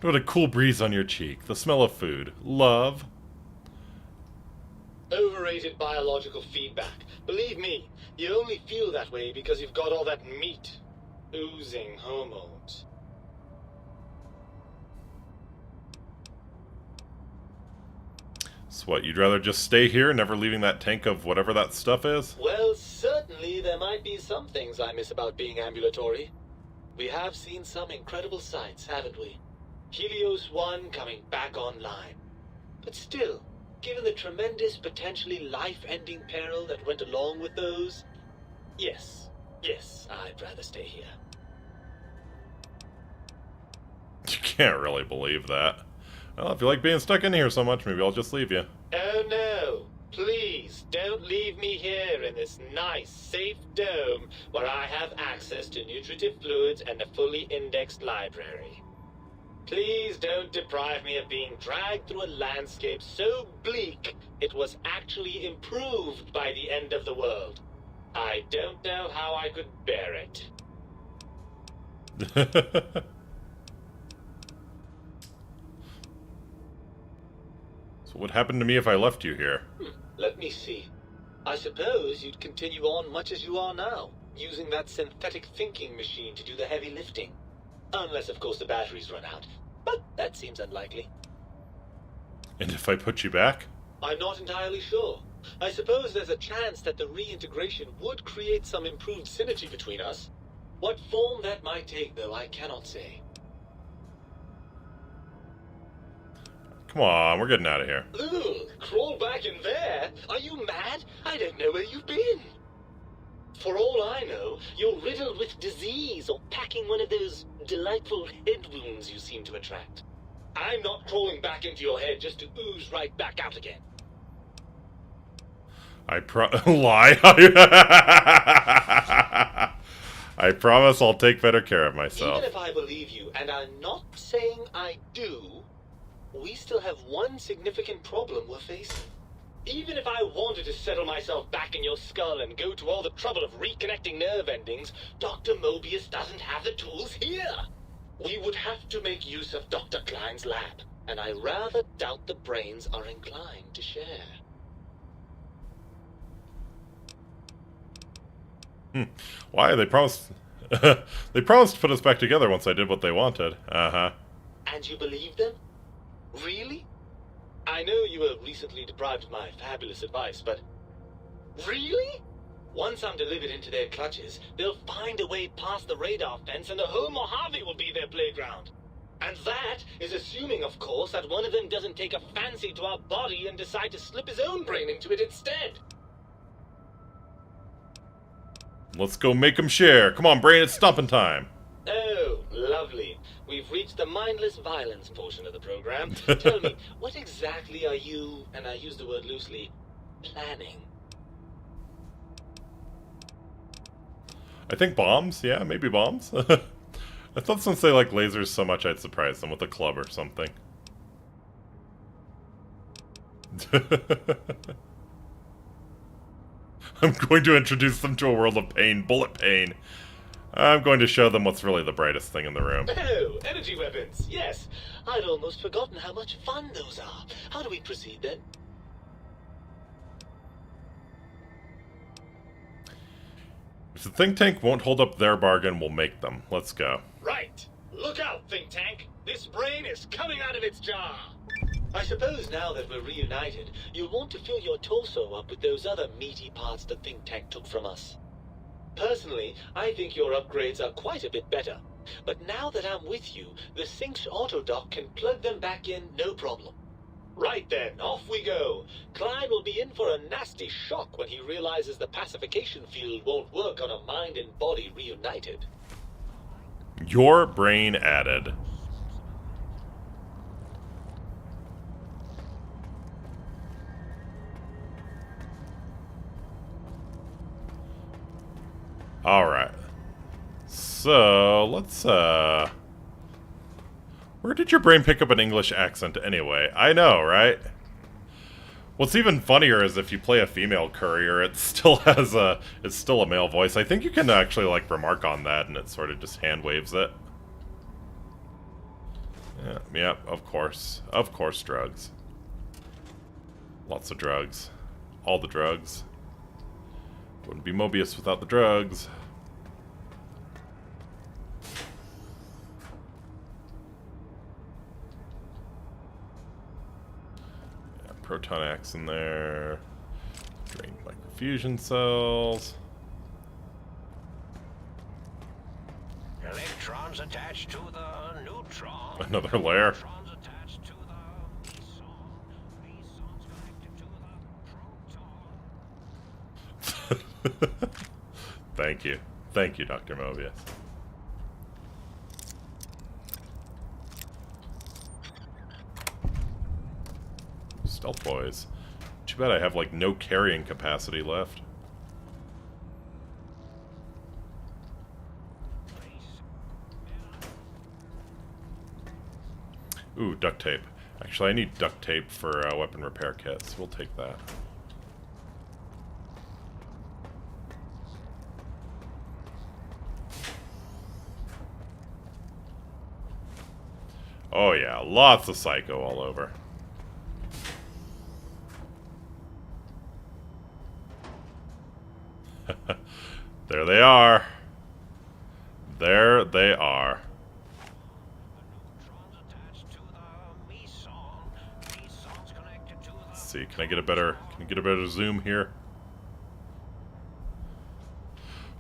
about a cool breeze on your cheek? The smell of food? Love? Overrated biological feedback. Believe me, you only feel that way because you've got all that meat. Oozing hormones. So what, you'd rather just stay here, never leaving that tank of whatever that stuff is? Well, certainly there might be some things I miss about being ambulatory. We have seen some incredible sights, haven't we? Helios 1 coming back online. But still, given the tremendous, potentially life-ending peril that went along with those, yes, I'd rather stay here. You can't really believe that. Well, if you like being stuck in here so much, maybe I'll just leave you. Oh no, please don't leave me here in this nice, safe dome where I have access to nutritive fluids and a fully indexed library. Please don't deprive me of being dragged through a landscape so bleak it was actually improved by the end of the world. I don't know how I could bear it. So what happened to me if I left you here? Let me see. I suppose you'd continue on much as you are now, using that synthetic thinking machine to do the heavy lifting. Unless, of course, the batteries run out. But that seems unlikely. And if I put you back? I'm not entirely sure. I suppose there's a chance that the reintegration would create some improved synergy between us. What form that might take, though, I cannot say. Come on, we're getting out of here. Ugh, crawl back in there? Are you mad? I don't know where you've been. For all I know, you're riddled with disease or packing one of those delightful head wounds you seem to attract. I'm not crawling back into your head just to ooze right back out again. Lie. I promise I'll take better care of myself. Even if I believe you, and I'm not saying I do, we still have one significant problem we're facing. Even if I wanted to settle myself back in your skull and go to all the trouble of reconnecting nerve endings, Dr. Mobius doesn't have the tools here. We would have to make use of Dr. Klein's lab, and I rather doubt the brains are inclined to share. Why? They promised... they promised to put us back together once I did what they wanted. Uh-huh. And you believe them? Really? I know you were recently deprived of my fabulous advice, but... Really? Once I'm delivered into their clutches, they'll find a way past the radar fence and the whole Mojave will be their playground. And that is assuming, of course, that one of them doesn't take a fancy to our body and decide to slip his own brain into it instead. Let's go make them share. Come on, brain, it's stomping time. Oh, lovely. We've reached the mindless violence portion of the program. Tell me, what exactly are you, and I use the word loosely, planning? I think bombs. Yeah, maybe bombs. I thought since they like lasers so much, I'd surprise them with a club or something. I'm going to introduce them to a world of pain, bullet pain. I'm going to show them what's really the brightest thing in the room. Oh, energy weapons, yes. I'd almost forgotten how much fun those are. How do we proceed then? If the think tank won't hold up their bargain, we'll make them. Let's go. Right. Look out, think tank. This brain is coming out of its jar. I suppose now that we're reunited, you'll want to fill your torso up with those other meaty parts the think tank took from us. Personally, I think your upgrades are quite a bit better. But now that I'm with you, the Sync's autodock can plug them back in no problem. Right then, off we go. Klein will be in for a nasty shock when he realizes the pacification field won't work on a mind and body reunited. Your brain added. Alright. So, let's, where did your brain pick up an English accent anyway? I know, right? What's even funnier is if you play a female courier, it still has it's still a male voice. I think you can actually, like, remark on that, and it sort of just hand waves it. Yeah, of course. Of course, drugs. Lots of drugs. All the drugs. Wouldn't be Mobius without the drugs. Yeah, proton axe in there. Drained microfusion cells. Electrons attached to the neutron. Another layer. Thank you. Thank you, Dr. Mobius. Stealth boys. Too bad I have, like, no carrying capacity left. Ooh, duct tape. Actually, I need duct tape for weapon repair kits. We'll take that. Oh yeah, lots of psycho all over. There they are. There they are. Let's see, can I get a better zoom here?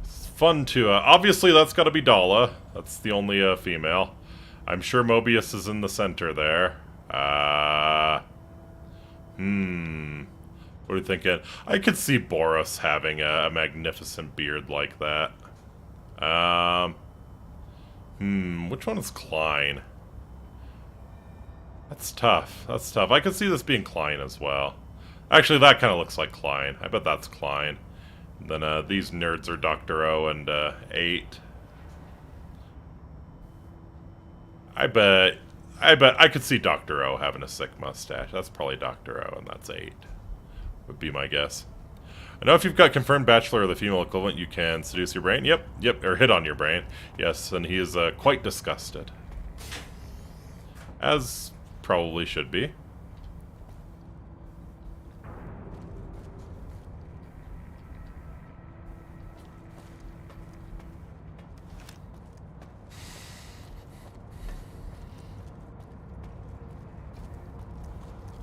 It's fun to obviously that's got to be Dala. That's the only female. I'm sure Mobius is in the center there. What are you thinking? I could see Boris having a magnificent beard like that. Which one is Klein? That's tough. That's tough. I could see this being Klein as well. Actually, that kind of looks like Klein. I bet that's Klein. And then these nerds are Dr. O and 8. I bet I could see Dr. O having a sick mustache. That's probably Dr. O, and that's 8. Would be my guess. I know if you've got confirmed bachelor or the female equivalent, you can seduce your brain. Yep, or hit on your brain. Yes, and he is quite disgusted. As probably should be.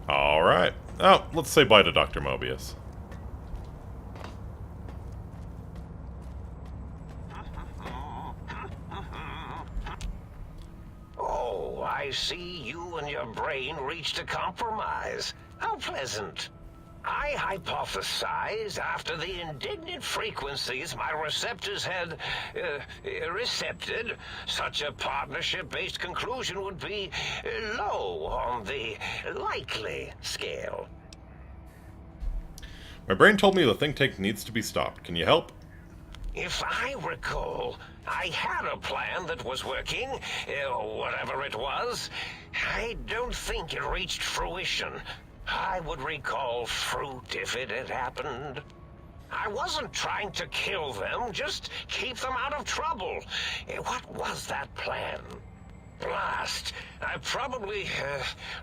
Alright. Oh, let's say bye to Dr. Mobius. Oh, I see you and your brain reached a compromise. How pleasant. I hypothesized after the indignant frequencies my receptors had recepted, such a partnership-based conclusion would be low on the likely scale. My brain told me the think tank needs to be stopped. Can you help? If I recall, I had a plan that was working, whatever it was. I don't think it reached fruition. I would recall fruit if it had happened. I wasn't trying to kill them, just keep them out of trouble. What was that plan? Blast. I probably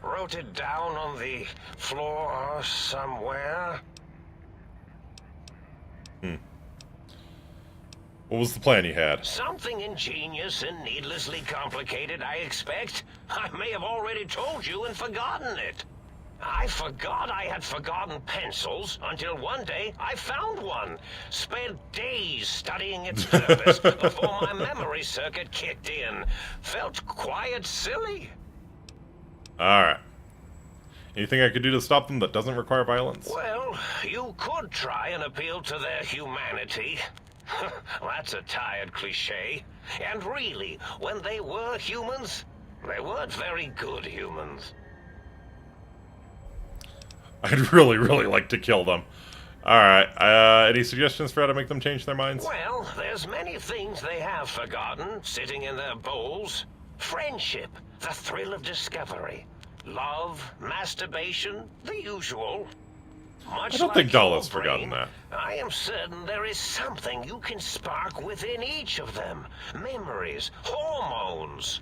wrote it down on the floor somewhere. What was the plan you had? Something ingenious and needlessly complicated, I expect. I may have already told you and forgotten it. I forgot I had forgotten pencils until one day I found one. Spent days studying its purpose before my memory circuit kicked in. Felt quite silly. Alright. Anything I could do to stop them that doesn't require violence? Well, you could try and appeal to their humanity. That's a tired cliche. And really, when they were humans, they weren't very good humans. I'd really like to kill them. Alright, any suggestions for how to make them change their minds? Well, there's many things they have forgotten, sitting in their bowls. Friendship, the thrill of discovery. Love, masturbation, the usual. Much I don't think Dala's forgotten that. I am certain there is something you can spark within each of them. Memories, hormones.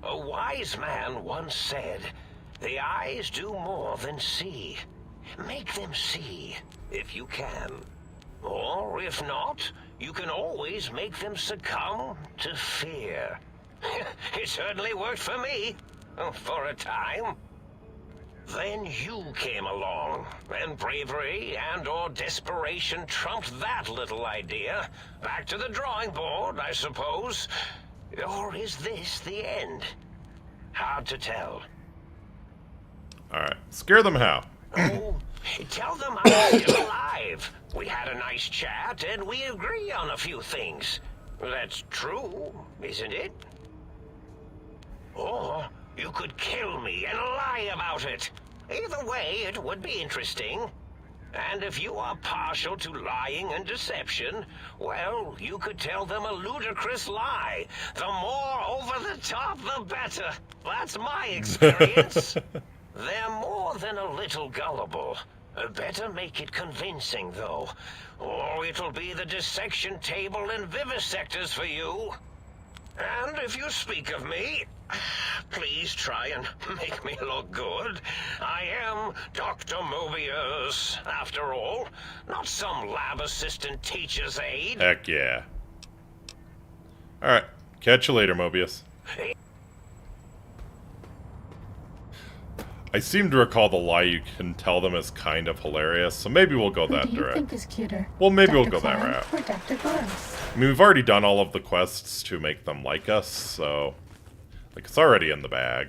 A wise man once said, "The eyes do more than see. Make them see, if you can. Or, if not, you can always make them succumb to fear." It certainly worked for me, for a time. Then you came along, and bravery and/or desperation trumped that little idea. Back to the drawing board, I suppose. Or is this the end? Hard to tell. Alright, scare them how? Oh, Tell them I'm still alive. We had a nice chat, and we agree on a few things. That's true, isn't it? Or you could kill me and lie about it. Either way, it would be interesting. And if you are partial to lying and deception, well, you could tell them a ludicrous lie. The more over the top, the better. That's my experience. They're more than a little gullible. Better make it convincing, though, or it'll be the dissection table and vivisectors for you. And if you speak of me, please try and make me look good. I am Dr. Mobius, after all, not some lab assistant teacher's aide. Heck yeah. Alright, catch you later, Mobius. I seem to recall the lie you can tell them is kind of hilarious, so maybe we'll go that Who do you direct. think is cuter? Well, maybe Dr. we'll go that Klein route. or Dr. Boros? I mean, we've already done all of the quests to make them like us, so... like, it's already in the bag.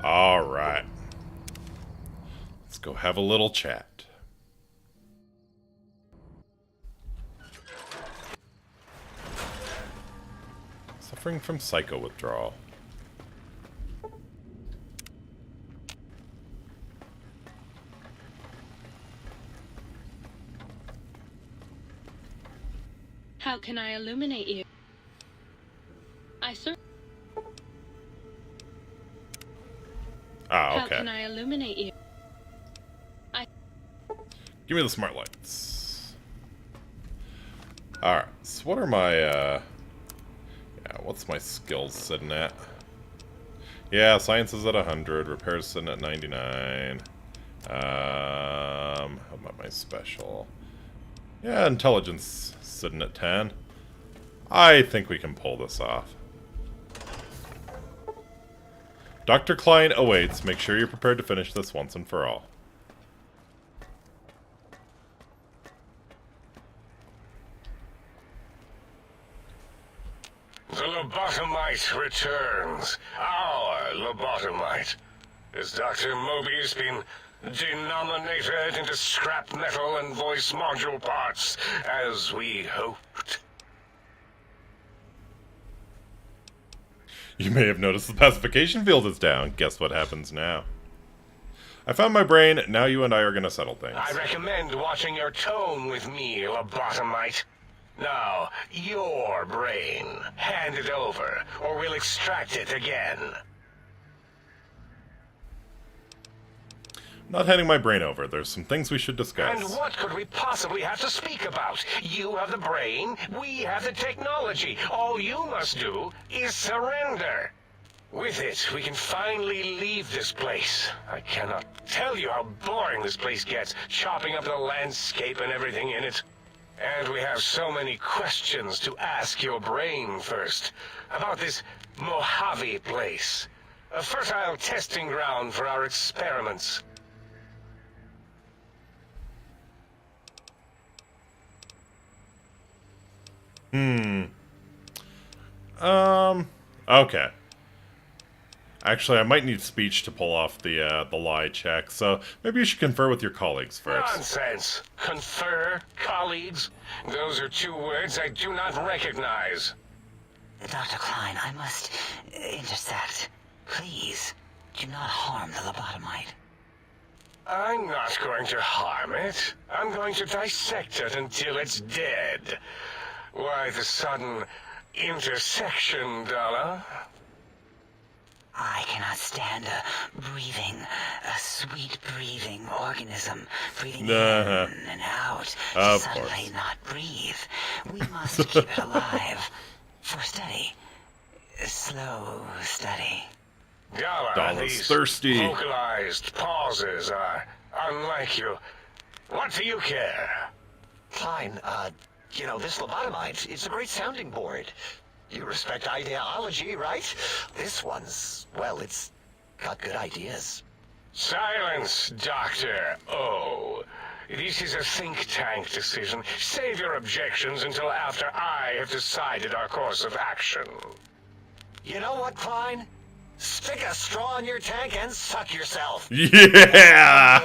Alright. Let's go have a little chat. Suffering from psycho withdrawal. How can I illuminate you? I Ah, How okay. can I illuminate you? Give me the smart lights. Alright, so what are my, yeah, what's my skills sitting at? Yeah, science is at 100, repairs sitting at 99. How about my special? Yeah, intelligence sitting at 10. I think we can pull this off. Dr. Klein awaits. Make sure you're prepared to finish this once and for all. The lobotomite returns. Our lobotomite. Has Dr. Mobius been denominated into scrap metal and voice module parts, as we hoped? You may have noticed the pacification field is down. Guess what happens now? I found my brain. Now you and I are going to settle things. I recommend watching your tone with me, lobotomite. Now, your brain. Hand it over, or we'll extract it again. Not handing my brain over. There's some things we should discuss. And what could we possibly have to speak about? You have the brain, we have the technology. All you must do is surrender. With it, we can finally leave this place. I cannot tell you how boring this place gets, chopping up the landscape and everything in it. And we have so many questions to ask your brain first. About this Mojave place. A fertile testing ground for our experiments. Okay. Actually, I might need speech to pull off the lie check, so maybe you should confer with your colleagues first. Nonsense. Confer, colleagues. Those are two words I do not recognize. Dr. Klein, I must intersect. Please, do not harm the lobotomite. I'm not going to harm it. I'm going to dissect it until it's dead. Why the sudden intersection, Dalla? I cannot stand a sweet breathing organism breathing in and out to suddenly not breathe. We must keep it alive for study. Slow study. Dalla, Dalla's these thirsty. vocalized pauses are unlike you. What do you care? Klein, you know, this lobotomite, it's a great sounding board. You respect ideology, right? This one's, well, it's got good ideas. Silence, Dr. O. This is a think tank decision. Save your objections until after I have decided our course of action. You know what, Klein? Stick a straw in your tank and suck yourself. Yeah!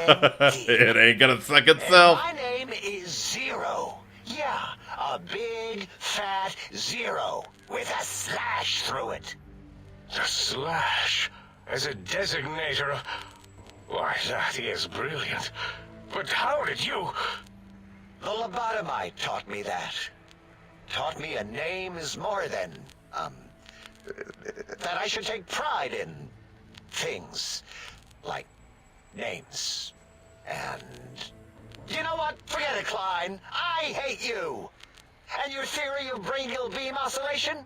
It ain't gonna suck itself. And my name is Zero. Yeah, a big, fat zero with a slash through it. The slash as a designator. Why, that is brilliant. But how did you... The lobotomite taught me that. Taught me a name is more than, that I should take pride in things like names. And you know what? Forget it, Klein. I hate you. And your theory of brachial beam oscillation?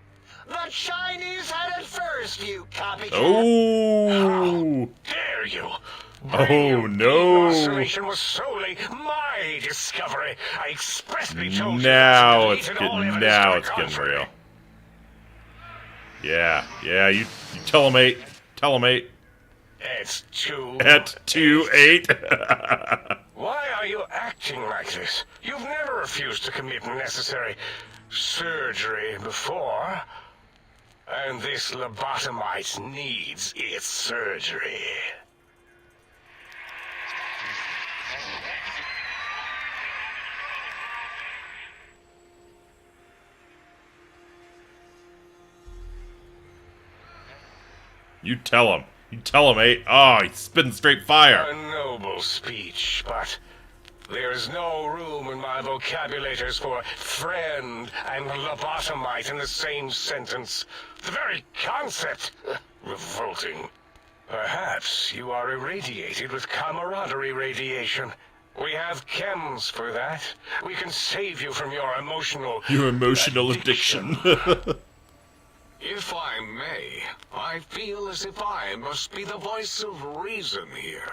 The Chinese had it first, you copycat. Oh! How dare you? Oh no! Oscillation was solely my discovery. I expressly told Now you it's getting real. Yeah, you tell him 8. Tell him 8. It's too... At 2-8. Why are you acting like this? You've never refused to commit necessary surgery before. And this lobotomite needs its surgery. You tell him. You tell him, 8. Oh, he's spitting straight fire. A noble speech, but there's no room in my vocabulators for friend and lobotomite in the same sentence. The very concept, revolting. Perhaps you are irradiated with camaraderie radiation. We have chems for that. We can save you from your emotional... Your emotional addiction. If I may, I feel as if I must be the voice of reason here.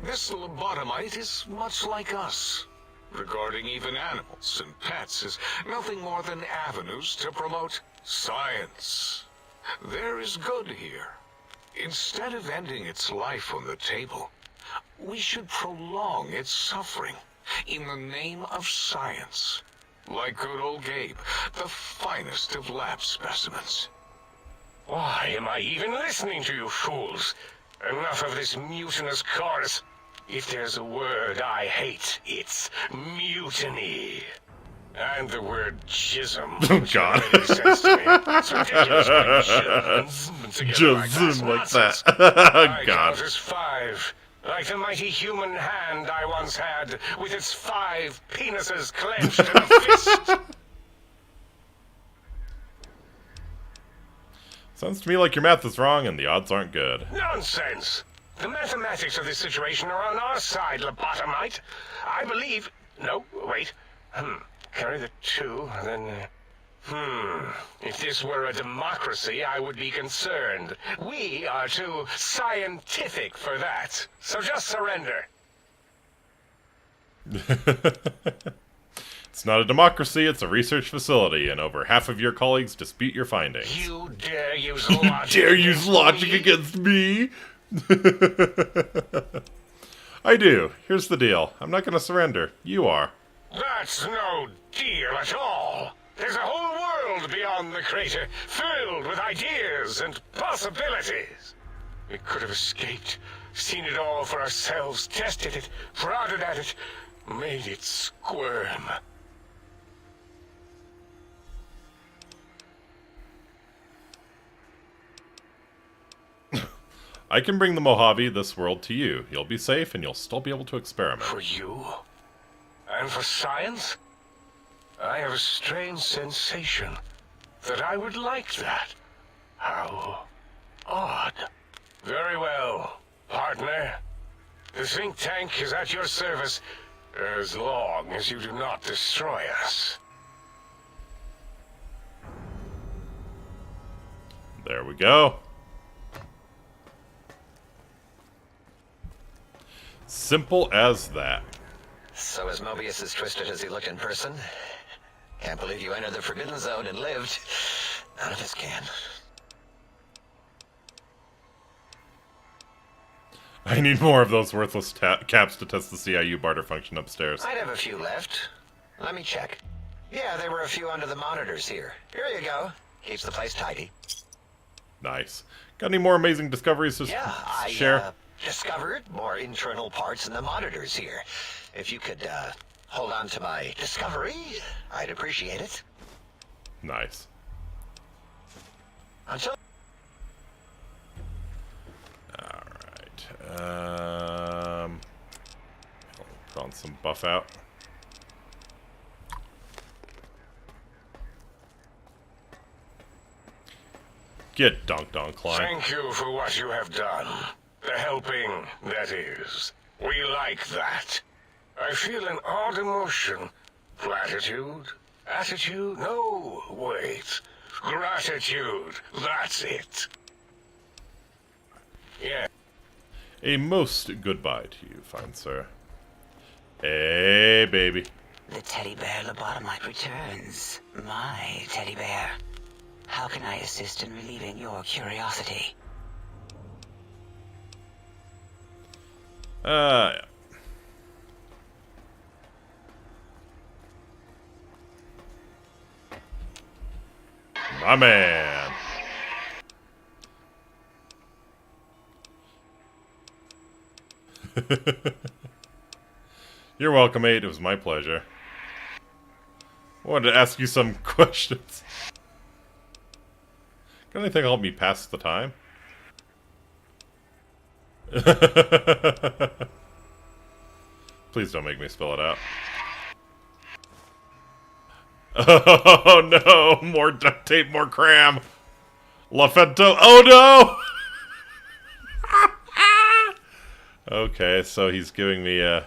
This lobotomite is much like us. Regarding even animals and pets as nothing more than avenues to promote science. There is good here. Instead of ending its life on the table, we should prolong its suffering in the name of science. Like good old Gabe, the finest of lab specimens. Why am I even listening to you fools? Enough of this mutinous chorus. If there's a word I hate, it's mutiny. And the word jism. Oh, God. Sense to me. It's ridiculous putting jism like that. I God. count as 5. Like the mighty human hand I once had, with its 5 penises clenched in a fist. Sounds to me like your math is wrong and the odds aren't good. Nonsense! The mathematics of this situation are on our side, lobotomite. I believe... No, wait. Carry the 2, then... If this were a democracy, I would be concerned. We are too scientific for that. So just surrender. It's not a democracy, it's a research facility, and over half of your colleagues dispute your findings. You dare use logic dare use logic against me? I do. Here's the deal. I'm not going to surrender. You are. That's no deal at all. There's a whole world beyond the crater, filled with ideas and possibilities. We could have escaped, seen it all for ourselves, tested it, prodded at it, made it squirm. I can bring the Mojave, this world, to you. You'll be safe, and you'll still be able to experiment. For you? And for science? I have a strange sensation that I would like that. How odd. Very well, partner. The think tank is at your service as long as you do not destroy us. There we go. Simple as that. So is Mobius as twisted as he looked in person? Can't believe you entered the Forbidden Zone and lived. None of us can. I need more of those worthless caps to test the CIU barter function upstairs. I'd have a few left. Let me check. Yeah, there were a few under the monitors here. Here you go. Keeps the place tidy. Nice. Got any more amazing discoveries to share? I discovered more internal parts in the monitors here. If you could hold on to my discovery, I'd appreciate it. Nice. Until... Alright. Put on some buff out. Get dunked on, Klein. Thank you for what you have done. The helping, that is. We like that. I feel an odd emotion. Gratitude? Attitude? No, wait. Gratitude. That's it. Yeah. A most goodbye to you, fine sir. Hey, baby. The teddy bear lobotomite returns. My teddy bear. How can I assist in relieving your curiosity? Yeah. My man. You're welcome, mate. It was my pleasure. I wanted to ask you some questions. Got anything to help me pass the time? Please don't make me spell it out. Oh no! More duct tape, more cram! LaFento. Oh no! Okay, so he's giving me a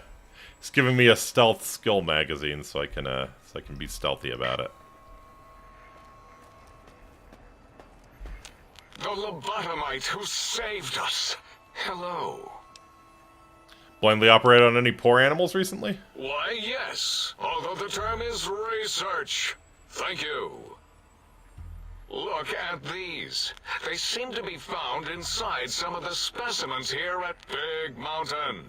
stealth skill magazine so I can be stealthy about it. The lobotomite who saved us. Hello. Blindly operate on any poor animals recently? Why, yes. Although the term is research. Thank you. Look at these. They seem to be found inside some of the specimens here at Big Mountain.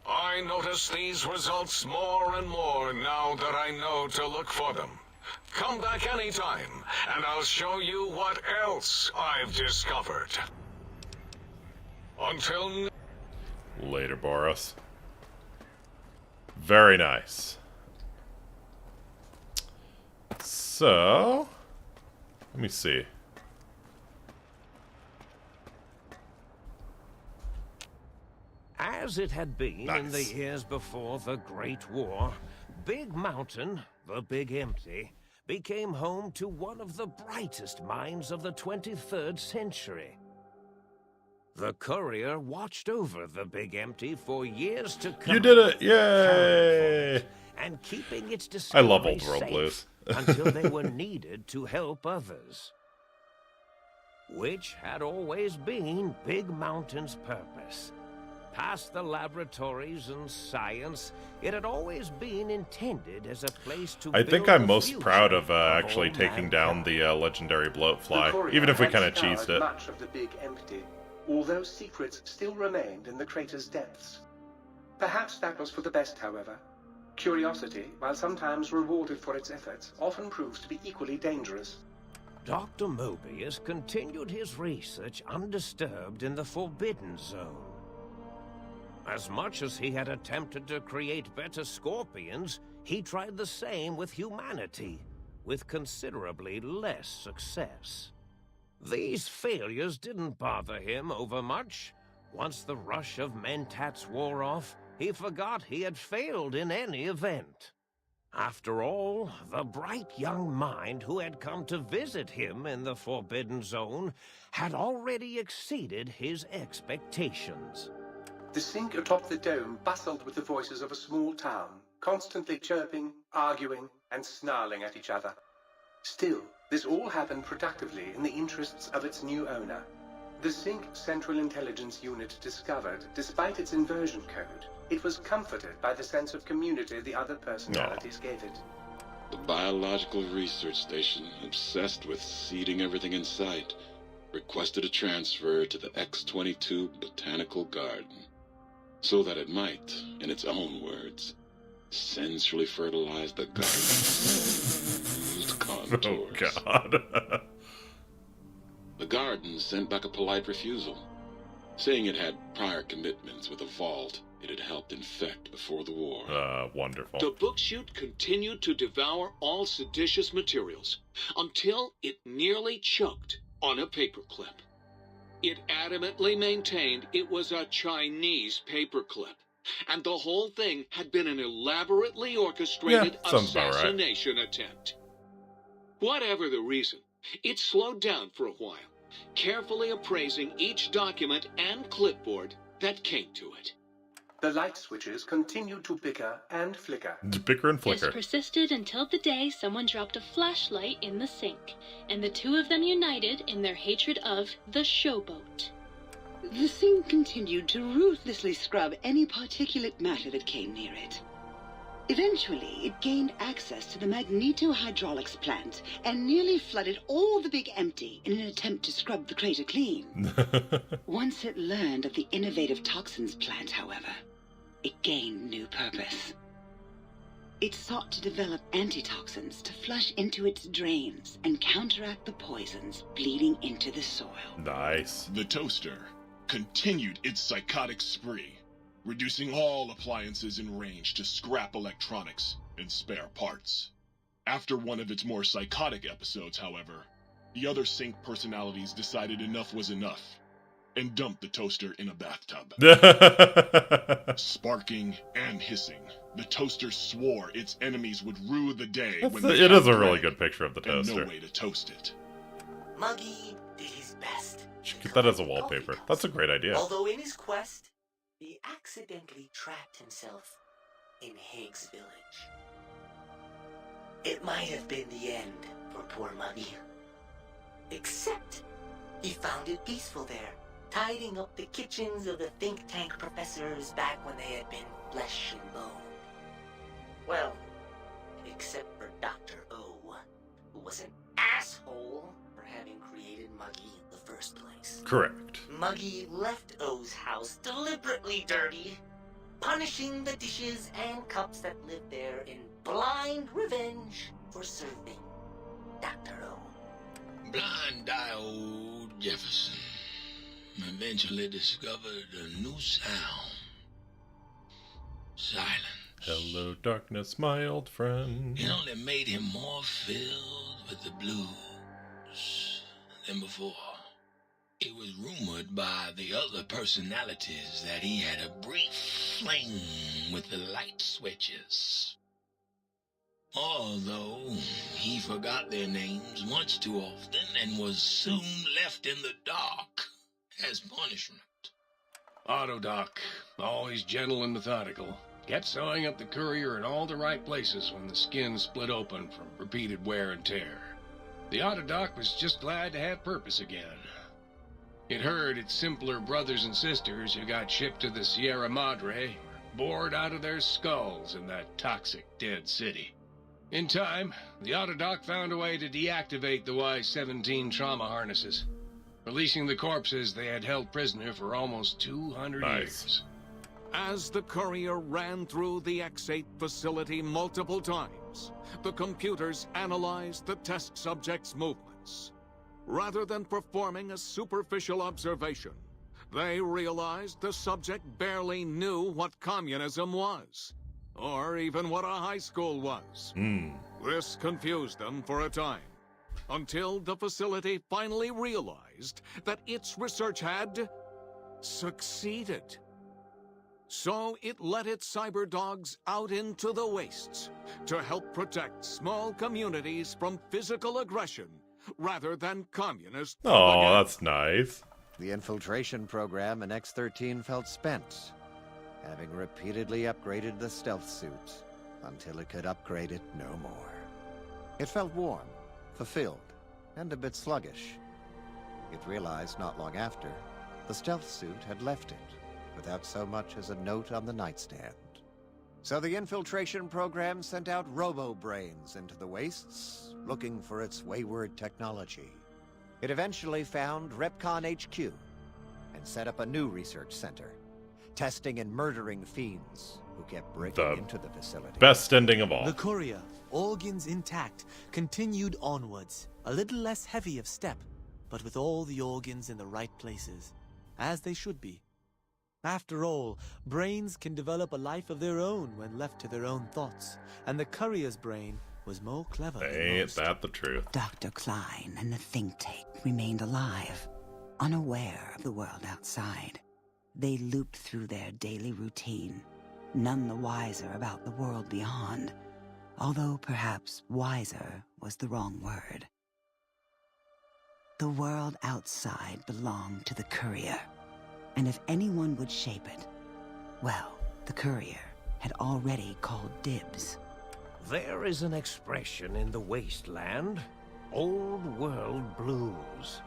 I notice these results more and more now that I know to look for them. Come back anytime, and I'll show you what else I've discovered. Until later, Boros. Very nice. So, let me see. As it had been in the years before the Great War, Big Mountain, the Big Empty, became home to one of the brightest minds of the 23rd century. The Courier watched over the Big Empty for years to come. You did it! Yay! And keeping its I love discovery old world safe blues. until they were needed to help others. Which had always been Big Mountain's purpose. Past the laboratories and science, it had always been intended as a place to I think build I'm the most future proud of all actually taking down the legendary bloatfly, even if we kind of cheesed it. Much of the Big Empty, although secrets still remained in the crater's depths. Perhaps that was for the best, however. Curiosity, while sometimes rewarded for its efforts, often proves to be equally dangerous. Dr. Mobius continued his research undisturbed in the Forbidden Zone. As much as he had attempted to create better scorpions, he tried the same with humanity, with considerably less success. These failures didn't bother him overmuch. Once the rush of mentats wore off, he forgot he had failed in any event. After all, the bright young mind who had come to visit him in the Forbidden Zone had already exceeded his expectations. The sink atop the dome bustled with the voices of a small town, constantly chirping, arguing, and snarling at each other. Still, this all happened productively in the interests of its new owner. The Sync Central Intelligence Unit discovered, despite its inversion code, it was comforted by the sense of community the other personalities gave it. The biological research station, obsessed with seeding everything in sight, requested a transfer to the X-22 Botanical Garden, so that it might, in its own words, sensually fertilize the garden's contours. Oh, God. The garden sent back a polite refusal, saying it had prior commitments with a vault it had helped infect before the war. Wonderful. The book chute continued to devour all seditious materials until it nearly choked on a paperclip. It adamantly maintained it was a Chinese paperclip, and the whole thing had been an elaborately orchestrated assassination attempt. Whatever the reason, it slowed down for a while, carefully appraising each document and clipboard that came to it. The light switches continued to bicker and flicker. Bicker and flicker. This persisted until the day someone dropped a flashlight in the sink, and the two of them united in their hatred of the showboat. The sink continued to ruthlessly scrub any particulate matter that came near it. Eventually, it gained access to the magneto-hydraulics plant and nearly flooded all the big empty in an attempt to scrub the crater clean. Once it learned of the innovative toxins plant, however, it gained new purpose. It sought to develop antitoxins to flush into its drains and counteract the poisons bleeding into the soil. Nice. The toaster continued its psychotic spree, reducing all appliances in range to scrap electronics and spare parts. After one of its more psychotic episodes, however, the other Sync personalities decided enough was enough and dumped the toaster in a bathtub. Sparking and hissing, the toaster swore its enemies would rue the day when they it is a had really bread good picture of the toaster. and no way to toast it. Muggy did his best. Get that as a wallpaper. That's a great idea. Although in his quest, he accidentally trapped himself in Higgs Village. It might have been the end for poor Muggy. Except, he found it peaceful there, tidying up the kitchens of the think tank professors back when they had been flesh and bone. Well, except for Dr. O, who was an asshole for having created Muggy in the first place. Correct. Muggy left O's house deliberately dirty, punishing the dishes and cups that lived there in blind revenge for serving Dr. O. Blind-eye old Jefferson eventually discovered a new sound. Silence. Hello, darkness, my old friend. It only made him more filled with the blues than before. It was rumored by the other personalities that he had a brief fling with the light switches. Although he forgot their names much too often and was soon left in the dark as punishment. Autodoc, always gentle and methodical, kept sewing up the courier in all the right places when the skin split open from repeated wear and tear. The Autodoc was just glad to have purpose again. It heard its simpler brothers and sisters who got shipped to the Sierra Madre were bored out of their skulls in that toxic dead city. In time, the Autodoc found a way to deactivate the Y-17 trauma harnesses, releasing the corpses they had held prisoner for almost 200 years. As the courier ran through the X-8 facility multiple times, the computers analyzed the test subject's movements. Rather than performing a superficial observation, they realized the subject barely knew what communism was, or even what a high school was. This confused them for a time, until the facility finally realized that its research had succeeded. So it let its cyber dogs out into the wastes to help protect small communities from physical aggression rather than communist propaganda. Oh, that's nice. The infiltration program in X-13 felt spent, having repeatedly upgraded the stealth suit until it could upgrade it no more. It felt warm, fulfilled, and a bit sluggish. It realized not long after, the stealth suit had left it, without so much as a note on the nightstand. So the infiltration program sent out robo-brains into the wastes, looking for its wayward technology. It eventually found Repcon HQ, and set up a new research center, testing and murdering fiends who kept breaking into the facility. Best ending of all. The courier, organs intact, continued onwards, a little less heavy of step, but with all the organs in the right places, as they should be. After all, brains can develop a life of their own when left to their own thoughts, and the courier's brain was more clever than Ain't most. that the truth? Dr. Klein and the think tank remained alive, unaware of the world outside. They looped through their daily routine, none the wiser about the world beyond, although perhaps wiser was the wrong word. The world outside belonged to the courier, and if anyone would shape it, well, the courier had already called dibs. There is an expression in the wasteland, old world blues.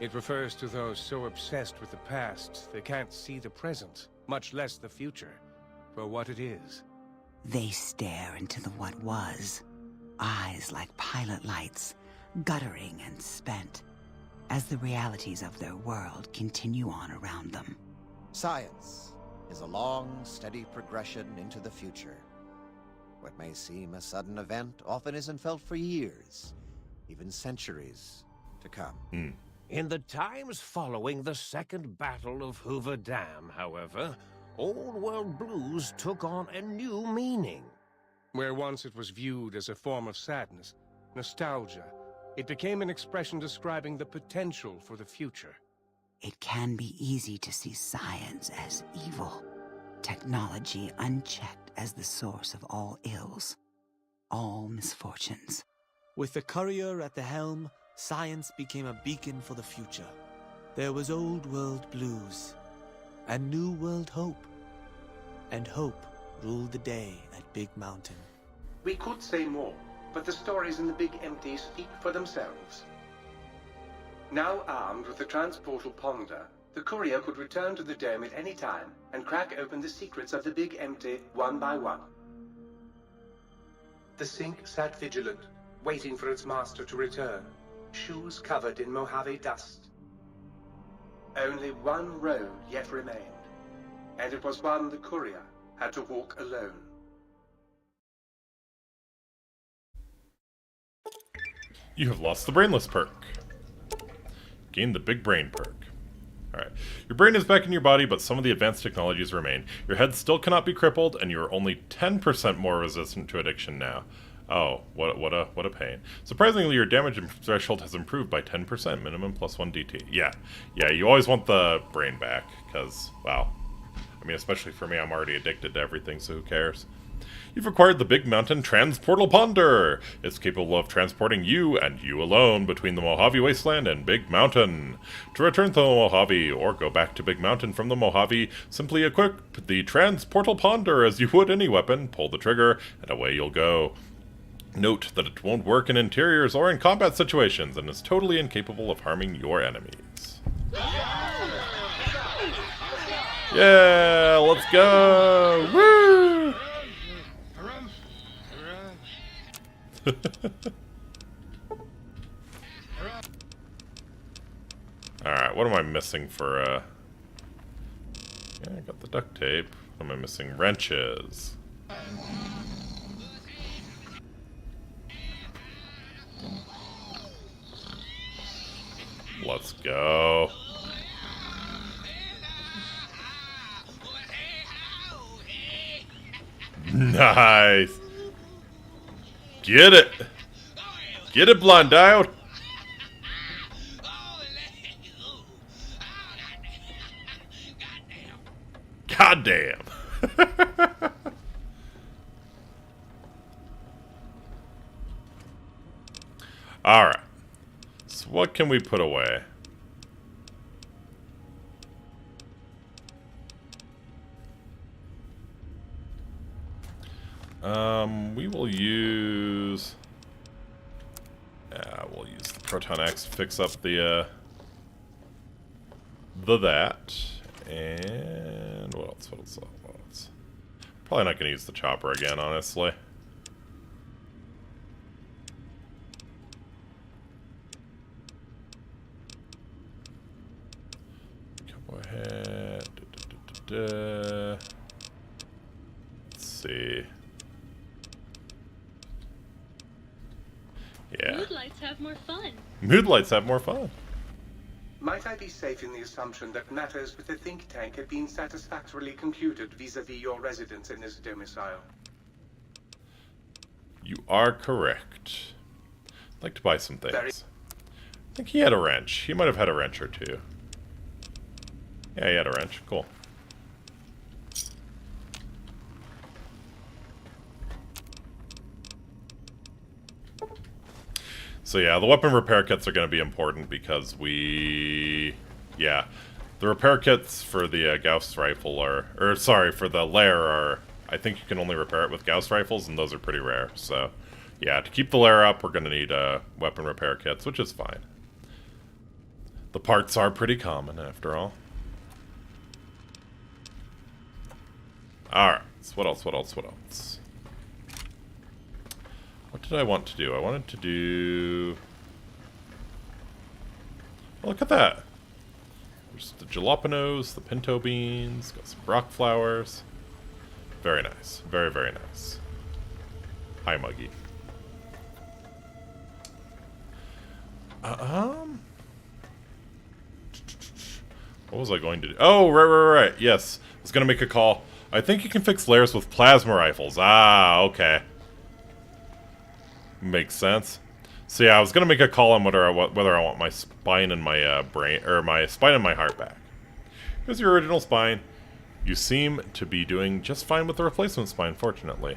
It refers to those so obsessed with the past they can't see the present, much less the future, for what it is. They stare into the what was, eyes like pilot lights, guttering and spent, as the realities of their world continue on around them. Science is a long, steady progression into the future. What may seem a sudden event often isn't felt for years, even centuries to come. In the times following the Second Battle of Hoover Dam, however, old world blues took on a new meaning. Where once it was viewed as a form of sadness, nostalgia, it became an expression describing the potential for the future. It can be easy to see science as evil, technology unchecked as the source of all ills, all misfortunes. With the courier at the helm, science became a beacon for the future. There was old world blues, and new world hope. And hope ruled the day at Big Mountain. We could say more, but the stories in the Big Empty speak for themselves. Now armed with the transportal ponder, the courier could return to the dome at any time and crack open the secrets of the Big Empty one by one. The sink sat vigilant, waiting for its master to return, shoes covered in Mojave dust. Only one road yet remained, and it was one the courier had to walk alone. You have lost the Brainless perk. Gain the Big Brain perk. Alright. Your brain is back in your body, but some of the advanced technologies remain. Your head still cannot be crippled, and you are only 10% more resistant to addiction now. Oh, what a pain. Surprisingly, your damage threshold has improved by 10%, minimum plus 1 DT. Yeah, you always want the brain back, because, wow. I mean, especially for me, I'm already addicted to everything, so who cares? You've acquired the Big Mountain Transportal Ponder. It's capable of transporting you and you alone between the Mojave Wasteland and Big Mountain. To return to the Mojave or go back to Big Mountain from the Mojave, simply equip the Transportal Ponder as you would any weapon, pull the trigger, and away you'll go. Note that it won't work in interiors or in combat situations and is totally incapable of harming your enemies. Yeah, let's go! Woo! Alright, what am I missing for, yeah, I got the duct tape. What am I missing? Wrenches. Let's go. Nice. Get it. Get it, Blondie. Goddamn. Alright. So what can we put away? We will use... Yeah, we'll use the Proton X to fix up the that. And what else? What else? What else? Probably not going to use the chopper again, honestly. Go ahead. Let's see. Yeah. Mood lights have more fun. Mood lights have more fun. Might I be safe in the assumption that matters with the think tank have been satisfactorily computed vis-a-vis your residence in this domicile? You are correct. I'd like to buy some things. I think he had a wrench. He might have had a wrench or two. Yeah, he had a wrench. Cool. So yeah, the weapon repair kits are going to be important because yeah, the repair kits for the Gauss rifle or sorry, for the Lair are, I think you can only repair it with Gauss rifles, and those are pretty rare. So yeah, to keep the Lair up, we're going to need weapon repair kits, which is fine. The parts are pretty common, after all. Alright, so what else, what else, what else? What did I want to do? I wanted to do... Oh, look at that! There's the jalapenos, the pinto beans, got some rock flowers. Very nice. Very, very nice. Hi, Muggy. What was I going to do? Oh, right. Yes. I was going to make a call. I think you can fix Lairs with plasma rifles. Ah, okay. Makes sense. So yeah, I was going to make a call on whether I want my spine and my brain, or my spine and my heart back. Here's your original spine. You seem to be doing just fine with the replacement spine, fortunately.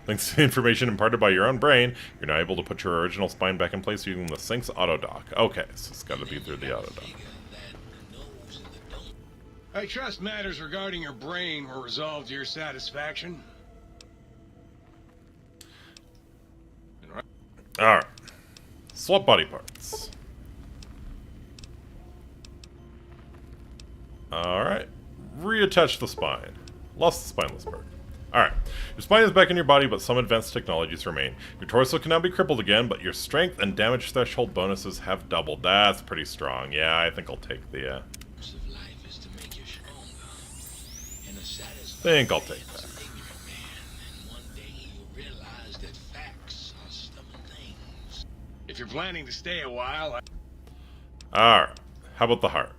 Thanks to the information imparted by your own brain, you're now able to put your original spine back in place using the Sync's auto-dock. Okay, so it's got to be through the auto-dock. I trust matters regarding your brain were resolved to your satisfaction. Alright. Swap body parts. Alright. Reattach the spine. Lost the spineless part. Alright. Your spine is back in your body, but some advanced technologies remain. Your torso can now be crippled again, but your strength and damage threshold bonuses have doubled. That's pretty strong. Yeah, I think I'll take the, think I'll take that. If you're planning to stay a while, Alright. How about the heart?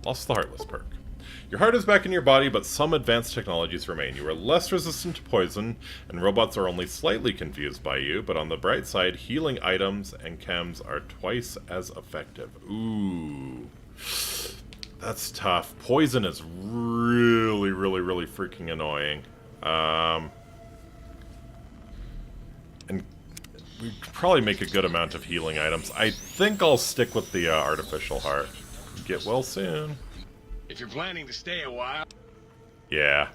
Lost the heartless perk. Your heart is back in your body, but some advanced technologies remain. You are less resistant to poison, and robots are only slightly confused by you, but on the bright side, healing items and chems are twice as effective. Ooh. That's tough. Poison is really, really, really freaking annoying. And we could probably make a good amount of healing items. I think I'll stick with the artificial heart. Get well soon. if you're planning to stay a while. Yeah.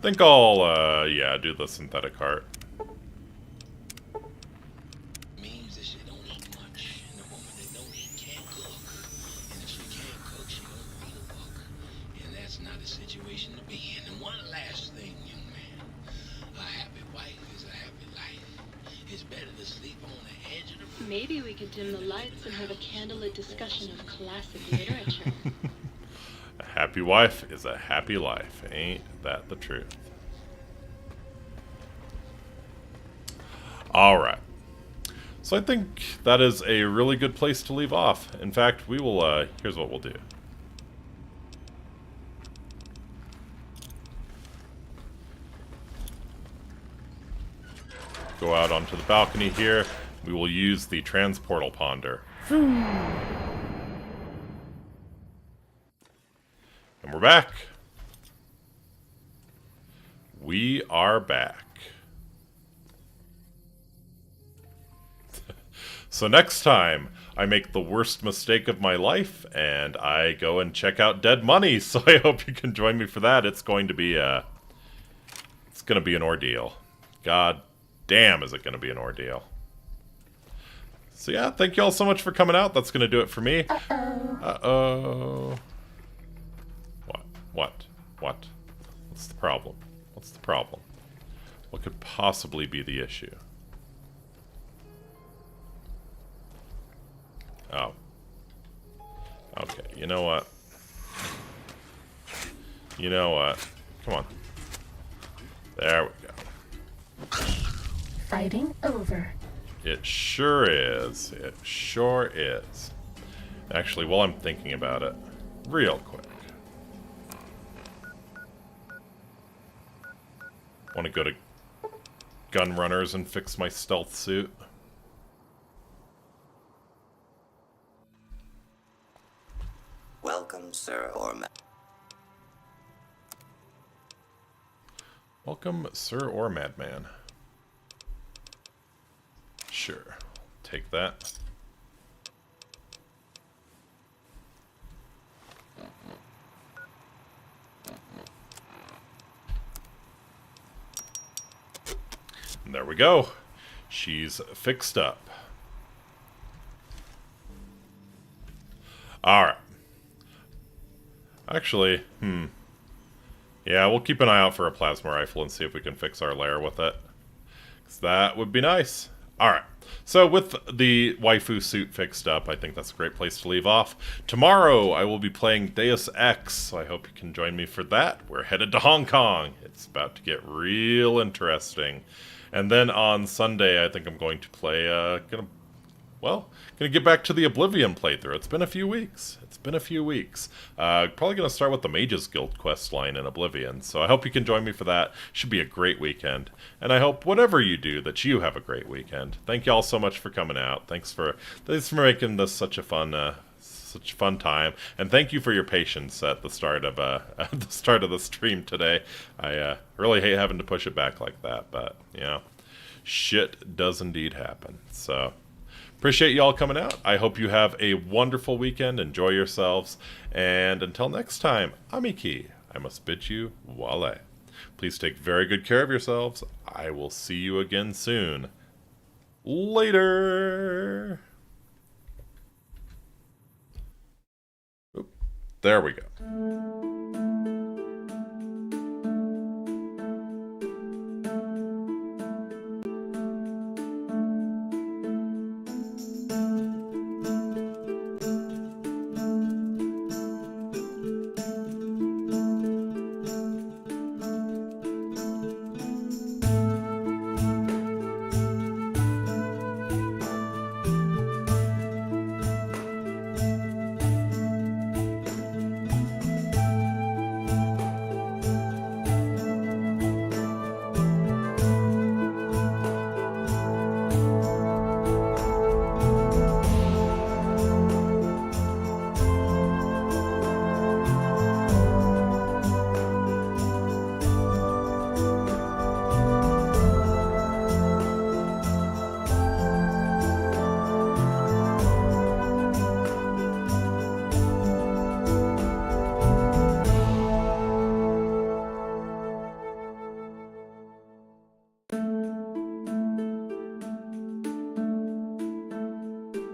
Think I'll, yeah, do the synthetic heart. Maybe we could dim the lights and have a candlelit discussion of classic literature. A happy wife is a happy life. Ain't that the truth? Alright. So I think that is a really good place to leave off. In fact, we will, here's what we'll do. Go out onto the balcony here. We will use the transportal ponder. And we're back. We are back. So next time, I make the worst mistake of my life, and I go and check out Dead Money. So I hope you can join me for that. It's going to be an ordeal. God damn is it going to be an ordeal. So yeah, thank you all so much for coming out. That's going to do it for me. Uh-oh. What? What's the problem? What's the problem? What could possibly be the issue? Oh. Okay, you know what? You know what? Come on. There we go. Fighting over. It sure is. It sure is. Actually, while I'm thinking about it, real quick. Want to go to Gun Runners and fix my stealth suit? Welcome, sir or madam. Welcome, sir or madman. Sure. Take that. And there we go. She's fixed up. Alright. Actually, yeah, we'll keep an eye out for a plasma rifle and see if we can fix our lair with it. 'Cause that would be nice. Alright. So with the waifu suit fixed up, I think that's a great place to leave off. Tomorrow, I will be playing Deus Ex, so I hope you can join me for that. We're headed to Hong Kong. It's about to get real interesting. And then on Sunday, I think I'm going to play, gonna get back to the Oblivion playthrough. It's been a few weeks. Probably gonna start with the Mages Guild quest line in Oblivion. So I hope you can join me for that. Should be a great weekend. And I hope whatever you do, that you have a great weekend. Thank you all so much for coming out. Thanks for making this such a fun time, and thank you for your patience at the start of the stream today. I really hate having to push it back like that, but you know, shit does indeed happen. So appreciate you all coming out. I hope you have a wonderful weekend. Enjoy yourselves, and until next time, Amiki, I must bid you wale. Please take very good care of yourselves. I will see you again soon. Later. There we go.